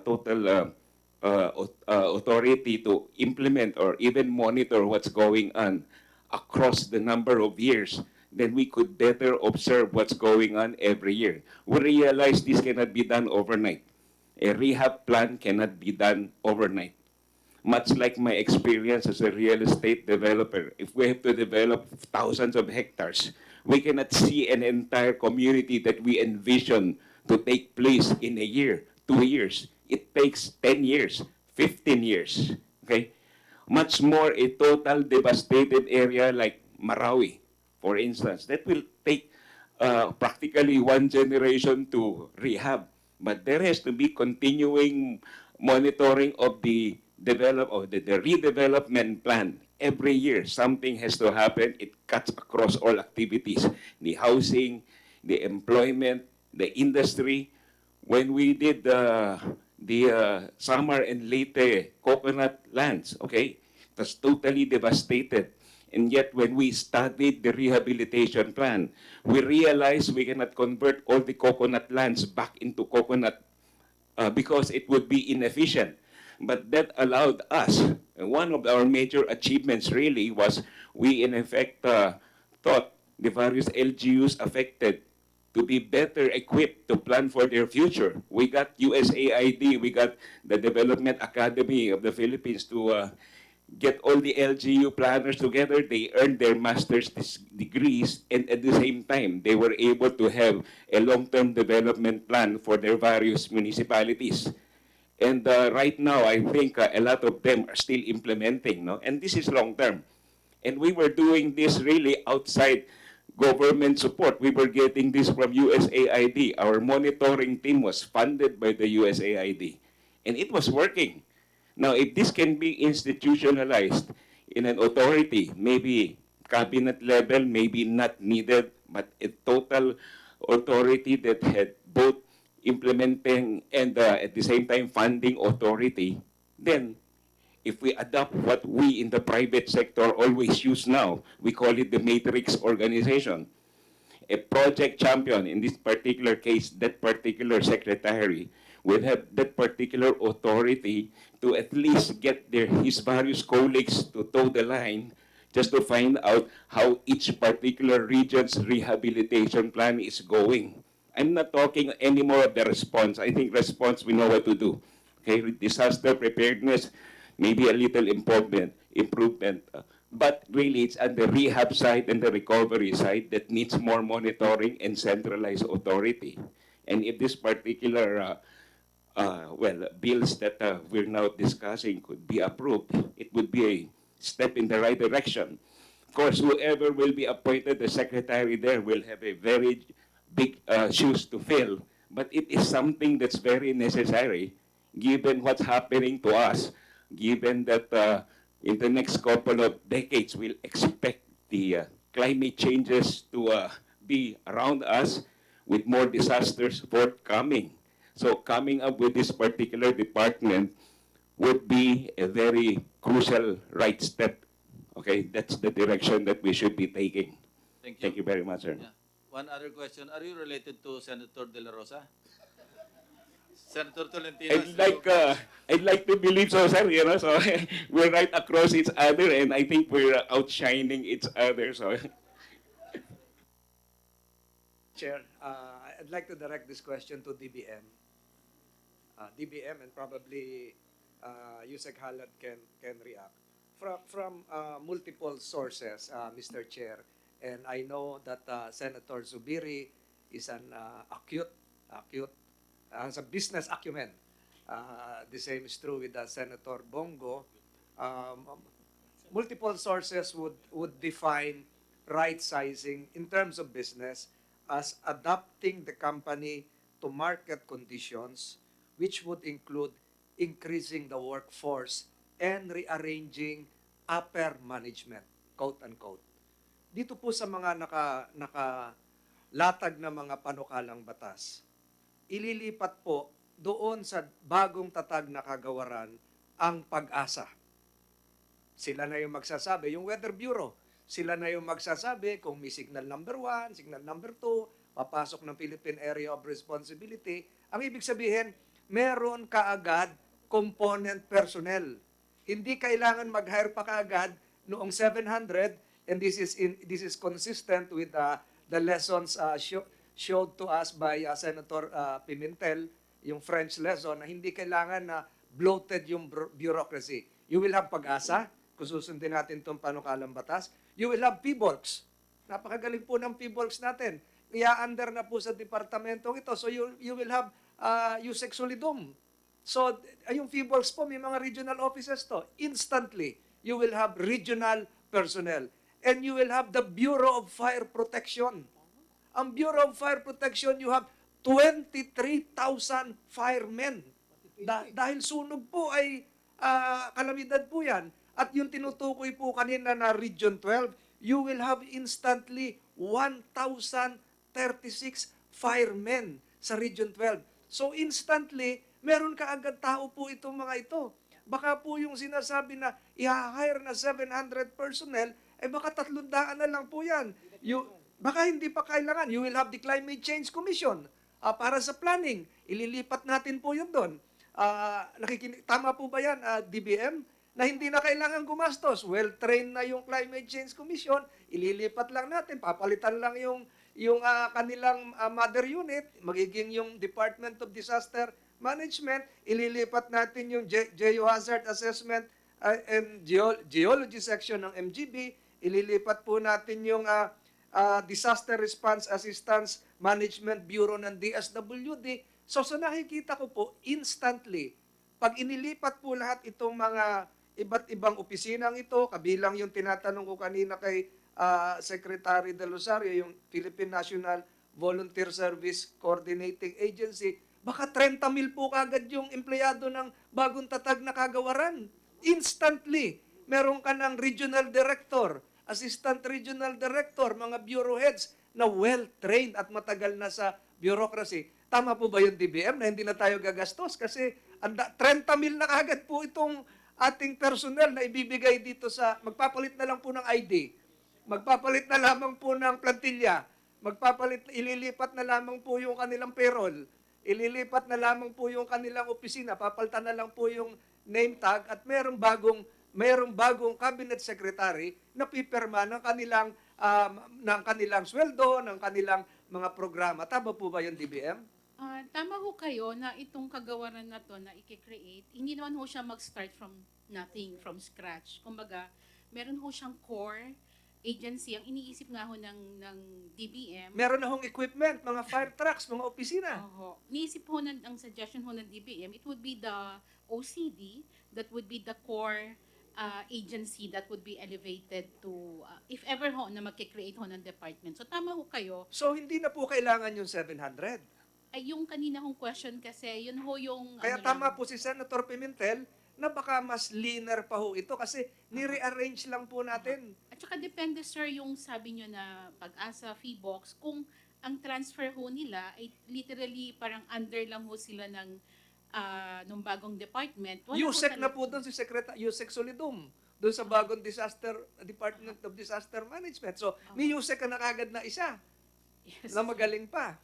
total authority to implement or even monitor what's going on across the number of years, then we could better observe what's going on every year. We realize this cannot be done overnight. A rehab plan cannot be done overnight. Much like my experience as a real estate developer, if we have to develop thousands of hectares, we cannot see an entire community that we envision to take place in a year, 2 years. It takes 10 years, 15 years, okay? Much more a total devastated area like Marawi, for instance. That will take practically 1 generation to rehab. But there has to be continuing monitoring of the redevelopment plan. Every year, something has to happen. It cuts across all activities, the housing, the employment, the industry. When we did the Samar and Leyte coconut lands, okay, it was totally devastated. And yet, when we studied the rehabilitation plan, we realized we cannot convert all the coconut lands back into coconut because it would be inefficient. But that allowed us, one of our major achievements really was we in effect thought the various LGUs affected to be better equipped to plan for their future. We got USAID, we got the Development Academy of the Philippines to get all the LGU planners together. They earned their master's degrees, and at the same time, they were able to have a long-term development plan for their various municipalities. And right now, I think a lot of them are still implementing, no? And this is long-term. And we were doing this really outside government support. We were getting this from USAID. Our monitoring team was funded by the USAID. And it was working. Now, if this can be institutionalized in an authority, maybe cabinet level, maybe not needed, but a total authority that had both implementing and at the same time funding authority, then if we adopt what we in the private sector always use now, we call it the matrix organization. A project champion, in this particular case, that particular secretary, will have that particular authority to at least get his various colleagues to toe the line just to find out how each particular region's rehabilitation plan is going. I'm not talking anymore of the response. I think response, we know what to do. Okay, disaster preparedness, maybe a little improvement. But really, it's at the rehab side and the recovery side that needs more monitoring and centralized authority. And if this particular bills that we're now discussing could be approved, it would be a step in the right direction. Of course, whoever will be appointed the secretary there will have a very big shoes to fill, but it is something that's very necessary given what's happening to us, given that in the next couple of decades we'll expect the climate changes to be around us with more disasters forthcoming. So coming up with this particular department would be a very crucial right step. Okay, that's the direction that we should be taking. Thank you. Thank you very much, sir. Yeah. One other question. Are you related to Senator De La Rosa? Senator Tolentino. I'd like to believe so, sir. You know, so we're right across each other, and I think we're outshining each other. So, Chair, I'd like to direct this question to DBM. DBM and probably Yusek Halad can react. From multiple sources, Mr. Chair, and I know that Senator Zubiri is an acute, has a business acumen. The same is true with Senator Bongo. Multiple sources would define right sizing in terms of business as adapting the company to market conditions, which would include increasing the workforce and rearranging upper management, quote unquote. Dito po sa mga nakalatag na mga panukalang batas, ililipat po doon sa bagong tatag na kagawaran ang pag-asa. Sila na yung magsasabi, yung Weather Bureau, sila na yung magsasabi kung may signal number 1, signal number 2, papasok ng Philippine Area of Responsibility. Ang ibig sabihin, meron kaagad component personnel. Hindi kailangan mag-hire pa kaagad noong 700, and this is consistent with the lessons showed to us by Senator Pimentel, yung French lesson, na hindi kailangan na bloated yung bureaucracy. You will have pag-asa, kung susundin natin itong panukalang batas. You will have PBOLCs. Napakagaling po ng PBOLCs natin. Ia-under na po sa departamentong ito. So you will have Yusek Solidum. So yung PBOLCs po, may mga regional offices to. Instantly, you will have regional personnel. And you will have the Bureau of Fire Protection. Ang Bureau of Fire Protection, you have 23,000 firemen. Dahil sunog po ay kalamidad po yan. At yung tinutukoy po kanina na Region 12, you will have instantly 1,036 firemen sa Region 12. So instantly, meron kaagad tao po itong mga ito. Baka po yung sinasabi na i-hire na 700 personnel, eh baka 300 na lang po yan. Baka hindi pa kailangan. You will have the Climate Change Commission para sa planning. Ililipat natin po yun doon. Tama po ba yan, DBM? Na hindi na kailangan gumastos. Well-trained na yung Climate Change Commission. Ililipat lang natin. Papalitan lang yung kanilang mother unit. Magiging yung Department of Disaster Management. Ililipat natin yung Geohazard Assessment and Geology section ng MGB. Ililipat po natin yung Disaster Response Assistance Management Bureau ng DSWD. So nakikita ko po, instantly, pag inilipat po lahat itong mga iba't ibang opisinang ito, kabilang yung tinatanong ko kanina kay Secretary De Rosario, yung Philippine National Volunteer Service Coordinating Agency, baka 30,000 po kagad yung empleyado ng bagong tatag na kagawaran. Instantly, meron ka ng regional director, assistant regional director, mga bureau heads na well-trained at matagal na sa bureaucracy. Tama po ba yung DBM na hindi na tayo gagastos? Kasi 30 mil na agad po itong ating personnel na ibibigay dito sa, magpapalit na lang po ng ID, magpapalit na lamang po ng plantilla, ililipat na lamang po yung kanilang payroll, ililipat na lamang po yung kanilang opisina, papalitan na lang po yung name tag at mayroong bagong cabinet secretary na pipirma ng kanilang sweldo, ng kanilang mga programa. Tama po ba yung DBM? Tama ho kayo na itong kagawaran na to na i-create, hindi naman ho siya mag-start from nothing, from scratch. Kumbaga, meron ho siyang core agency. Ang iniisip nga ho ng DBM. Meron na hong equipment, mga fire trucks, mga opisina. Iniisip ho ang suggestion ho ng DBM, it would be the OCD that would be the core agency that would be elevated to, if ever ho na magkikreate ho ng department. So tama ho kayo. So hindi na po kailangan yung 700. Ay, yung kanina hong question kasi, yun ho yung... Kaya tama po si Senator Pimentel na baka mas leaner pa ho ito kasi ni-rearrange lang po natin. At saka depende, sir, yung sabi nyo na pag-asa fee box, kung ang transfer ho nila ay literally parang under lang ho sila ng bagong department. USEC na po doon si USEC Solidum doon sa bagong Department of Disaster Management. So, may USEC na kagad na isa na magaling pa.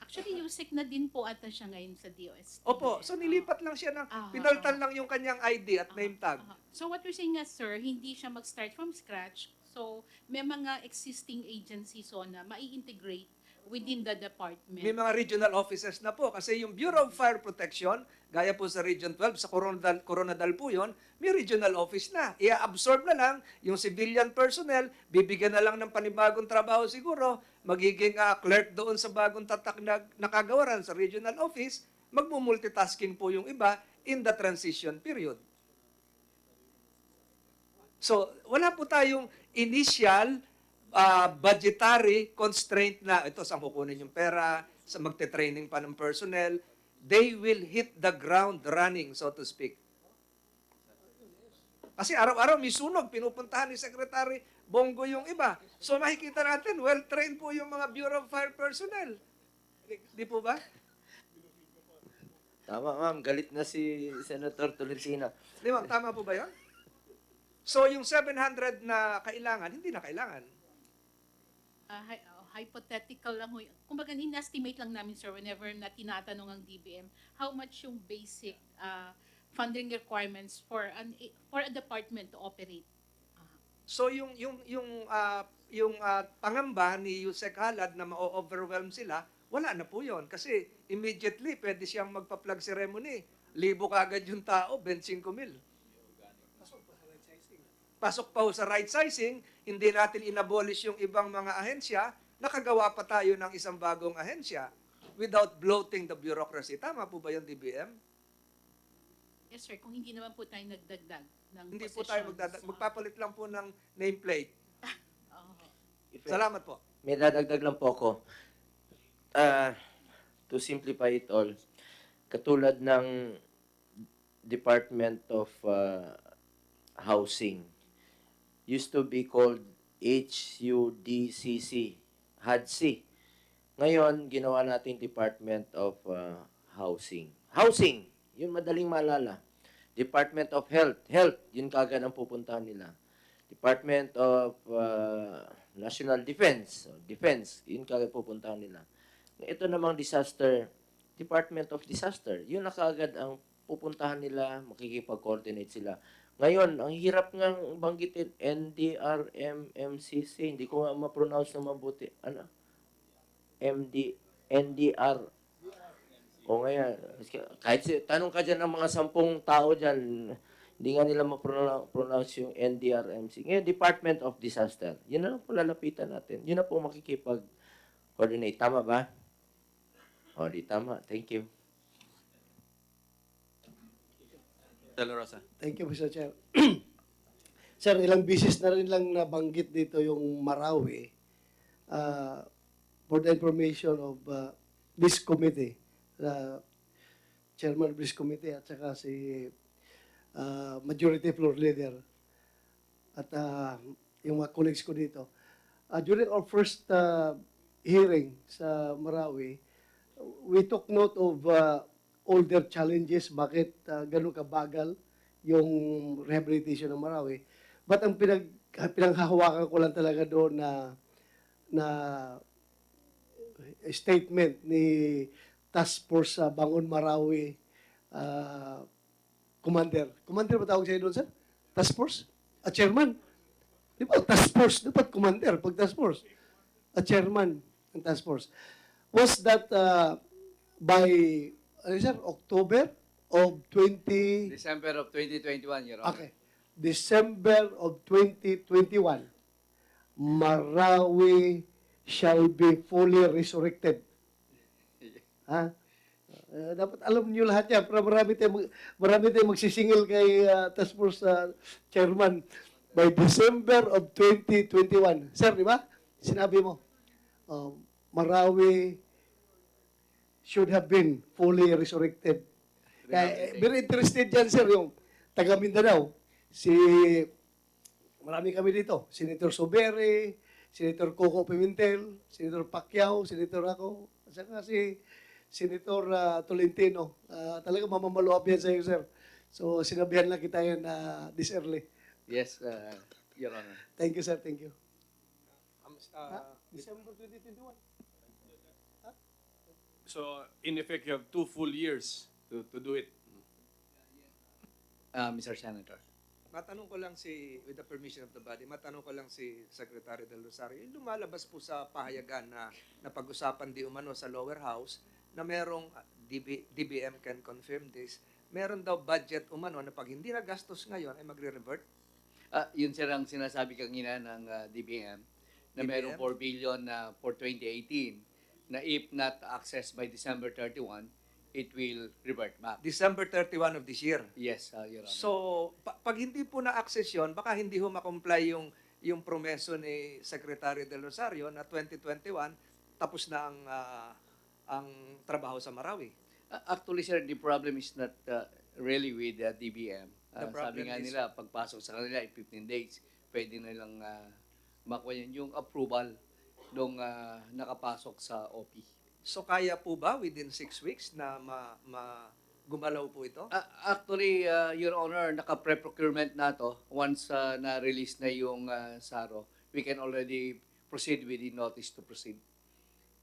Actually, USEC na din po ata siya ngayon sa DOST. Opo, so nilipat lang siya pinalitan lang yung kanyang ID at name tag. So what we're saying nga, sir, hindi siya mag-start from scratch. So may mga existing agencies na mai-integrate within the department. May mga regional offices na po kasi yung Bureau of Fire Protection, gaya po sa Region 12, sa Coronadal po yun, may regional office na. I-absorb na lang yung civilian personnel, bibigyan na lang ng panibagong trabaho siguro, magiging clerk doon sa bagong tatak na nakagawaran sa regional office, magmumultitasking po yung iba in the transition period. So, wala po tayong initial budgetary constraint na ito saan kukunin yung pera, sa magte-training pa ng personnel. They will hit the ground running, so to speak. Kasi araw-araw may sunog, pinupuntahan ni Secretary Bongo yung iba. So makikita natin, well-trained po yung mga Bureau of Fire personnel. Di po ba? Tama, ma'am. Galit na si Senator Tolentino. Di ma'am, tama po ba yun? So yung 700 na kailangan, hindi na kailangan. Hypothetical lang ho. Kumbaga, in-estimate lang namin, sir, whenever na tinatanong ang DBM, how much yung basic funding requirements for a department to operate. So yung pangamba ni Yusek Halad na ma-overwhelm sila, wala na po yun. Kasi immediately, pwede siyang magpa-plug ceremony. Libo kagad yung tao, 25 mil. Pasok pa ho sa right sizing, hindi natin inabolish yung ibang mga ahensya, nakagawa pa tayo ng isang bagong ahensya without bloating the bureaucracy. Tama po ba yung DBM? Yes, sir. Kung hindi naman po tayo nagdagdag ng Hindi po positions. tayo magpapalit lang po ng nameplate. Salamat po. May dadagdag lang po ako. To simplify it all, katulad ng Department of Housing, used to be called HUDCC, HUDC. Ngayon, ginawa natin Department of Housing. Housing, yun madaling maalala. Department of Health, yun kagad ang pupuntahan nila. Department of National Defense, yun kagad pupuntahan nila. Ito namang disaster, Department of Disaster, yun na kagad ang pupuntahan nila, makikipag-coordinate sila. Ngayon, ang hirap ngang banggitin, NDRMMCC, hindi ko nga ma-pronounce na mabuti. Ano? NDR. O ngayon, kahit tanong ka dyan ng mga 10 tao dyan, hindi nga nila ma-pronounce yung NDRMC. Ngayon, Department of Disaster. Yun na lang po lalapitan natin. Yun na po makikipag-coordinate. Tama ba? O, di tama. Thank you. De La Rosa. Thank you, Mr. Chair. Sir, ilang bisis na rin lang nabanggit dito yung Marawi for the information of this committee, the chairman of this committee at saka si majority floor leader. At yung mga colleagues ko dito. During our first hearing sa Marawi, we took note of all their challenges, bakit ganun kabagal yung rehabilitation ng Marawi. But ang pinanghahawakan ko lang talaga doon na statement ni Task Force sa Bangon Marawi Commander. Commander ba tawag sa'yo doon, sir? Task Force? Chairman? Di ba? Task Force. Dapat Commander pag Task Force. Chairman ng Task Force. Was that by, sir, October of 20... December of 2021, Your Honor. Okay. December of 2021, Marawi shall be fully resurrected. Ha? Dapat alam niyo lahat yan. Pero marami tayong magsisingil kay Task Force Chairman by December of 2021. Sir, di ba? Sinabi mo, Marawi should have been fully resurrected. Very interested dyan, sir, yung taga Mindanao. Marami kami dito. Senator Sobere, Senator Coco Pimentel, Senator Pacquiao, Senator ako, at saka si Senator Tolentino. Talaga mamamaluap yan sa iyo, sir. So, sinabihan lang kita yan this early. Yes, Your Honor. Thank you, sir. Thank you. December 2021. So, in effect, you have 2 full years to do it. Mr. Senator. Matanong ko lang with the permission of the body, matanong ko lang si Secretary Del Rosario, yung lumalabas po sa pahayagan na pag-usapan di umano sa lower house, na merong, DBM can confirm this, meron daw budget umano na pag hindi na gastos ngayon ay magre-revert? Yun sir ang sinasabi kanina ng DBM, na merong 4 billion for 2018, na if not accessed by December 31, it will revert back. December 31 of this year. Yes, Your Honor. So, pag hindi po na-access yun, baka hindi ho makomply yung promeso ni Secretary Del Rosario na 2021, tapos na ang trabaho sa Marawi. Actually, sir, the problem is not really with DBM. The problem Sabi nga is- nila, pagpasok sa kanila, 15 days, pwede nilang makuha yung approval nung nakapasok sa OP. So, kaya po ba within 6 weeks na gumalaw po ito? Actually, Your Honor, naka-pre-procurement na to. Once na-release na yung SARO, we can already proceed with the notice to proceed.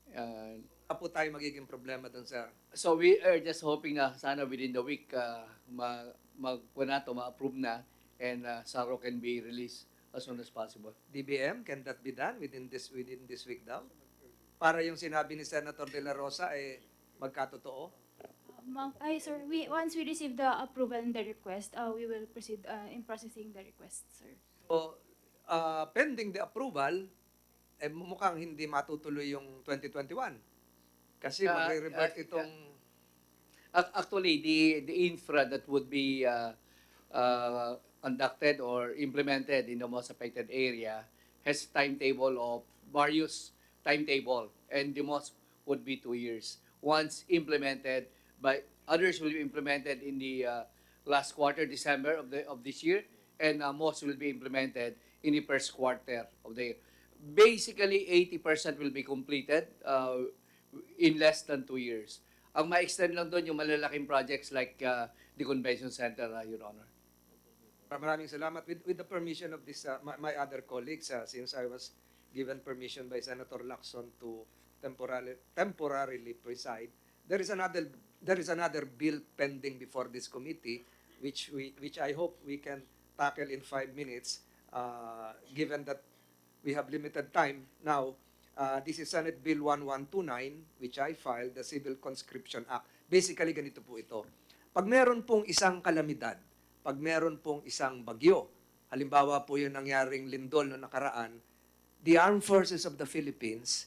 Wala po tayo magiging problema doon, sir. So we are just hoping na sana within the week ma-approve na and SARO can be released as soon as possible. DBM, can that be done within this week daw? Para yung sinabi ni Senator De La Rosa magkatotoo? Sir, once we receive the approval and the request, we will proceed in processing the request, sir. So, pending the approval, mukhang hindi matutuloy yung 2021. Kasi magre-revert itong... Actually, the infra that would be conducted or implemented in the most affected area has timetable of various timetable, and the most would be 2 years. Once implemented, others will be implemented in the last quarter, December of this year, and most will be implemented in the first quarter of the year. Basically, 80% will be completed in less than 2 years. Ang ma-extend lang doon yung malalaking projects like the Convention Center, Your Honor. Maraming salamat. With the permission of this, my other colleagues, since I was given permission by Senator Lacson to temporarily preside, there is another bill pending before this committee, which I hope we can tackle in 5 minutes, given that we have limited time now. This is Senate Bill 1129, which I filed, the Civil Conscription Act. Basically, ganito po ito. Pag meron pong isang kalamidad, pag meron pong isang bagyo, halimbawa po yung nangyaring lindol no nakaraan, the Armed Forces of the Philippines,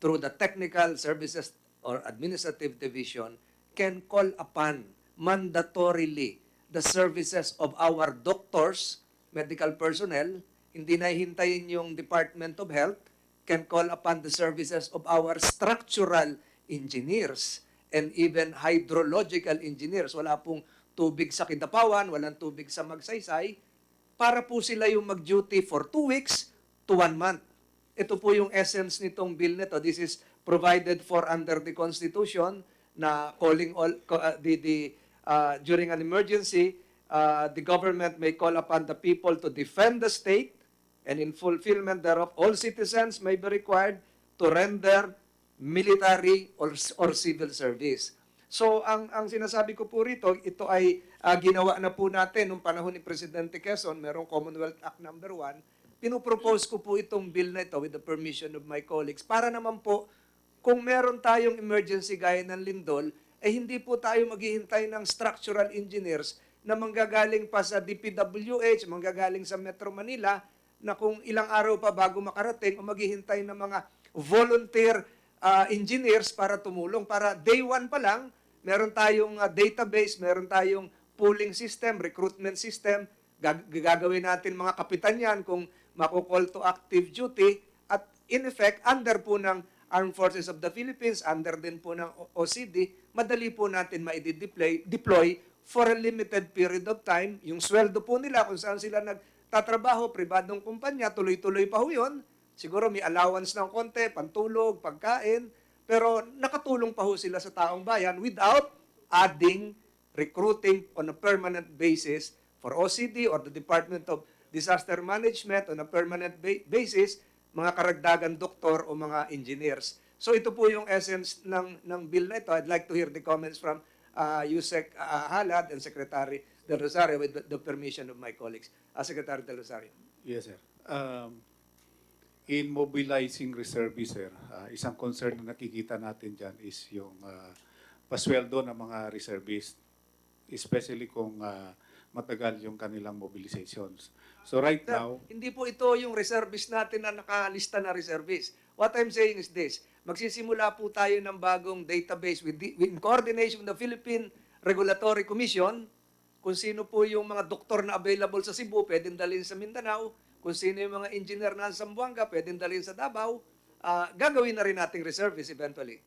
through the Technical Services or Administrative Division, can call upon mandatorily the services of our doctors, medical personnel, hindi na hintayin yung Department of Health, can call upon the services of our structural engineers and even hydrological engineers. Wala pong tubig sa Kidapawan, walang tubig sa Magsaysay, para po sila yung mag-duty for 2 weeks to 1 month. Ito po yung essence nitong bill nito. This is provided for under the Constitution na calling all during an emergency, the government may call upon the people to defend the state, and in fulfillment thereof, all citizens may be required to render military or civil service. So ang sinasabi ko po rito, ito ay ginawa na po natin nung panahon ni Presidente Quezon, merong Commonwealth Act number 1. Pinupropose ko po itong bill na ito with the permission of my colleagues para naman po kung meron tayong emergency gaya ng lindol, hindi po tayo maghihintay ng structural engineers na manggagaling pa sa DPWH, manggagaling sa Metro Manila, na kung ilang araw pa bago makarating o maghihintay ng mga volunteer engineers para tumulong. Para day 1 pa lang, meron tayong database, meron tayong pooling system, recruitment system, gagawin natin mga kapitan yan kung mako-call to active duty, at in effect, under po ng Armed Forces of the Philippines, under din po ng OCD, madali po natin ma-deploy for a limited period of time. Yung sweldo po nila, kung saan sila nagtatrabaho, pribadong kumpanya, tuloy-tuloy pa ho yun. Siguro may allowance ng konti, pantulog, pagkain, pero nakatulong pa ho sila sa taong bayan without adding, recruiting on a permanent basis for OCD or the Department of Disaster Management on a permanent basis, mga karagdagan doktor o mga engineers. So ito po yung essence ng bill na ito. I'd like to hear the comments from Yusek Halad and Secretary Del Rosario with the permission of my colleagues. Secretary Del Rosario. Yes, sir. In mobilizing reservists, sir, isang concern na nakikita natin dyan is yung pasweldo ng mga reservists, especially kung matagal yung kanilang mobilizations. So right now, Hindi po ito yung reservist natin na nakalista na reservist. What I'm saying is this, magsisimula po tayo ng bagong database in coordination with the Philippine Regulatory Commission, kung sino po yung mga doktor na available sa Cebu, pwedeng dalhin sa Mindanao, kung sino yung mga engineer na sa Zamboanga, pwedeng dalhin sa Davao, gagawin na rin nating reservist eventually.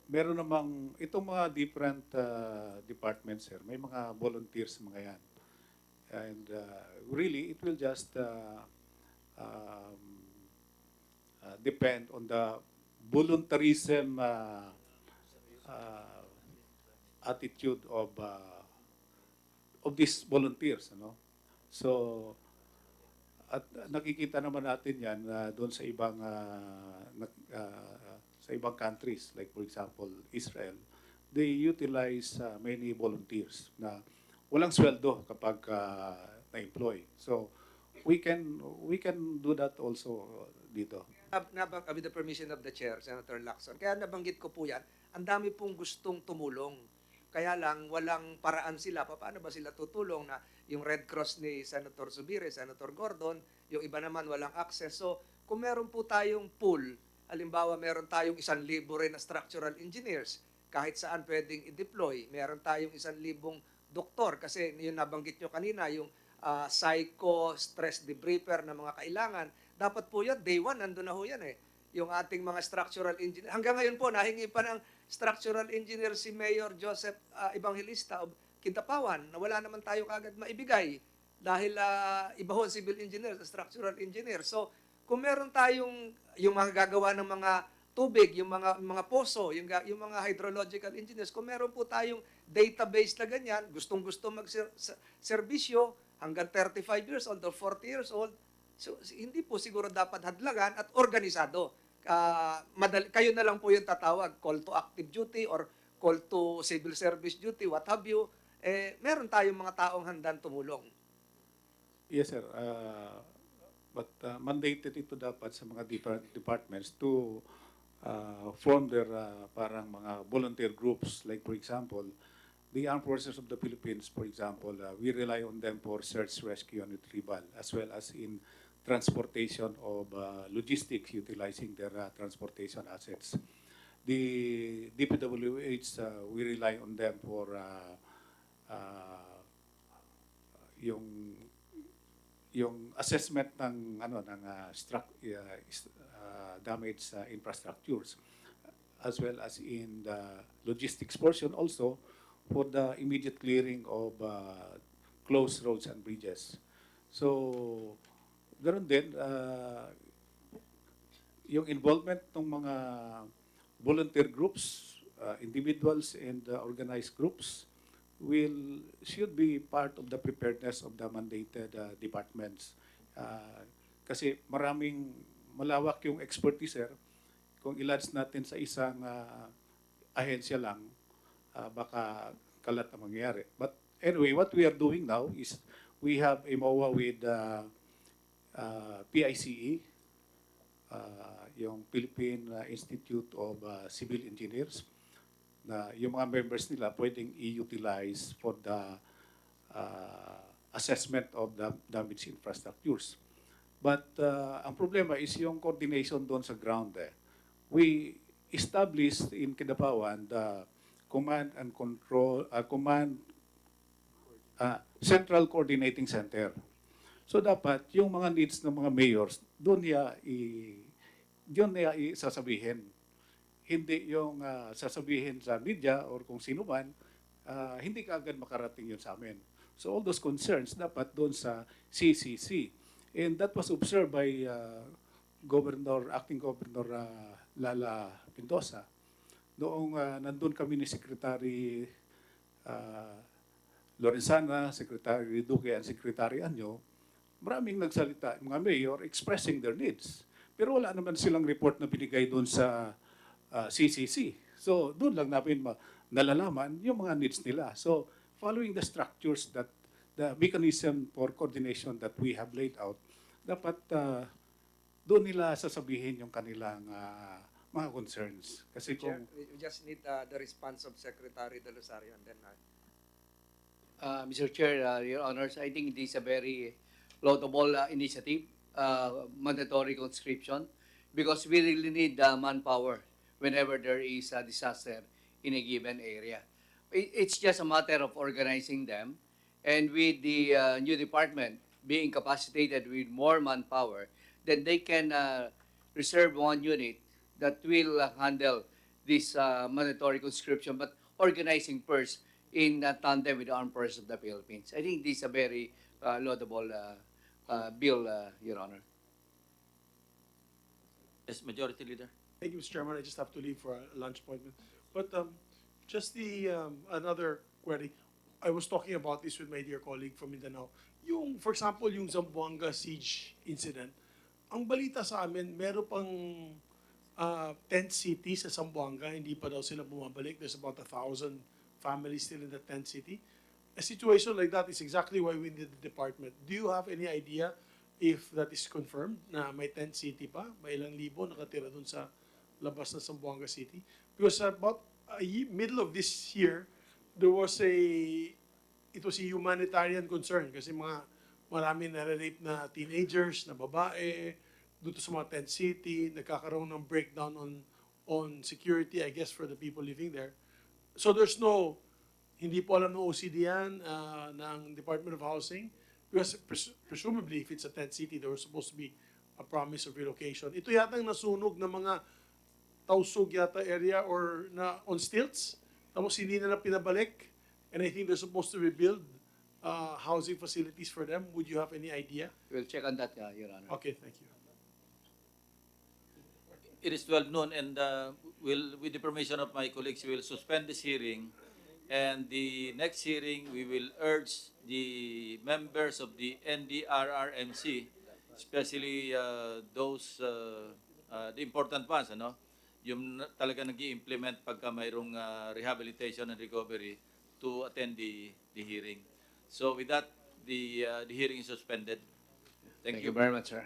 meron namang, itong mga different departments, sir, may mga volunteers mga yan. And really, it will just depend on the voluntarism attitude of these volunteers, ano? So, at nakikita naman natin yan doon sa ibang countries, like for example, Israel. They utilize many volunteers na walang sweldo kapag na-employ. So, we can do that also dito. With the permission of the Chair, Senator Lacson, kaya nabanggit ko po yan, ang dami pong gustong tumulong. Kaya lang, walang paraan sila. Paano ba sila tutulong na yung Red Cross ni Senator Zubiri, Senator Gordon, yung iba naman walang access. So, kung meron po tayong pool, halimbawa meron tayong 1,000 rin na structural engineers, kahit saan pwedeng i-deploy. Meron tayong 1,000 doktor, kasi yung nabanggit nyo kanina, yung psycho, stress debriefer na mga kailangan, dapat po yan, day 1, nandun na ho yan eh. Yung ating mga structural engineer. Hanggang ngayon po, nahingi pa ng structural engineer si Mayor Joseph Evangelista of Quintapawan, na wala naman tayo kagad maibigay dahil iba ho civil engineer, structural engineer. So, kung meron tayong yung mga gagawa ng mga tubig, yung mga poso, yung mga hydrological engineers, kung meron po tayong database na ganyan, gustong-gusto mag-serbisyo hanggang 35 years old or 40 years old, so hindi po siguro dapat hadlagan at organisado. Kayo na lang po yung tatawag, call to active duty or call to civil service duty, what have you. Meron tayong mga taong handang tumulong. Yes, sir. But mandated ito dapat sa mga different departments to form their parang mga volunteer groups. Like for example, the Armed Forces of the Philippines, for example, we rely on them for search, rescue, and retrieval, as well as in transportation of logistics, utilizing their transportation assets. The DPWH, we rely on them for yung assessment ng damaged infrastructures, as well as in the logistics portion also for the immediate clearing of close roads and bridges. So, ganoon din, yung involvement ng mga volunteer groups, individuals and organized groups should be part of the preparedness of the mandated departments. Kasi malawak yung expertise, sir. Kung ilodge natin sa isang ahensya lang, baka kalat ang mangyayari. But anyway, what we are doing now is we have a MOA with PICE, yung Philippine Institute of Civil Engineers, na yung mga members nila pwedeng i-utilize for the assessment of the damaged infrastructures. But ang problema is yung coordination doon sa ground. We established in Kidapawan the command and control, central coordinating center. So dapat yung mga needs ng mga mayors doon niya sasabihin. Hindi yung sasabihin sa media or kung sino man, hindi ka agad makarating yun sa amin. So all those concerns dapat doon sa CCC. And that was observed by Acting Governor Lala Mendoza. Noong nandun kami ni Secretary Lorenzana, Secretary Duque, and Secretary Anyo, maraming nagsalita, mga mayor, expressing their needs. Pero wala naman silang report na binigay doon sa CCC. So doon lang namin nalalaman yung mga needs nila. So following the structures that the mechanism for coordination that we have laid out, dapat doon nila sasabihin yung kanilang mga concerns. Kasi Chair, kung we just need the response of Secretary De Rosario and then Mr. Chair, Your Honors, I think this is a very laudable initiative, mandatory conscription, because we really need manpower whenever there is a disaster in a given area. It's just a matter of organizing them, and with the new department being capacitated with more manpower, then they can reserve one unit that will handle this mandatory conscription, but organizing first in tandem with the Armed Forces of the Philippines. I think this is a very laudable bill, Your Honor. Yes, Majority Leader. Thank you, Mr. Chairman. I just have to leave for a lunch appointment. But just another query. I was talking about this with my dear colleague from Mindanao. For example, yung Zamboanga siege incident, ang balita sa amin, meron pang tent city sa Zamboanga, hindi pa daw sila bumabalik. There's about 1,000 families still in the tent city. A situation like that is exactly why we need the department. Do you have any idea if that is confirmed na may tent city pa? May ilang libo nakatira dun sa labas ng Zamboanga City? Because about middle of this year, it was a humanitarian concern kasi marami na-rape na teenagers, na babae, dito sa mga tent city, nagkakaroon ng breakdown on security, I guess, for the people living there. So there's hindi po alam ng OCD yan, ng Department of Housing, because presumably if it's a tent city, there was supposed to be a promise of relocation. Ito yata ang nasunog ng mga Tausug yata area or na on stilts, tapos hindi na pinabalik, and I think they're supposed to rebuild housing facilities for them. Would you have any idea? We'll check on that, Your Honor. Okay, thank you. It is 12 noon, and with the permission of my colleagues, we will suspend this hearing. And the next hearing, we will urge the members of the NDRRMC, especially those, the important ones, yung talaga nag-i-implement pagka mayroong rehabilitation and recovery, to attend the hearing. So with that, the hearing is suspended. Thank you Very much, sir.